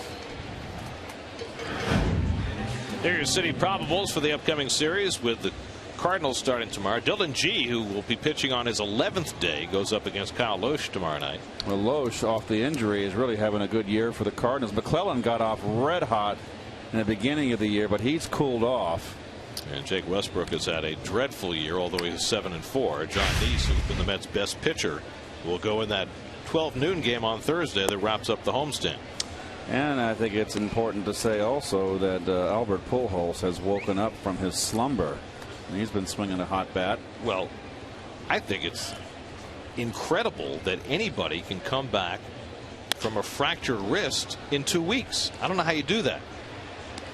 There are your city probables for the upcoming series with the Cardinals starting tomorrow. Dylan G, who will be pitching on his 11th day, goes up against Kyle Loesch tomorrow night. Well, Loesch, off the injury, is really having a good year for the Cardinals. McClellan got off red hot in the beginning of the year, but he's cooled off. And Jake Westbrook has had a dreadful year, although he's 7-4. John Neese, who's been the Mets' best pitcher, will go in that 12 noon game on Thursday that wraps up the homestand. And I think it's important to say also that Albert Pujols has woken up from his slumber. And he's been swinging a hot bat. Well, I think it's incredible that anybody can come back from a fractured wrist in 2 weeks. I don't know how you do that.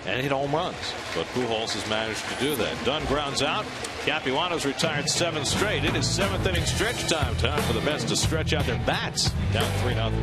And hit home runs. But Pujols has managed to do that. Dunn grounds out. Capuano's retired 7 straight. It is 7th inning stretch time. Time for the Mets to stretch out their bats. Down 3-0.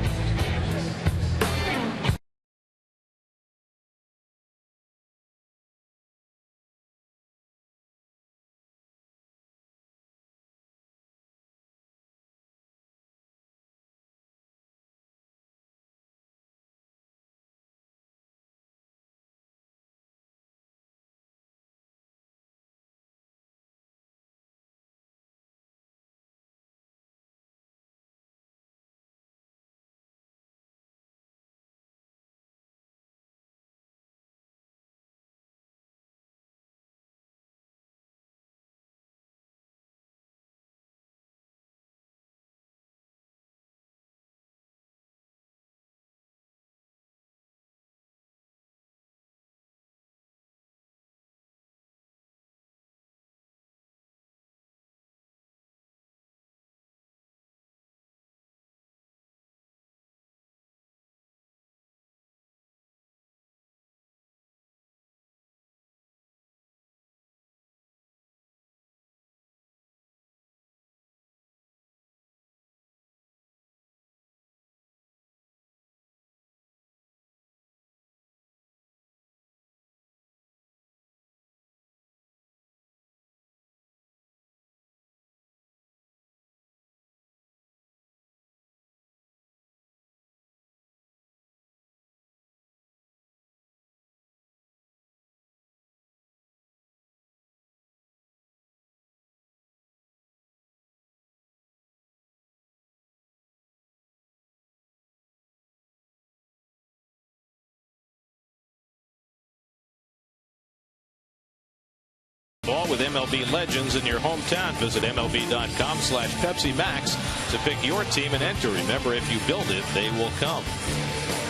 Ball with MLB legends in your hometown. Visit MLB.com/Pepsi Max to pick your team and enter. Remember, if you build it, they will come.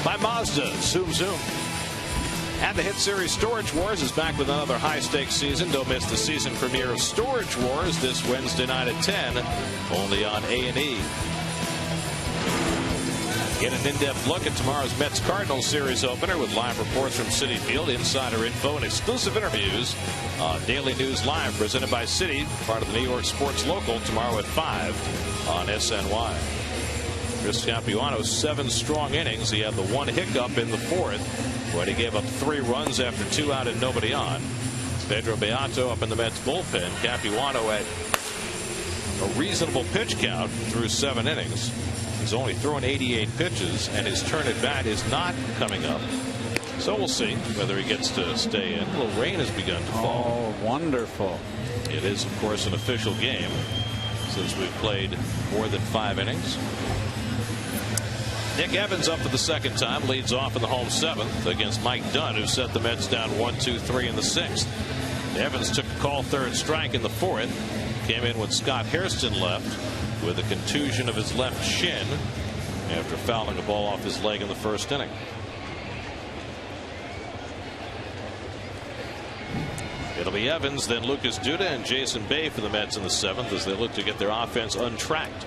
By Mazda, zoom, zoom. And the hit series Storage Wars is back with another high-stakes season. Don't miss the season premiere of Storage Wars this Wednesday night at 10, only on A&E. Get an in-depth look at tomorrow's Mets-Cardinals series opener with live reports from Citi Field, insider info, and exclusive interviews. Daily News Live, presented by Citi, part of the New York Sports Local, tomorrow at 5 on SNY. Chris Capuano, 7 strong innings. He had the one hiccup in the 4th when he gave up 3 runs after 2 out and nobody on. Pedro Beato up in the Mets bullpen. Capuano at a reasonable pitch count through 7 innings. He's only thrown 88 pitches, and his turn at bat is not coming up. So we'll see whether he gets to stay in. A little rain has begun to fall. Oh, wonderful. It is, of course, an official game since we've played more than 5 innings. Nick Evans up for the second time, leads off in the home 7th against Mike Dunn, who set the Mets down 1-2-3 in the 6th. Evans took a call 3rd strike in the 4th. Came in when Scott Hairston left with a contusion of his left shin after fouling a ball off his leg in the 1st inning. It'll be Evans, then Lucas Duda and Jason Bay for the Mets in the 7th as they look to get their offense untracked.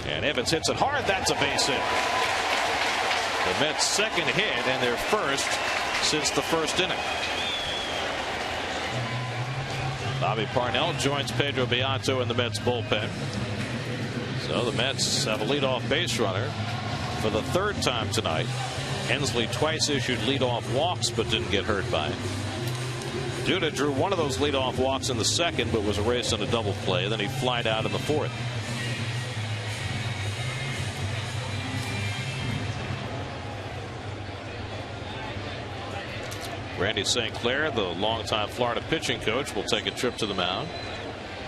And Evans hits it hard. That's a base hit. The Mets' second hit and their first since the 1st inning. Bobby Parnell joins Pedro Beato in the Mets bullpen. So the Mets have a leadoff base runner for the 3rd time tonight. Hensley twice issued leadoff walks but didn't get hurt by it. Duda drew one of those leadoff walks in the 2nd but was erased on a double play. Then he flied out in the 4th. Randy St. Clair, the longtime Florida pitching coach, will take a trip to the mound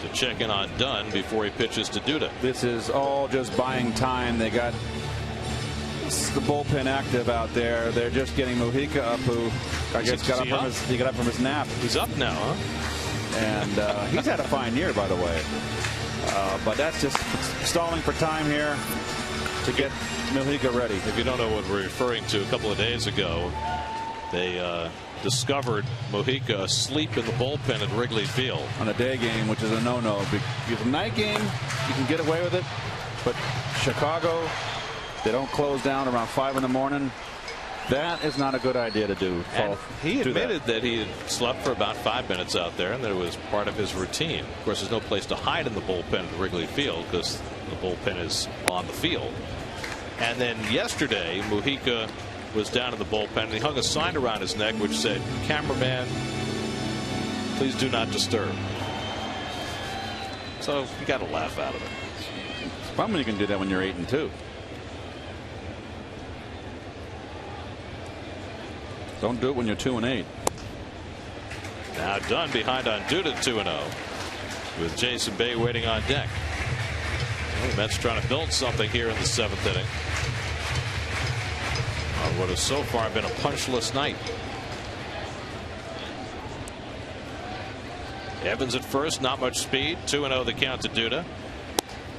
to check in on Dunn before he pitches to Duda. This is all just buying time. They got the bullpen active out there. They're just getting Mujica up, who I guess got up from his nap. He's up now, huh? And he's had a fine year, by the way. But that's just stalling for time here to get Mujica ready. If you don't know what we're referring to, a couple of days ago, they discovered Mujica asleep in the bullpen at Wrigley Field. On a day game, which is a no-no. Because a night game, you can get away with it. But Chicago, they don't close down around 5 in the morning. That is not a good idea to do. And he admitted that he had slept for about 5 minutes out there and that it was part of his routine. Of course, there's no place to hide in the bullpen at Wrigley Field because the bullpen is on the field. And then yesterday, Mujica was down in the bullpen and he hung a sign around his neck which said, "Cameraman, please do not disturb." So you got to laugh out of it. It's fun when you can do that when you're 8-2. Don't do it when you're 2-8. Now Dunn behind on Duda 2-0 with Jason Bay waiting on deck. Well, the Mets trying to build something here in the 7th inning. On what has so far been a punchless night. Evans at first, not much speed. 2-0 the count to Duda.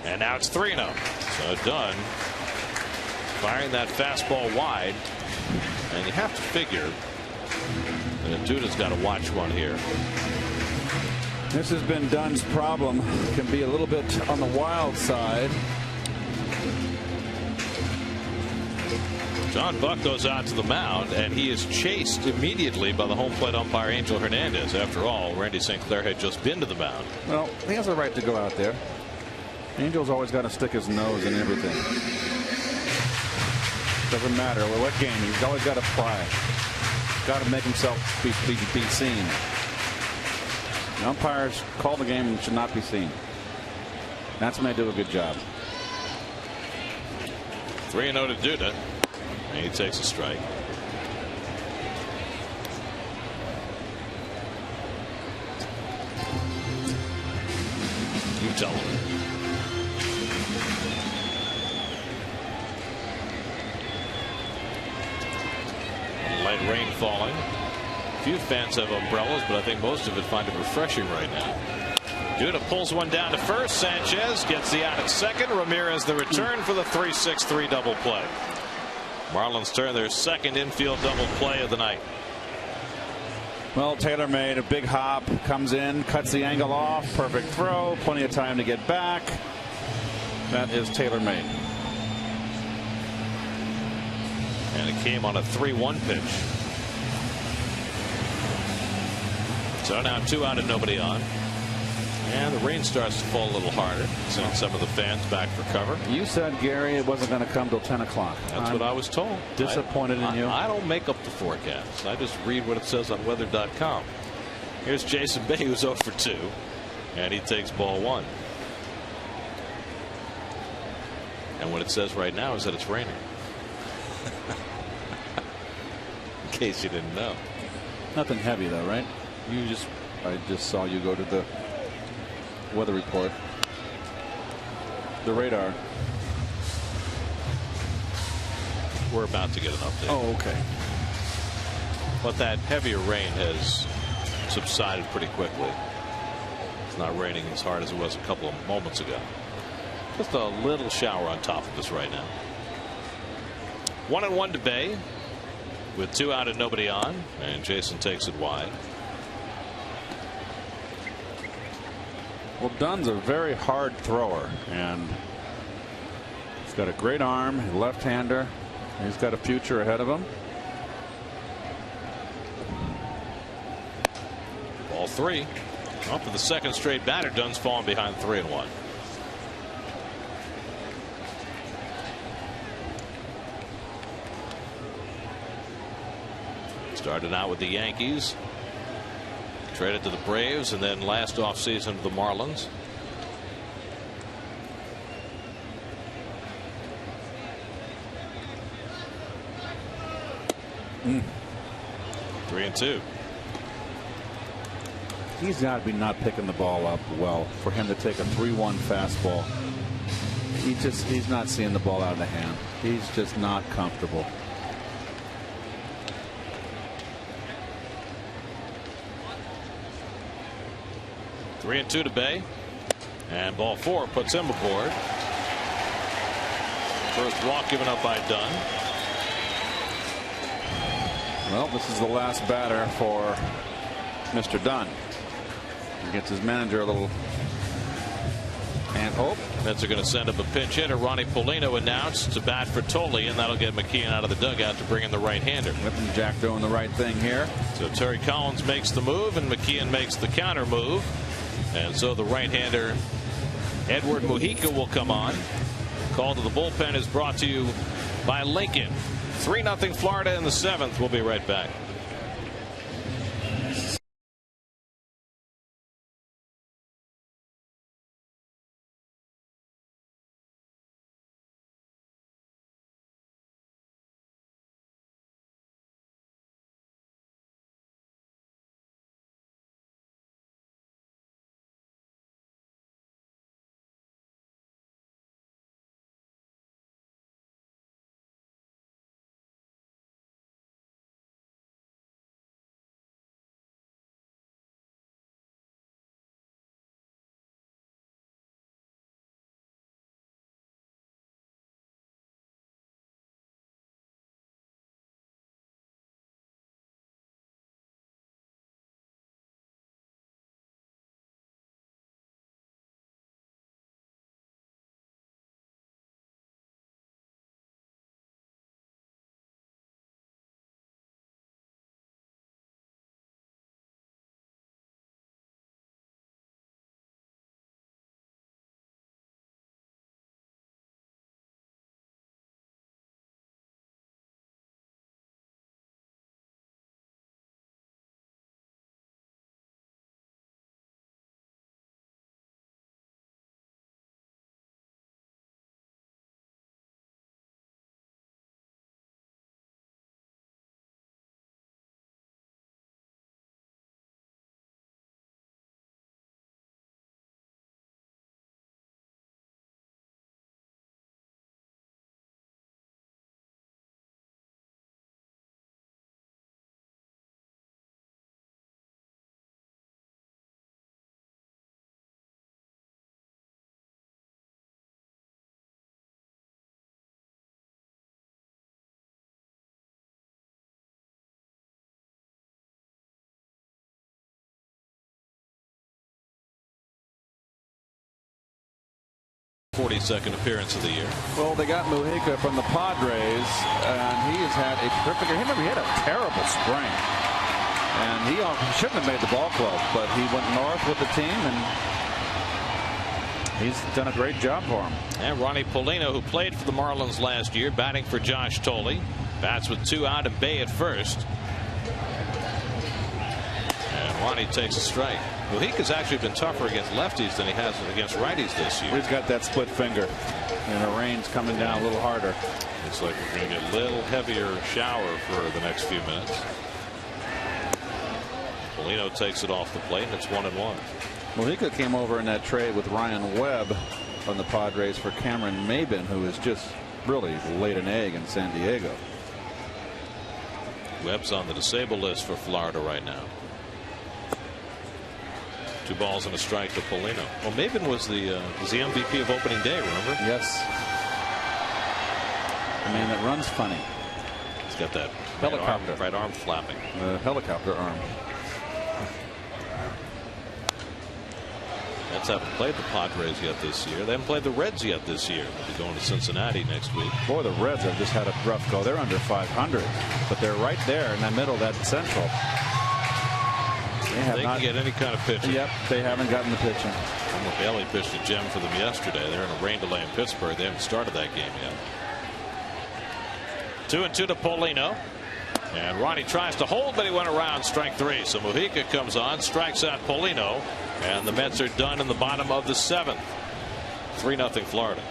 And now it's 3-0. So Dunn firing that fastball wide. And you have to figure that Duda's got to watch one here. This has been Dunn's problem. Can be a little bit on the wild side. John Buck goes out to the mound and he is chased immediately by the home plate umpire Angel Hernandez. After all, Randy St. Clair had just been to the mound. Well, he has a right to go out there. Angel's always got to stick his nose in everything. Doesn't matter what game, he's always got to pry. Got to make himself be seen. The umpires call the game and should not be seen. That's when they do a good job. 3-0 to Duda. And he takes a strike. You tell him. Rain falling. A few fans have umbrellas, but I think most of it find it refreshing right now. Duda pulls one down to first. Sanchez gets the out at second. Ramirez the return for the 3-6-3 double play. Marlins turn their second infield double play of the night. Well, Taylor made a big hop, comes in, cuts the angle off, perfect throw, plenty of time to get back. That is Taylor made. And it came on a 3-1 pitch. So now 2 out and nobody on. And the rain starts to fall a little harder. Sending some of the fans back for cover. You said, Gary, it wasn't going to come till 10 o'clock. That's what I was told. Disappointed in you. I don't make up the forecast. I just read what it says on weather.com. Here's Jason Bay, who's 0 for 2. And he takes ball 1. And what it says right now is that it's raining. In case you didn't know. Nothing heavy, though, right? I just saw you go to the weather report. The radar. We're about to get an update. Oh, okay. But that heavier rain has subsided pretty quickly. It's not raining as hard as it was a couple of moments ago. Just a little shower on top of us right now. 1-1 to Bay with 2 out and nobody on, and Jason takes it wide. Well, Dunn's a very hard thrower, and he's got a great arm, left-hander. He's got a future ahead of him. Ball 3. Up for the second straight batter. Dunn's fallen behind 3-1. Started out with the Yankees. Traded to the Braves, and then last offseason to the Marlins. Mm. 3-2. He's got to be not picking the ball up well for him to take a 3-1 fastball. He's not seeing the ball out of the hand. He's just not comfortable. Three and 2 to Bay, and ball 4 puts him aboard. First walk given up by Dunn. Well, this is the last batter for Mr. Dunn. He gets his manager a little. And Mets are going to send up a pinch hitter. Ronnie Polino announced to bat for Tolle, and that'll get McKeon out of the dugout to bring in the right-hander. Whipping Jack doing the right thing here. So Terry Collins makes the move, and McKeon makes the counter move. And so the right-hander Edward Mujica will come on. Call to the bullpen is brought to you by Lincoln. 3-0 Florida in the 7th. We'll be right back. 42nd appearance of the year. Well, they got Mujica from the Padres, and he has had a terrific. Remember, he had a terrible spring, and he shouldn't have made the ball club, but he went north with the team, and he's done a great job for him. And Ronnie Polino, who played for the Marlins last year, batting for Josh Tolley. Bats with 2 out and Bay at first. And Ronnie takes a strike. Mujica's actually been tougher against lefties than he has against righties this year. He's got that split finger, and the rain's coming down a little harder. Looks like we're going to get a little heavier shower for the next few minutes. Polino takes it off the plate, and it's 1-1. Mujica came over in that trade with Ryan Webb from the Padres for Cameron Maben, who has just really laid an egg in San Diego. Webb's on the disabled list for Florida right now. 2 balls and a strike to Polino. Well, Maben was the MVP of opening day, remember? Yes. The man that runs funny. He's got that helicopter. Right arm flapping. The helicopter arm. Mets haven't played the Padres yet this year. They haven't played the Reds yet this year. They'll be going to Cincinnati next week. Boy, the Reds have just had a rough go. They're under 500, but they're right there in the middle of that Central. They can get any kind of pitching. Yep, they haven't gotten the pitching. Bailey pitched a gem for them yesterday. They're in a rain delay in Pittsburgh. They haven't started that game yet. 2-2 to Polino. And Ronnie tries to hold, but he went around, strike 3. So Mujica comes on, strikes out Polino, and the Mets are done in the bottom of the 7th. 3-0 Florida.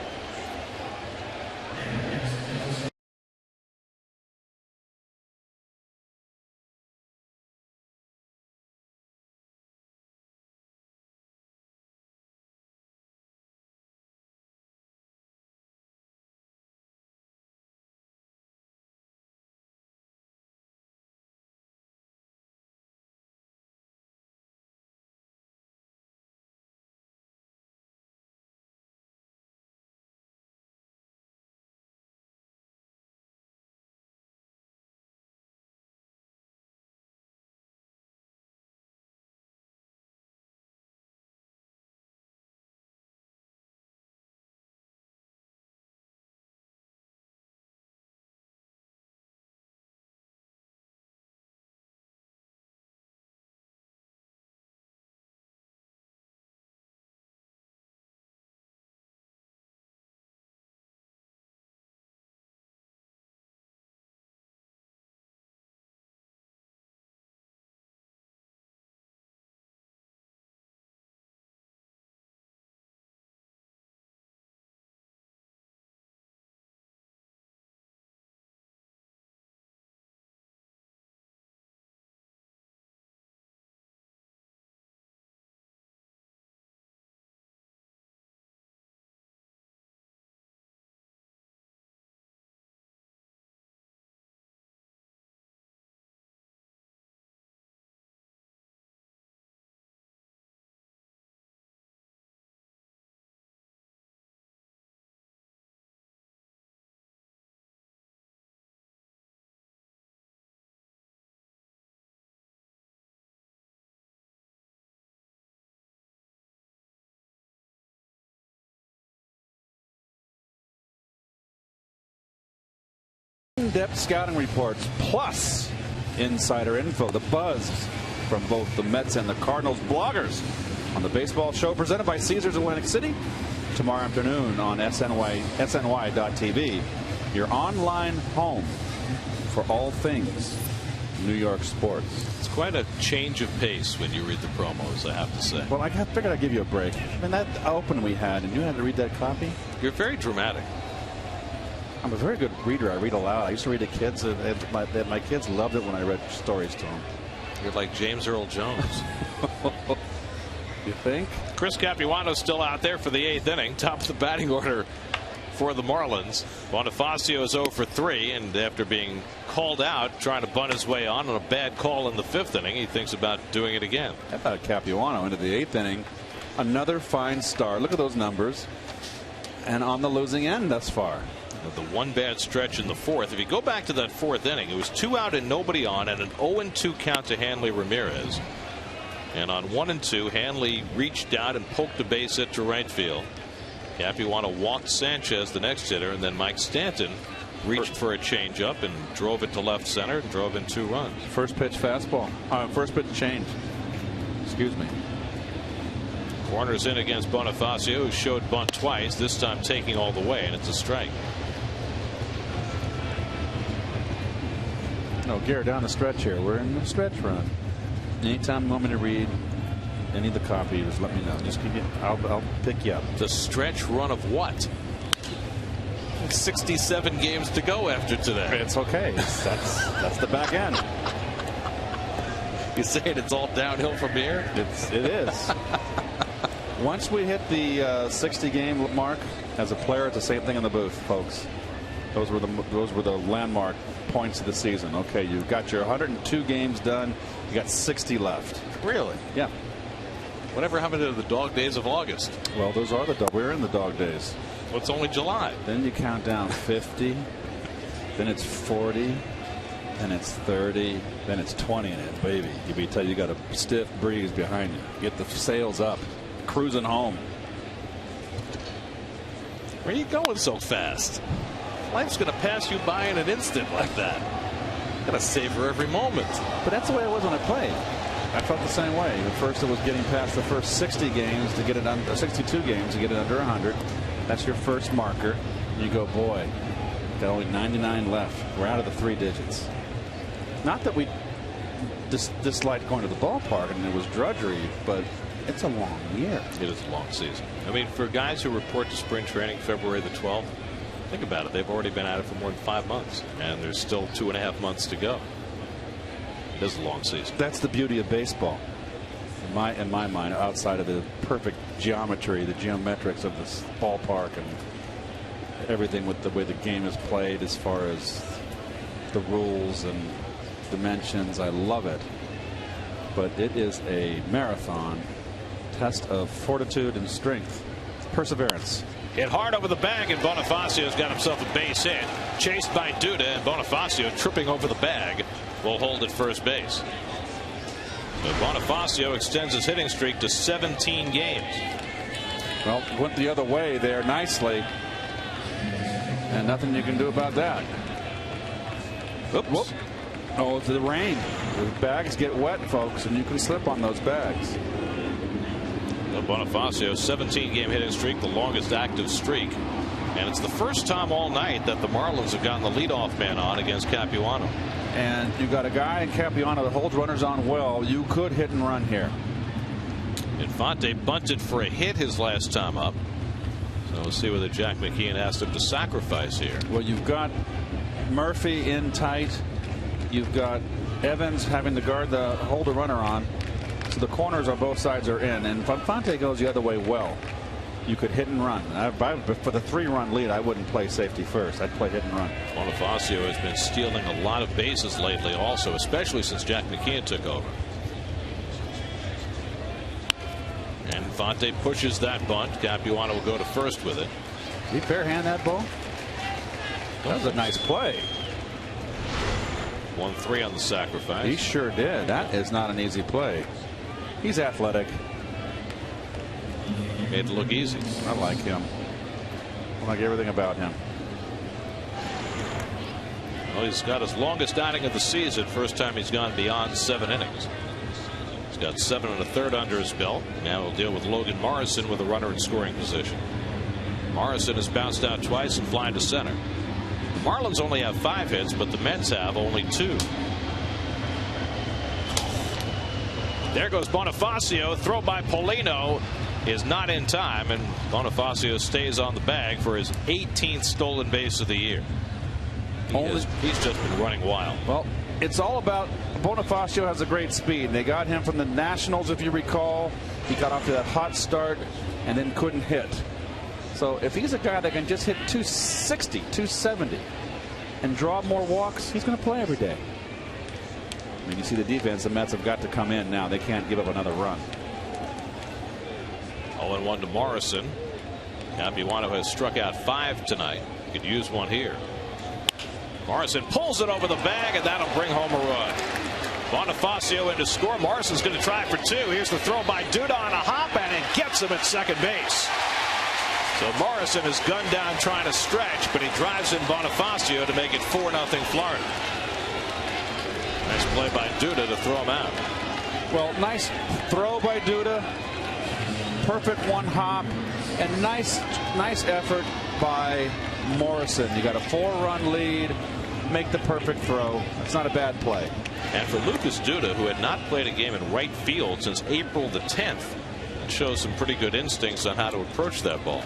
In-depth scouting reports plus insider info. The buzz from both the Mets and the Cardinals bloggers on the baseball show presented by Caesars Atlantic City tomorrow afternoon on SNY.TV. Your online home for all things New York sports. It's quite a change of pace when you read the promos, I have to say. Well, I figured I'd give you a break. I mean, that open we had, and you had to read that copy. You're very dramatic. I'm a very good reader. I read aloud. I used to read to kids. My kids loved it when I read stories to them. You're like James Earl Jones. You think? Chris Capuano's still out there for the 8th inning. Top of the batting order for the Marlins. Bonifacio is 0 for 3, and after being called out, trying to bunt his way on a bad call in the 5th inning, he thinks about doing it again. How about Capuano into the 8th inning? Another fine start. Look at those numbers. And on the losing end thus far. The one bad stretch in the 4th. If you go back to that 4th inning, it was 2 out and nobody on, and an 0-2 count to Hanley Ramirez. And on 1-2, Hanley reached out and poked a base hit to right field. Capuano walked Sanchez, the next hitter, and then Mike Stanton reached for a changeup and drove it to left center and drove in 2 runs. First pitch fastball. First pitch change. Excuse me. Corners in against Bonifacio, who showed bunt twice, this time taking all the way, and it's a strike. No, Garrett, down the stretch here. We're in the stretch run. Anytime you want me to read any of the copy, just let me know. Just keep it. I'll pick you up. The stretch run of what? 67 games to go after today. It's okay. That's the back end. You saying it's all downhill from here? It is. Once we hit the 60 game mark as a player, it's the same thing in the booth, folks. Those were the landmark points of the season. Okay, you've got your 102 games done. You got 60 left. Really? Yeah. Whatever happened to the dog days of August? Well, those are we're in the dog days. Well, it's only July. Then you count down 50. Then it's 40. Then it's 30. Then it's 20, and it, baby, you got a stiff breeze behind you. Get the sails up, cruising home. Where are you going so fast? Life's going to pass you by in an instant like that. Got to savor every moment. But that's the way it was when I played. I felt the same way. At first, it was getting past the first 60 games to get it under 62 games to get it under 100. That's your first marker. You go, boy, got only 99 left. We're out of the 3 digits. Not that we disliked going to the ballpark and it was drudgery, but it's a long year. It is a long season. I mean, for guys who report to spring training February the 12th, think about it. They've already been at it for more than 5 months, and there's still 2.5 months to go. It is a long season. That's the beauty of baseball. In my mind, outside of the perfect geometry, the geometrics of this ballpark and everything with the way the game is played as far as the rules and dimensions, I love it. But it is a marathon test of fortitude and strength, perseverance. Hit hard over the bag, and Bonifacio's got himself a base hit. Chased by Duda, and Bonifacio tripping over the bag will hold at first base. But Bonifacio extends his hitting streak to 17 games. Well, went the other way there nicely, and nothing you can do about that. Oops. Whoop. Oh, it's the rain. The bags get wet, folks, and you can slip on those bags. Bonifacio, 17-game hitting streak, the longest active streak. And it's the first time all night that the Marlins have gotten the leadoff man on against Capuano. And you've got a guy in Capuano that holds runners on well. You could hit and run here. Infante bunted for a hit his last time up. So we'll see whether Jack McKeon asked him to sacrifice here. Well, you've got Murphy in tight. You've got Evans having to hold the runner on. So the corners on both sides are in. And if Infante goes the other way, well, you could hit and run. For the 3-run lead, I wouldn't play safety first. I'd play hit and run. Bonifacio has been stealing a lot of bases lately also, especially since Jack McKeon took over. And Infante pushes that bunt. Capuano will go to first with it. Did he fair hand that ball? That was a nice play. 1-3 on the sacrifice. He sure did. That is not an easy play. He's athletic. Made it look easy. I like him. I like everything about him. Well, he's got his longest outing of the season. First time he's gone beyond 7 innings. He's got 7 1/3 under his belt. Now he'll deal with Logan Morrison with a runner in scoring position. Morrison has bounced out twice and flying to center. The Marlins only have 5 hits, but the Mets have only 2. There goes Bonifacio. Throw by Paulino is not in time, and Bonifacio stays on the bag for his 18th stolen base of the year. He's just been running wild. Well, it's all about Bonifacio has a great speed. They got him from the Nationals, if you recall. He got off to that hot start and then couldn't hit. So if he's a guy that can just hit 260, 270 and draw more walks, he's going to play every day. I mean, you see the defense, the Mets have got to come in now. They can't give up another run. 0-1 to Morrison. Capuano has struck out 5 tonight. Could use one here. Morrison pulls it over the bag, and that'll bring home a run. Bonifacio in to score. Morrison's going to try for 2. Here's the throw by Duda on a hop, and it gets him at second base. So Morrison is gunned down trying to stretch, but he drives in Bonifacio to make it 4-0 Florida. Nice play by Duda to throw him out. Well, nice throw by Duda. Perfect one hop, and nice effort by Morrison. You got a 4-run lead, make the perfect throw. It's not a bad play. And for Lucas Duda, who had not played a game in right field since April the 10th, it shows some pretty good instincts on how to approach that ball.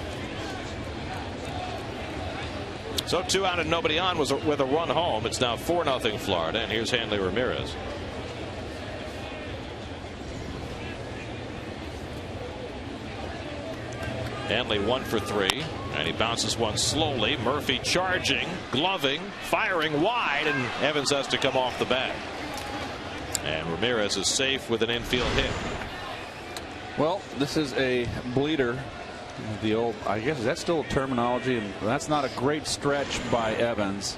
So 2 out and nobody on with a run home. It's now 4-0 Florida, and here's Hanley Ramirez. Hanley 1 for 3, and he bounces one slowly. Murphy charging, gloving, firing wide, and Evans has to come off the bat. And Ramirez is safe with an infield hit. Well, this is a bleeder. The old, I guess, is that still terminology? And that's not a great stretch by Evans,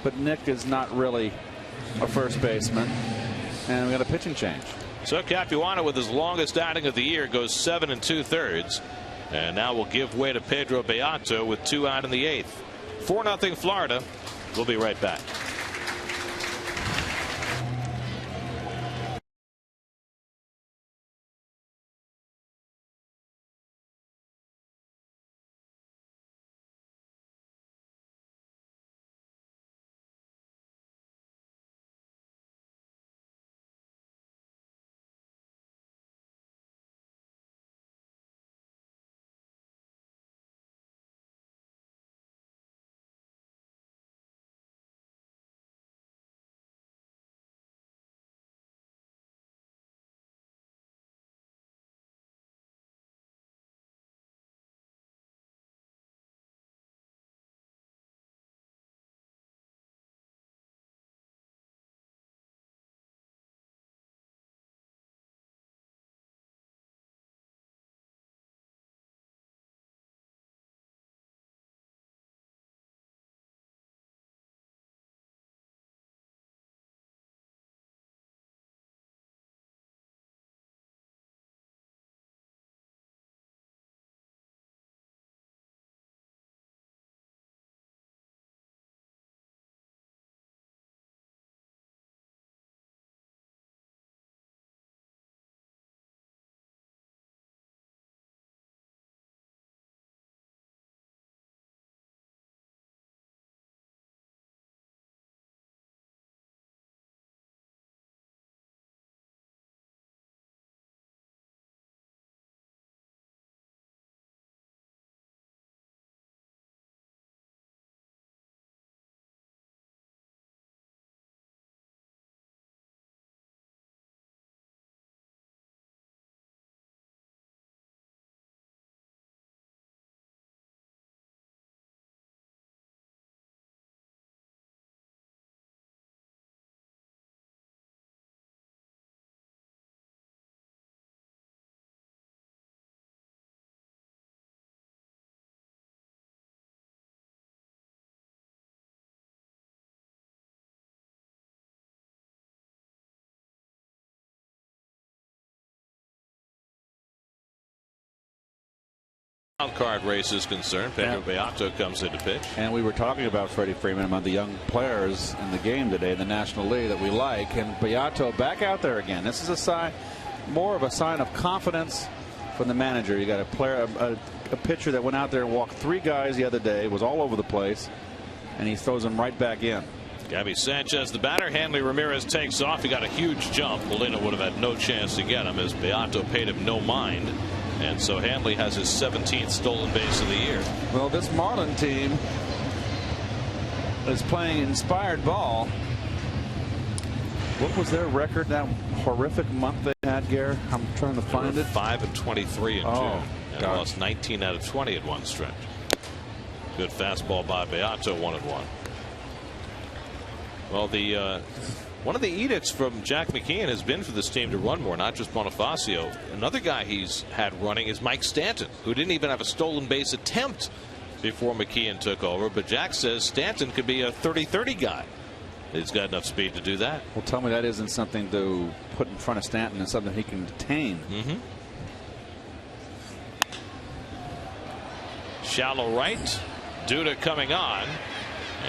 but Nick is not really a first baseman, and we got a pitching change. So Capuano, with his longest outing of the year, goes 7 2/3, and now will give way to Pedro Beato with 2 out in the 8th. 4-0 Florida. We'll be right back. Card race is concerned. Pedro Beato comes in to pitch. And we were talking about Freddie Freeman among the young players in the game today in the National League that we like. And Beato back out there again. This is a sign, more of a sign of confidence from the manager. You got a player, a pitcher that went out there and walked 3 guys the other day, was all over the place, and he throws them right back in. Gabby Sanchez, the batter. Hanley Ramirez takes off. He got a huge jump. Molina would have had no chance to get him as Beato paid him no mind. And so Hanley has his 17th stolen base of the year. Well, this Marlin team is playing inspired ball. What was their record that horrific month they had, Gare? I'm trying to find it. 5 23 in June. And God. Lost 19 out of 20 at one stretch. Good fastball by Beato, 1-1. Well, the one of the edicts from Jack McKeon has been for this team to run more, not just Bonifacio. Another guy he's had running is Mike Stanton, who didn't even have a stolen base attempt before McKeon took over. But Jack says Stanton could be a 30-30 guy. He's got enough speed to do that. Well, tell me that isn't something to put in front of Stanton and something he can attain. Shallow right. Duda coming on.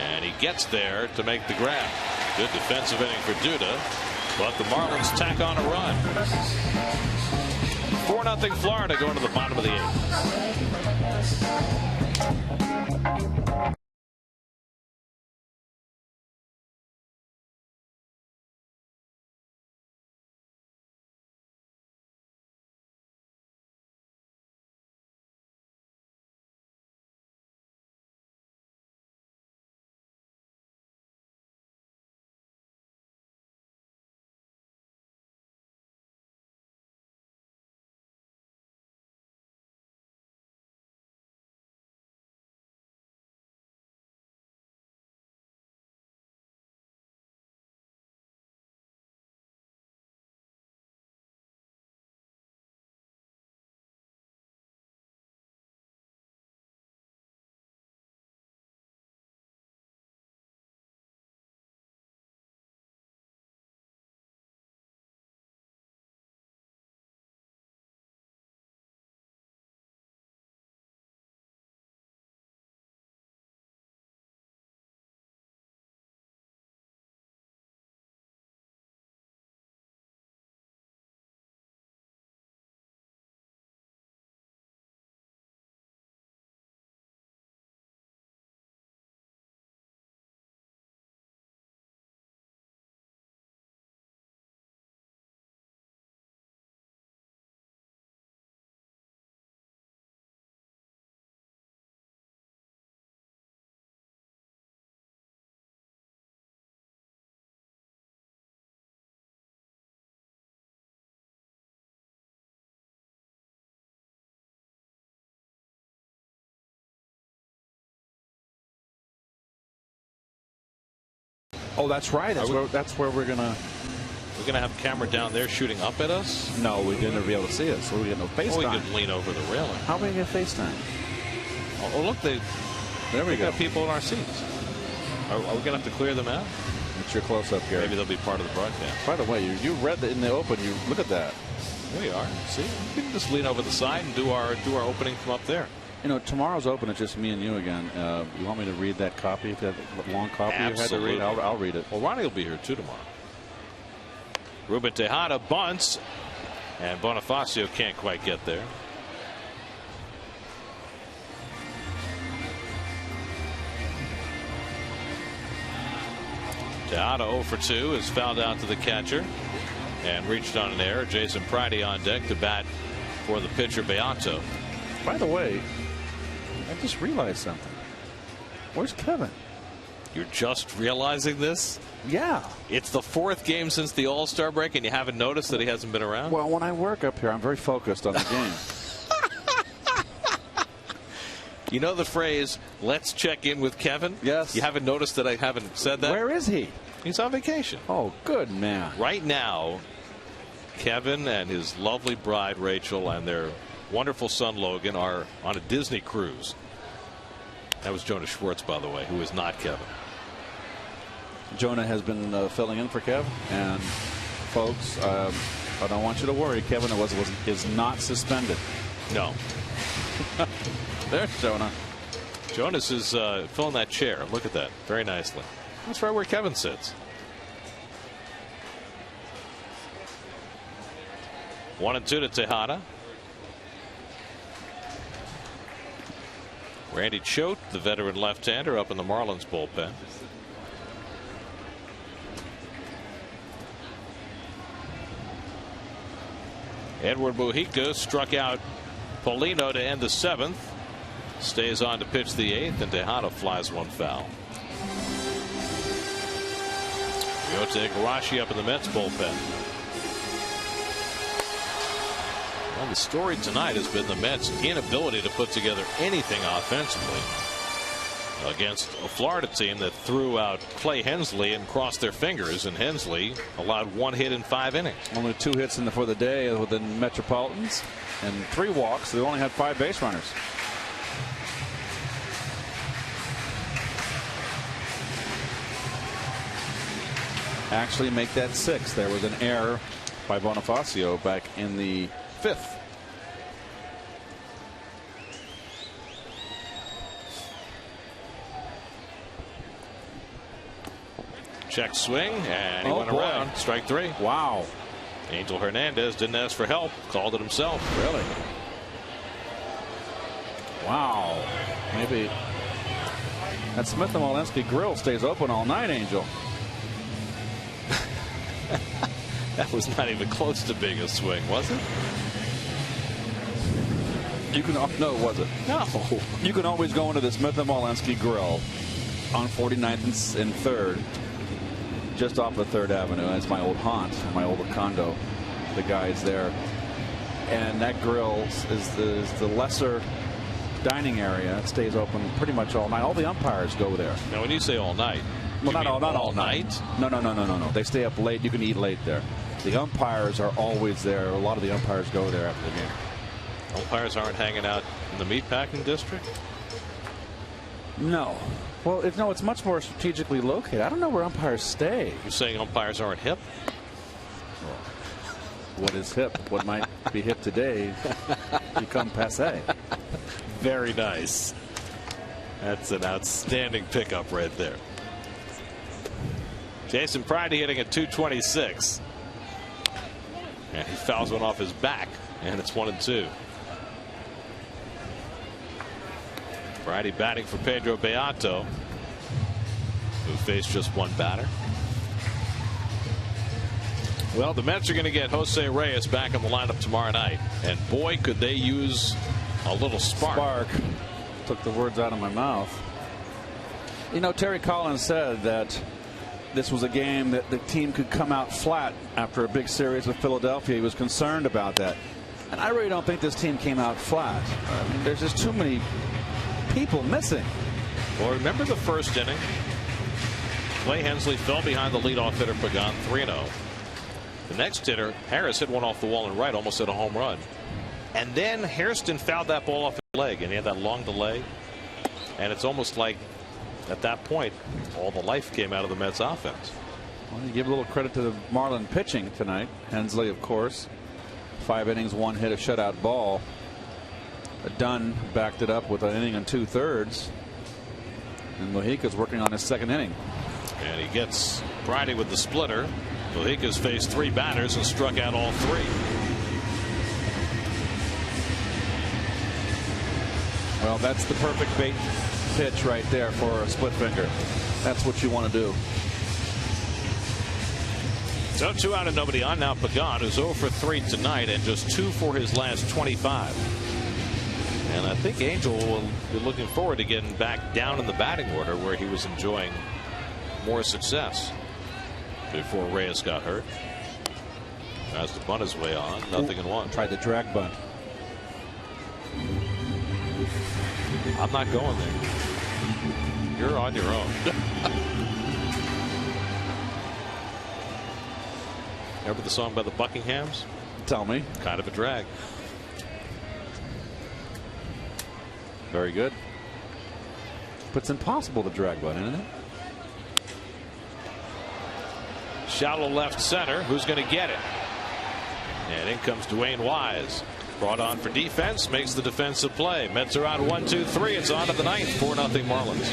And he gets there to make the grab. Good defensive inning for Duda. But the Marlins tack on a run. 4-0 Florida going to the bottom of the 8th. Oh, that's right. That's where we're gonna. We're gonna have a camera down there shooting up at us. No, we didn't be able to see us. So we get no FaceTime. We could lean over the railing. How are we gonna get FaceTime? Oh, look, there we go. Got people in our seats. Are we gonna have to clear them out? It's your close up here. Maybe they'll be part of the broadcast. By the way, you read in the open. You look at that. There we are. See, we can just lean over the side and do our opening from up there. You know, tomorrow's open. It's just me and you again. You want me to read that copy? That long copy Absolutely. you had to read? I'll read it. Well, Ronnie will be here too tomorrow. Ruben Tejada bunts, and Bonifacio can't quite get there. Tejada 0 for 2 is fouled out to the catcher and reached on an error. Jason Pridey on deck to bat for the pitcher Beato. By the way, I just realized something. Where's Kevin? You're just realizing this? Yeah. It's the 4th game since the All-Star break, and you haven't noticed that he hasn't been around? Well, when I work up here, I'm very focused on the game. You know the phrase, let's check in with Kevin? Yes. You haven't noticed that I haven't said that? Where is he? He's on vacation. Oh, good man. Right now, Kevin and his lovely bride, Rachel, and their wonderful son, Logan, are on a Disney cruise. That was Jonah Schwartz, by the way, who is not Kevin. Jonah has been filling in for Kev. And, folks, I don't want you to worry. Kevin is not suspended. No. There's Jonah. Jonas is filling that chair. Look at that. Very nicely. That's right where Kevin sits. 1-2 to Tejada. Randy Choate, the veteran left-hander, up in the Marlins bullpen. Edward Mujica struck out Paulino to end the 7th. Stays on to pitch the 8th, and Tejada flies one foul. Ryota Igarashi up in the Mets bullpen. Well, the story tonight has been the Mets' inability to put together anything offensively against a Florida team that threw out Clay Hensley and crossed their fingers, and Hensley allowed 1 hit in 5 innings. Only 2 hits for the day with the Metropolitans and 3 walks. They only had 5 base runners. Actually make that 6. There was an error by Bonifacio back in the 5th. Check swing, and he went around. Strike 3. Wow. Angel Hernandez didn't ask for help, called it himself. Really? Wow. Maybe that Smith and Walensky grill stays open all night, Angel. That was not even close to being a swing, was it? You can no, was it? No. You can always go into the Smith and Walensky grill on 49th and 3rd, just off of 3rd Avenue. That's my old haunt, my old condo. The guys there, and that grill is the lesser dining area. It stays open pretty much all night. All the umpires go there. Now, when you say all night, well, not all night. No. They stay up late. You can eat late there. The umpires are always there. A lot of the umpires go there after the game. Umpires aren't hanging out in the meatpacking district? No. Well, it's much more strategically located. I don't know where umpires stay. You're saying umpires aren't hip? What is hip? What might be hip today become passé. Very nice. That's an outstanding pickup right there. Jason Pridey hitting at 226. And he fouls one off his back, and it's 1-2. Pridey batting for Pedro Beato, who faced just one batter. Well, the Mets are going to get Jose Reyes back in the lineup tomorrow night, and boy, could they use a little spark. Took the words out of my mouth. You know, Terry Collins said that this was a game that the team could come out flat after a big series with Philadelphia. He was concerned about that, and I really don't think this team came out flat. I mean, there's just too many people missing. Well, remember the first inning? Clay Hensley fell behind the leadoff hitter Pagan, 3-0. The next hitter, Harris, hit one off the wall and right, almost hit a home run. And then Hairston fouled that ball off his leg, and he had that long delay. And it's almost like at that point, all the life came out of the Mets offense. Well, you give a little credit to the Marlin pitching tonight. Hensley, of course, 5 innings, 1 hit, a shutout ball. Dunn backed it up with an inning and 2/3. And Mojica's working on his 2nd inning. And he gets Friday with the splitter. Mojica's faced 3 batters and struck out all 3. Well, that's the perfect bait pitch right there for a split finger. That's what you want to do. So 2 out and nobody on. Now Pagan, who's 0 for 3 tonight and just 2 for his last 25. And I think Angel will be looking forward to getting back down in the batting order where he was enjoying more success before Reyes got hurt. Tries to bunt his way on. 0-1. Tried the drag bunt. I'm not going there. You're on your own. Remember the song by the Buckinghams? Tell me. Kind of a drag. Very good. But it's impossible to drag bunt, isn't it? Shallow left center. Who's going to get it? And in comes Dwayne Wise. Brought on for defense. Makes the defensive play. Mets are out 1-2-3. It's on to the 9th. 4-0 Marlins.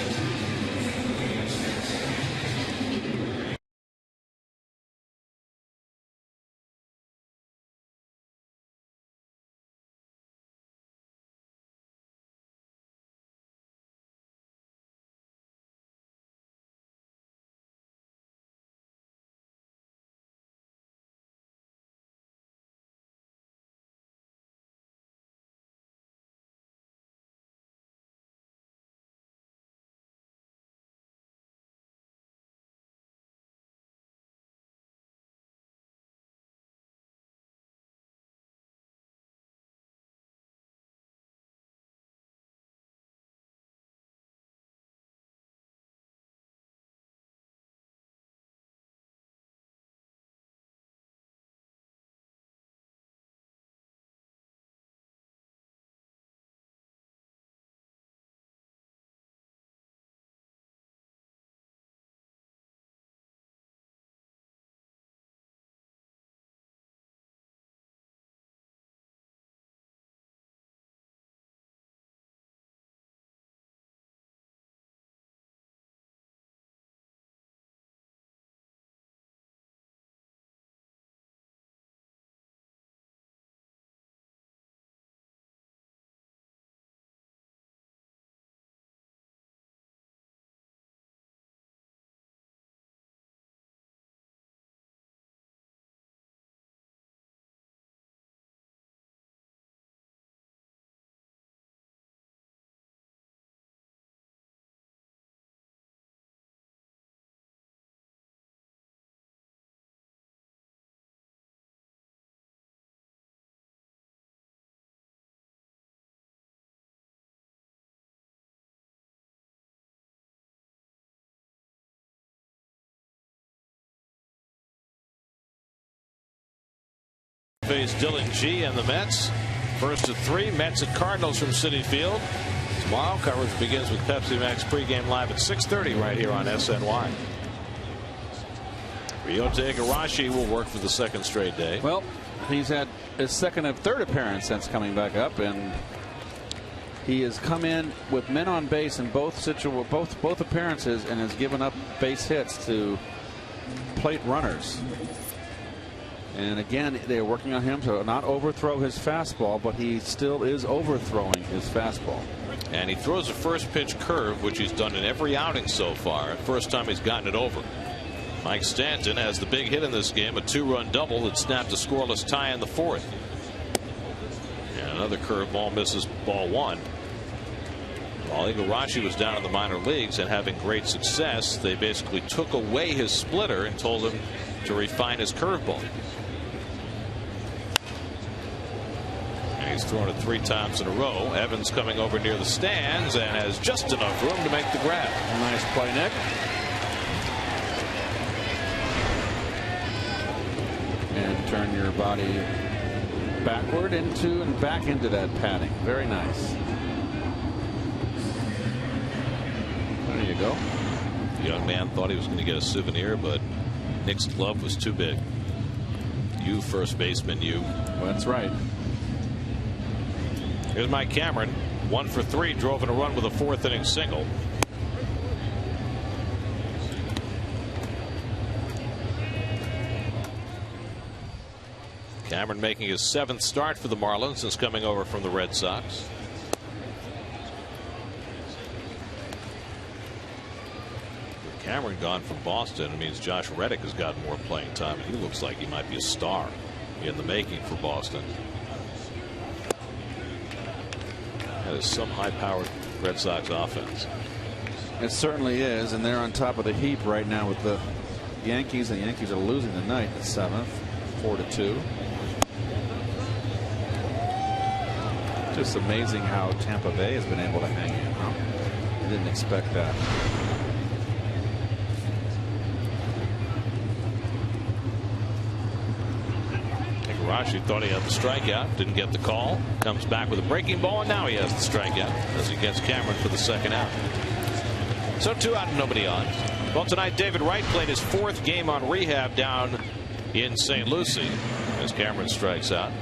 face Dylan G and the Mets. First at 3, Mets at Cardinals from Citi Field. Tomorrow, coverage begins with Pepsi Max pregame live at 6:30 right here on SNY. Ryota Igarashi will work for the second straight day. Well, he's had his second and third appearance since coming back up, and he has come in with men on base in both appearances and has given up base hits to plate runners. And again, they're working on him to not overthrow his fastball, but he still is overthrowing his fastball. And he throws a first pitch curve, which he's done in every outing so far. First time he's gotten it over. Mike Stanton has the big hit in this game, a 2-run double that snapped a scoreless tie in the 4th. And another curveball misses ball 1. While Igarashi was down in the minor leagues and having great success, they basically took away his splitter and told him to refine his curveball. He's thrown it 3 times in a row. Evans coming over near the stands and has just enough room to make the grab. Nice play, Nick. And turn your body backward into and back into that padding. Very nice. There you go. The young man thought he was going to get a souvenir, but Nick's glove was too big. You first baseman, you. Well, that's right. Here's Mike Cameron, 1 for 3, drove in a run with a 4th inning single. Cameron making his 7th start for the Marlins since coming over from the Red Sox. With Cameron gone from Boston, it means Josh Reddick has gotten more playing time, and he looks like he might be a star in the making for Boston. That is some high-powered Red Sox offense. It certainly is, and they're on top of the heap right now with the Yankees. The Yankees are losing tonight in the 7th, 4-2. Just amazing how Tampa Bay has been able to hang in. Huh? I didn't expect that. Igarashi thought he had the strikeout, didn't get the call, comes back with a breaking ball, and now he has the strikeout as he gets Cameron for the second out. So 2 out and nobody on. Well, tonight David Wright played his 4th game on rehab down in St. Lucie as Cameron strikes out.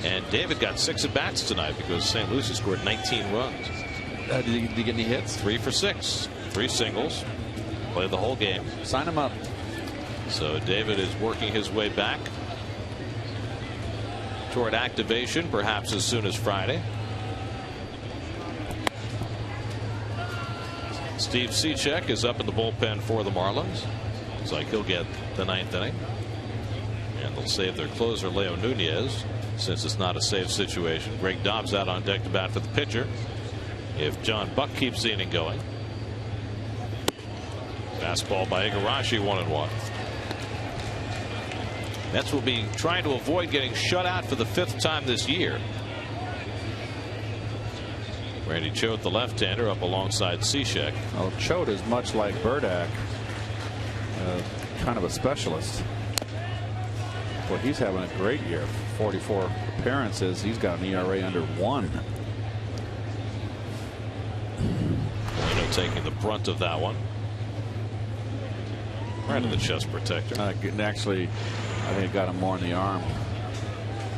And David got 6 at bats tonight because St. Lucie scored 19 runs. Did he get any hits? 3 for 6, 3 singles, played the whole game. Sign him up. So David is working his way back toward activation, perhaps as soon as Friday. Steve Cishek is up in the bullpen for the Marlins. Looks like he'll get the 9th inning. And they'll save their closer, Leo Nunez, since it's not a safe situation. Greg Dobbs out on deck to bat for the pitcher if John Buck keeps the inning going. Fastball by Igarashi, 1-1. Mets will be trying to avoid getting shut out for the 5th time this year. Randy Choate, the left-hander, up alongside Cishek. Well, Choate is much like Burdack, kind of a specialist. Well, he's having a great year. 44 appearances. He's got an ERA under 1. Molino taking the brunt of that one. Right in the chest protector. Actually, I think it got him more in the arm.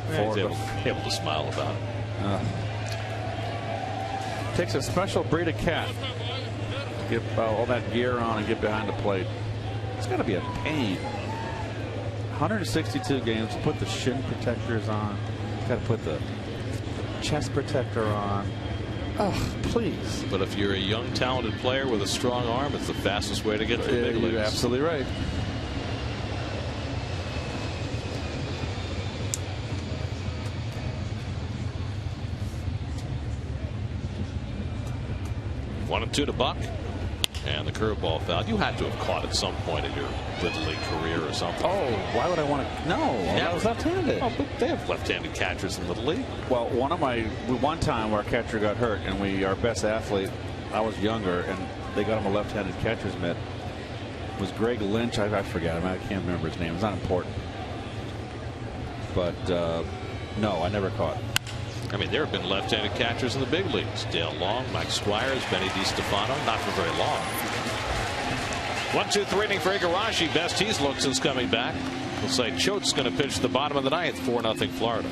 He's able to smile about it. Takes a special breed of cat to get all that gear on and get behind the plate. It's got to be a pain. 162 games. Put the shin protectors on. Got to put the chest protector on. Oh, please. But if you're a young, talented player with a strong arm, it's the fastest way to get to the big leagues. You're absolutely right. One and 2 to Buck, and the curveball foul. You had to have caught at some point in your Little League career or something. Oh, why would I want to? No, I was left-handed. Oh, but they have left-handed catchers in Little League. Well, one time our catcher got hurt, and our best athlete, I was younger, and they got him a left-handed catcher's mitt. It was Greg Lynch. I forget him. I can't remember his name. It's not important. but no, I never caught. I mean, there have been left-handed catchers in the big leagues. Dale Long, Mike Squires, Benny DiStefano, not for very long. 1-2-3 inning for Igarashi. Best he's looked since coming back. Looks like Choate's going to pitch the bottom of the ninth. 4-0 Florida.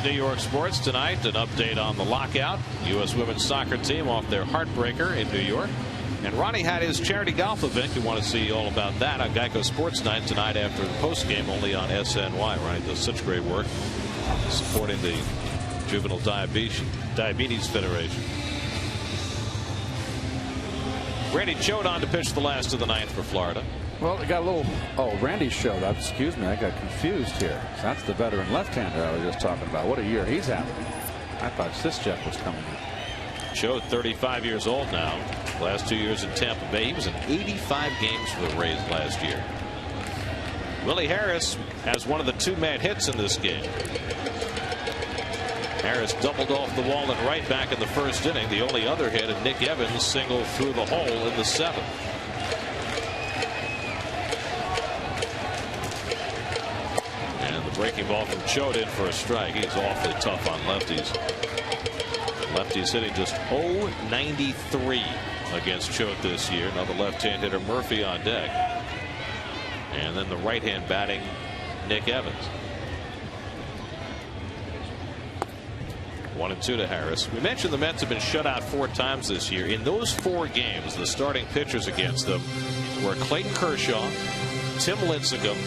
New York sports tonight. An update on the lockout. U.S. women's soccer team off their heartbreaker in New York. And Ronnie had his charity golf event. You want to see all about that on Geico Sports Night tonight after the post game, only on SNY. Ronnie does such great work supporting the Juvenile Diabetes Federation. Randy Choate on to pitch the last of the ninth for Florida. Well, it got a little. Oh, Randy showed up. Excuse me, I got confused here. That's the veteran left-hander I was just talking about. What a year he's having. I thought Sisjek was coming in. Choate, 35 years old now. Last 2 years in Tampa Bay. He was in 85 games for the Rays last year. Willie Harris has one of the two-man hits in this game. Harris doubled off the wall and right back in the first inning. The only other hit, and Nick Evans singled through the hole in the seventh. Breaking ball from Choate in for a strike. He's awfully tough on lefties. Lefties hitting just .093 against Choate this year. Another left-hand hitter, Murphy, on deck. And then the right-hand batting, Nick Evans. 1-2 to Harris. We mentioned the Mets have been shut out 4 times this year. In those 4 games, the starting pitchers against them were Clayton Kershaw, Tim Lincecum,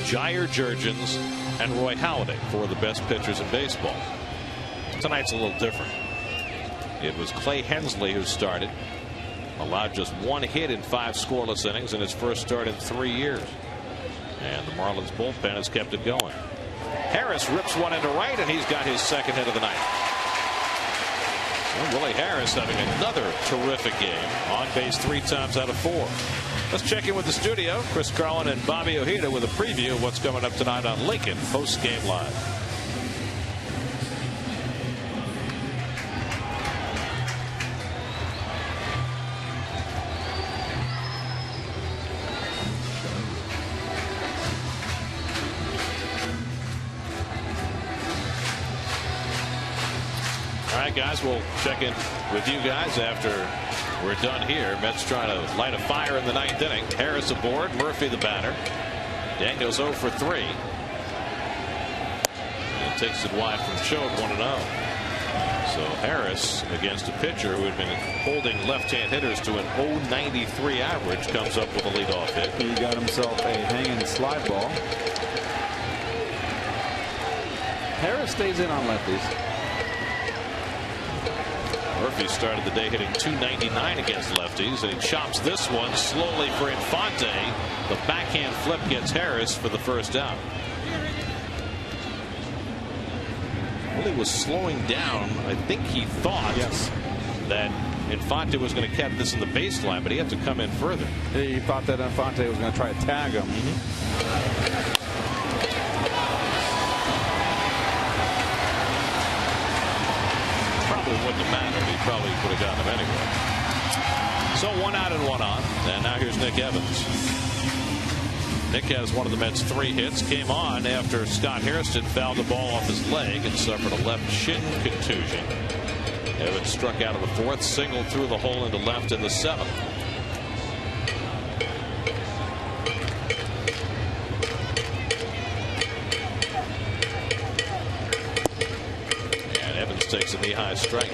Jair Jurgens, and Roy Halladay, 4 of the best pitchers in baseball. Tonight's a little different. It was Clay Hensley who started, allowed just 1 hit in 5 scoreless innings in his first start in 3 years. And the Marlins bullpen has kept it going. Harris rips one into right, and he's got his second hit of the night. Well, Willie Harris having another terrific game. On base 3 times out of 4. Let's check in with the studio. Chris Carlin and Bobby Ojeda with a preview of what's coming up tonight on Lincoln Post Game Live. All right, guys, we'll check in with you guys after we're done here. Mets trying to light a fire in the 9th inning. Harris aboard, Murphy the batter. Daniels 0 for 3. And takes it wide from Choate, 1-0. So Harris, against a pitcher who had been holding left-hand hitters to an .093 average, comes up with a leadoff hit. He got himself a hanging slide ball. Harris stays in on lefties. Murphy started the day hitting .299 against lefties, and he chops this one slowly for Infante. The backhand flip gets Harris for the first out. Willie was slowing down. I think he thought that Infante was going to catch this in the baseline, but he had to come in further. He thought that Infante was going to try to tag him. Probably wouldn't have mattered. He probably would have gotten him anyway. So 1 out and 1 on. And now here's Nick Evans. Nick has one of the Mets' 3 hits. Came on after Scott Hairston fouled the ball off his leg and suffered a left shin contusion. Evans struck out of the 4th, singled through the hole into left in the 7th. And Evans takes a knee-high strike.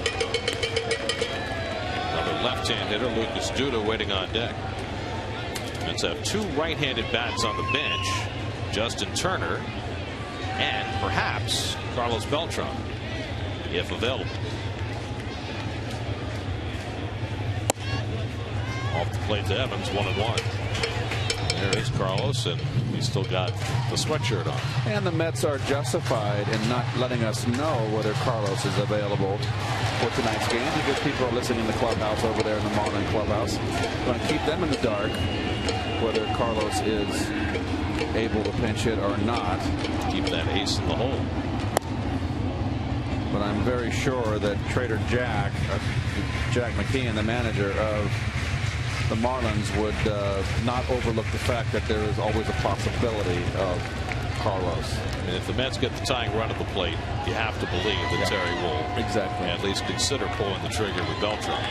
Another left-hand hitter, Lucas Duda, waiting on deck. Mets have 2 right-handed bats on the bench, Justin Turner and perhaps Carlos Beltran, if available. Off the plate to Evans, 1-1. There is Carlos, and he's still got the sweatshirt on. And the Mets are justified in not letting us know whether Carlos is available for tonight's game, because people are listening in the clubhouse over there in the Marlin clubhouse. We're going to keep them in the dark whether Carlos is able to pinch hit or not. Keep that ace in the hole. But I'm very sure that Trader Jack McKeon, the manager of the Marlins, would not overlook the fact that there is always a possibility of Carlos. I mean, if the Mets get the tying run at the plate, you have to believe that Terry will at least consider pulling the trigger with Beltran.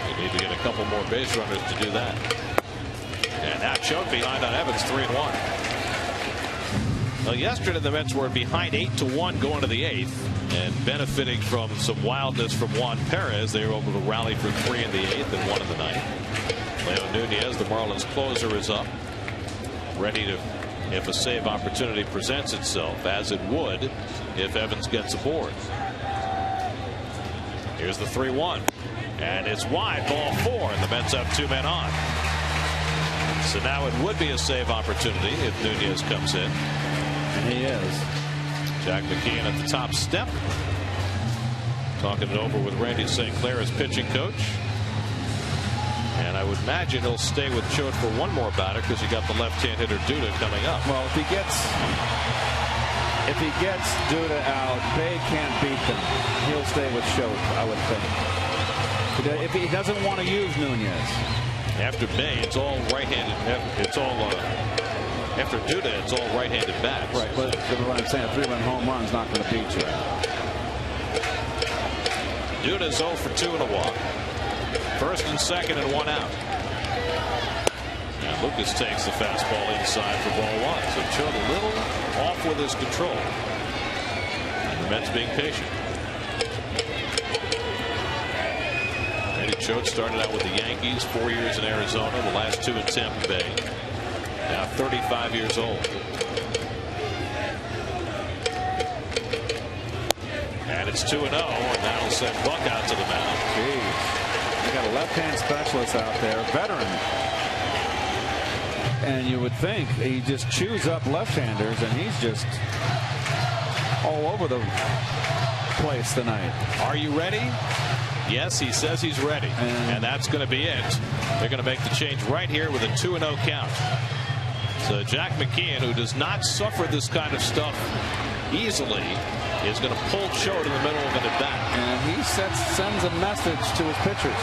They need to get a couple more base runners to do that. And now Choate behind on Evans, 3-1. Well, yesterday the Mets were behind 8-1 going to the 8th, and benefiting from some wildness from Juan Perez, they were able to rally for 3 in the 8th and 1 in the 9th. Leo Nunez, the Marlins closer, is up, ready to, if a save opportunity presents itself, as it would if Evans gets aboard. Here's the 3-1, and it's wide, ball 4, and the Mets have 2 men on. So now it would be a save opportunity if Nunez comes in. And he is. Jack McKeon at the top step, talking it over with Randy St. Clair as pitching coach. And I would imagine he'll stay with Choate for one more batter because you got the left-hand hitter Duda coming up. Well, if he gets Duda out, Bay can't beat them. He'll stay with Choate, I would think. If he doesn't want to use Nunez. After Bay, it's all right-handed. It's all after Duda, it's all right-handed bats. Right, but what I'm saying, a 3-run home run's not going to beat you. Duda's 0 for 2 and a walk. First and second and 1 out. And Lucas takes the fastball inside for ball 1. So Choate a little off with his control. And the Mets being patient. Randy Choate started out with the Yankees, 4 years in Arizona, the last 2 in Tampa Bay. Now 35 years old. And it's 2-0, and that'll send Buck out to the mound. Jeez. You got a left-hand specialist out there, veteran. And you would think he just chews up left-handers, and he's just all over the place tonight. Are you ready? Yes, he says he's ready. And that's going to be it. They're going to make the change right here with a 2-0 count. So Jack McKeon, who does not suffer this kind of stuff easily, is going to pull Choate in the middle of an at-bat. And he sends a message to his pitchers.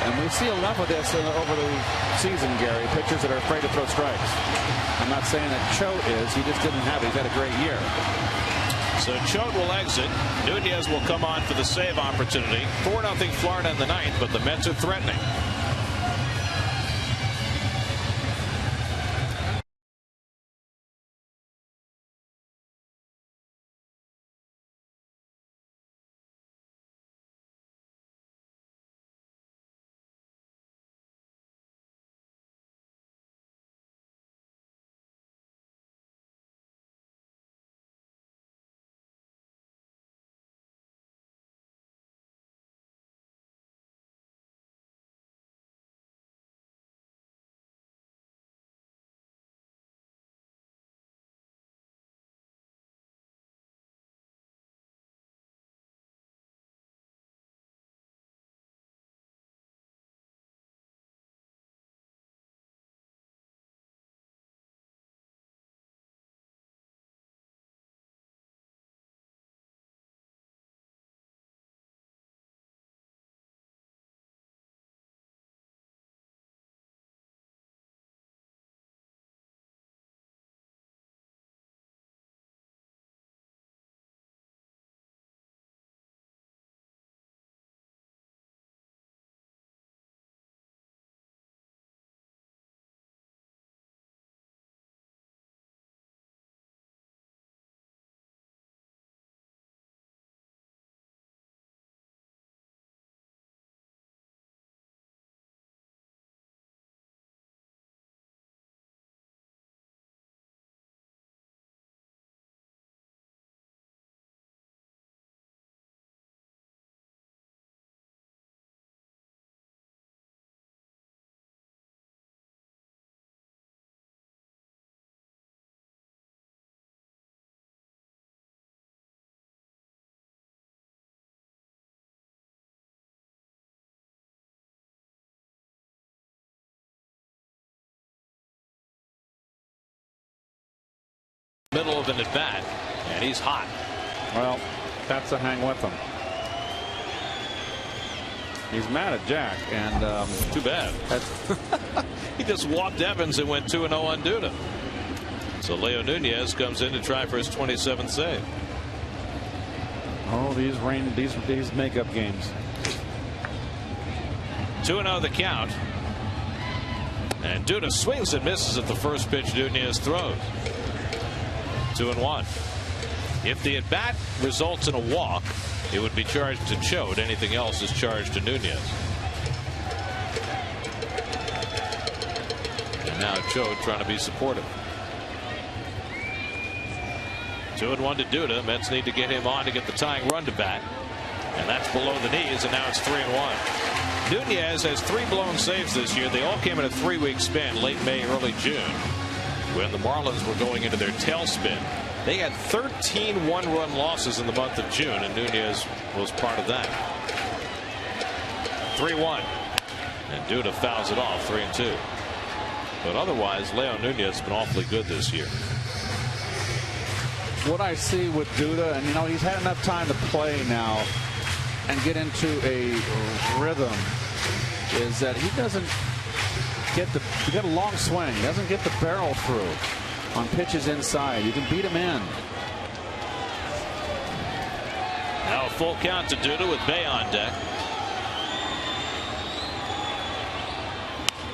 And we see enough of this over the season, Gary. Pitchers that are afraid to throw strikes. I'm not saying that Choate is. He just didn't have it. He's had a great year. So Choate will exit. Nunez will come on for the save opportunity. 4-0 Florida in the 9th, but the Mets are threatening. middle of an at bat, and he's hot. Well, that's a hang with him. He's mad at Jack, and too bad. He just walked Evans and went 2-0 on Duda. So Leo Nunez comes in to try for his 27th save. Oh, these makeup games. 2-0 the count. And Duda swings and misses at the first pitch Nunez throws. 2-1. If the at bat results in a walk, it would be charged to Choate. Anything else is charged to Nunez. And now Choate trying to be supportive. 2-1 to Duda. Mets need to get him on to get the tying run to bat. And that's below the knees, and now it's 3-1. Nunez has 3 blown saves this year. They all came in a 3-week span, late May, early June, when the Marlins were going into their tailspin. They had 13 one-run losses in the month of June, and Nunez was part of that. 3-1. And Duda fouls it off, 3-2. But otherwise, Leo Nunez has been awfully good this year. What I see with Duda, and he's had enough time to play now and get into a rhythm, is that he doesn't get he got a long swing. He doesn't get the barrel through on pitches inside. You can beat him in. Now a full count to Duda with Bay on deck.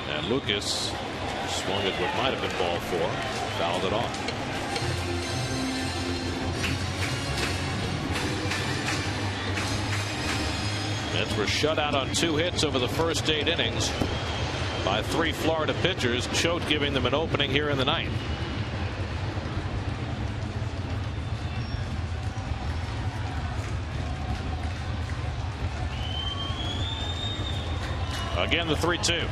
And Lucas swung at what might have been ball 4, fouled it off. Mets were shut out on 2 hits over the first 8 innings by 3 Florida pitchers. Choate giving them an opening here in the 9th. Again, the 3-2.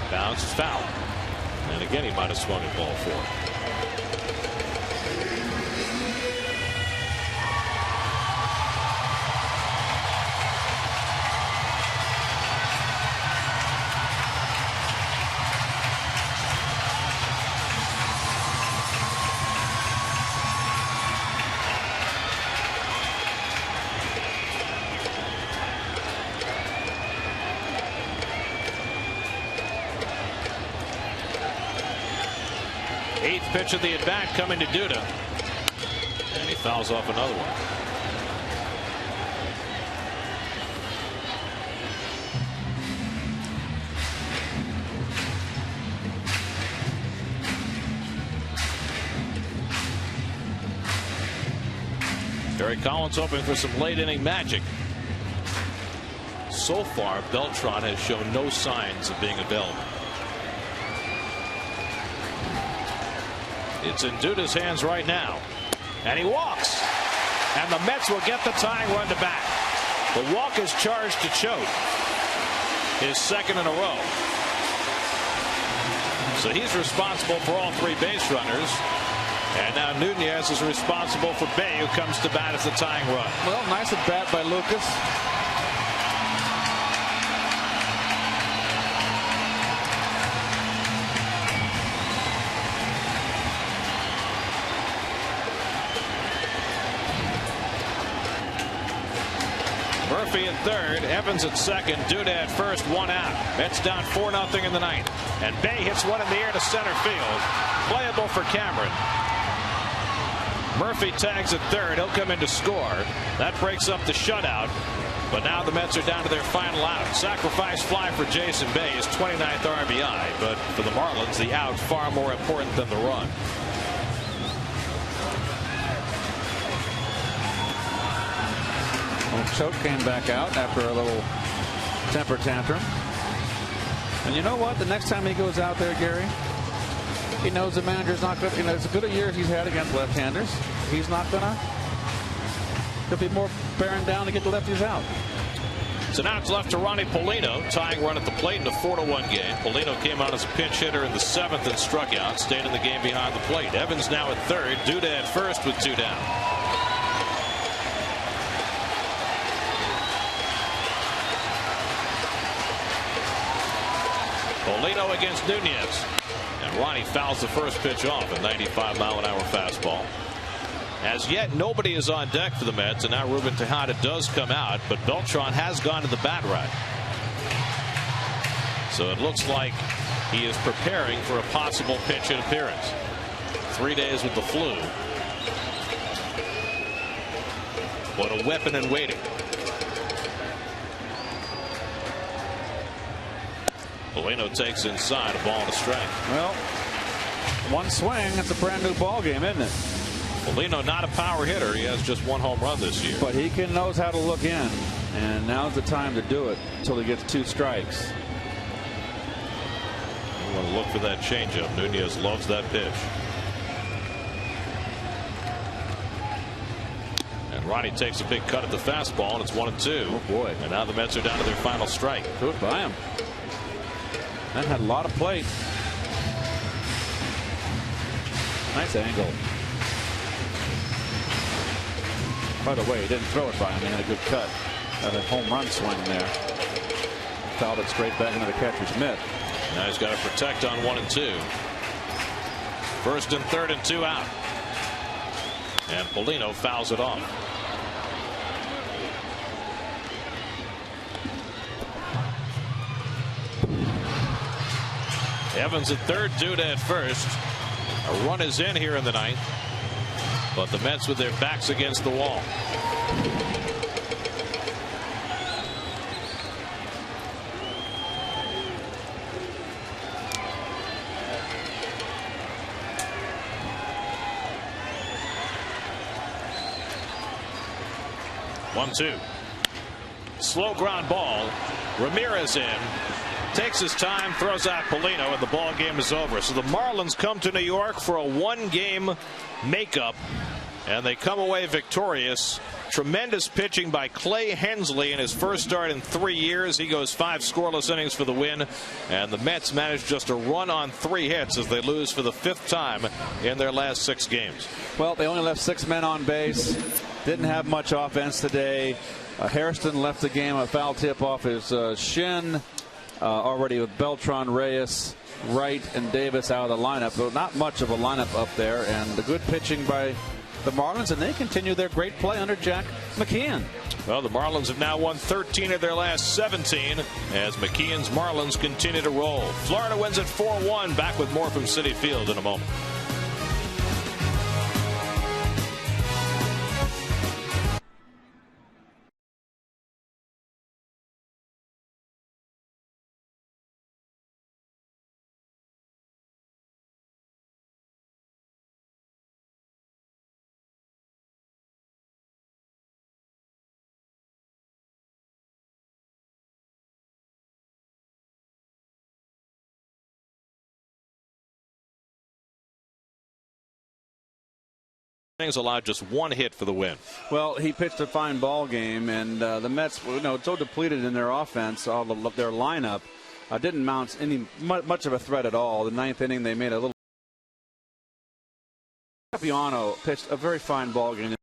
Bounce is foul. And again, he might have swung at ball 4. Pitch of the at bat coming to Duda, and he fouls off another one. Terry Collins hoping for some late inning magic. So far, Beltran has shown no signs of being available. It's in Duda's hands right now, and he walks, and the Mets will get the tying run to bat. The walk is charged to Choate, his 2nd in a row. So he's responsible for all 3 base runners, and now Nunez is responsible for Bay, who comes to bat as the tying run. Well, nice at bat by Lucas. Murphy at 3rd, Evans at 2nd, Duda at 1st, 1 out. Mets down 4-0 in the 9th. And Bay hits one in the air to center field. Playable for Cameron. Murphy tags at 3rd. He'll come in to score. That breaks up the shutout. But now the Mets are down to their final out. Sacrifice fly for Jason Bay, his 29th RBI. But for the Marlins, the out far more important than the run. Choate came back out after a little temper tantrum. And you know what? The next time he goes out there, Gary, he knows the manager's not good. As good a year as he's had against left-handers, he's not gonna. He'll be more bearing down to get the lefties out. So now it's left to Ronnie Polino, tying run at the plate in a 4-1 game. Polino came out as a pinch hitter in the 7th and struck out, stayed in the game behind the plate. Evans now at 3rd, Duda at 1st with 2 down. Polino against Nunez. And Ronnie fouls the first pitch off, a 95-mile-an-hour fastball. As yet, nobody is on deck for the Mets, and now Ruben Tejada does come out, but Beltran has gone to the bat right. So it looks like he is preparing for a possible pinch hit appearance. 3 days with the flu. What a weapon in waiting. Bueno takes inside, a ball and a strike. Well, one swing, it's a brand new ball game, isn't it? Molino not a power hitter. He has just one home run this year. But he knows how to look in, and now's the time to do it until he gets 2 strikes. You want to look for that changeup. Nunez loves that pitch. And Ronnie takes a big cut at the fastball, and it's 1-2. Oh boy! And now the Mets are down to their final strike. Good by him. That had a lot of plate. Nice angle. By the way, he didn't throw it by him. He had a good cut. Had a home run swing there. Fouled it straight back into the catcher's mitt. Now he's got to protect on 1-2. First and third and 2 out. And Molino fouls it off. Evans at third, Duda at first. A run is in here in the ninth, but the Mets with their backs against the wall. One, two. Slow ground ball. Ramirez in. Takes his time, throws out Polino, and the ball game is over. So the Marlins come to New York for a 1-game makeup, and they come away victorious. Tremendous pitching by Clay Hensley in his first start in 3 years. He goes 5 scoreless innings for the win, and the Mets managed just a run on 3 hits as they lose for the 5th time in their last 6 games. Well, they only left 6 men on base. Didn't have much offense today. Hairston left the game, a foul tip off his shin. Already with Beltran, Reyes, Wright, and Davis out of the lineup. So not much of a lineup up there, and the good pitching by the Marlins, and they continue their great play under Jack McKeon. Well, the Marlins have now won 13 of their last 17 as McKeon's Marlins continue to roll. Florida wins at 4-1. Back with more from Citi Field in a moment. Allowed just 1 hit for the win. Well, he pitched a fine ball game, and the Mets, so depleted in their offense, all of their lineup, didn't mount much of a threat at all. The 9th inning, they made a little. Capiano pitched a very fine ball game.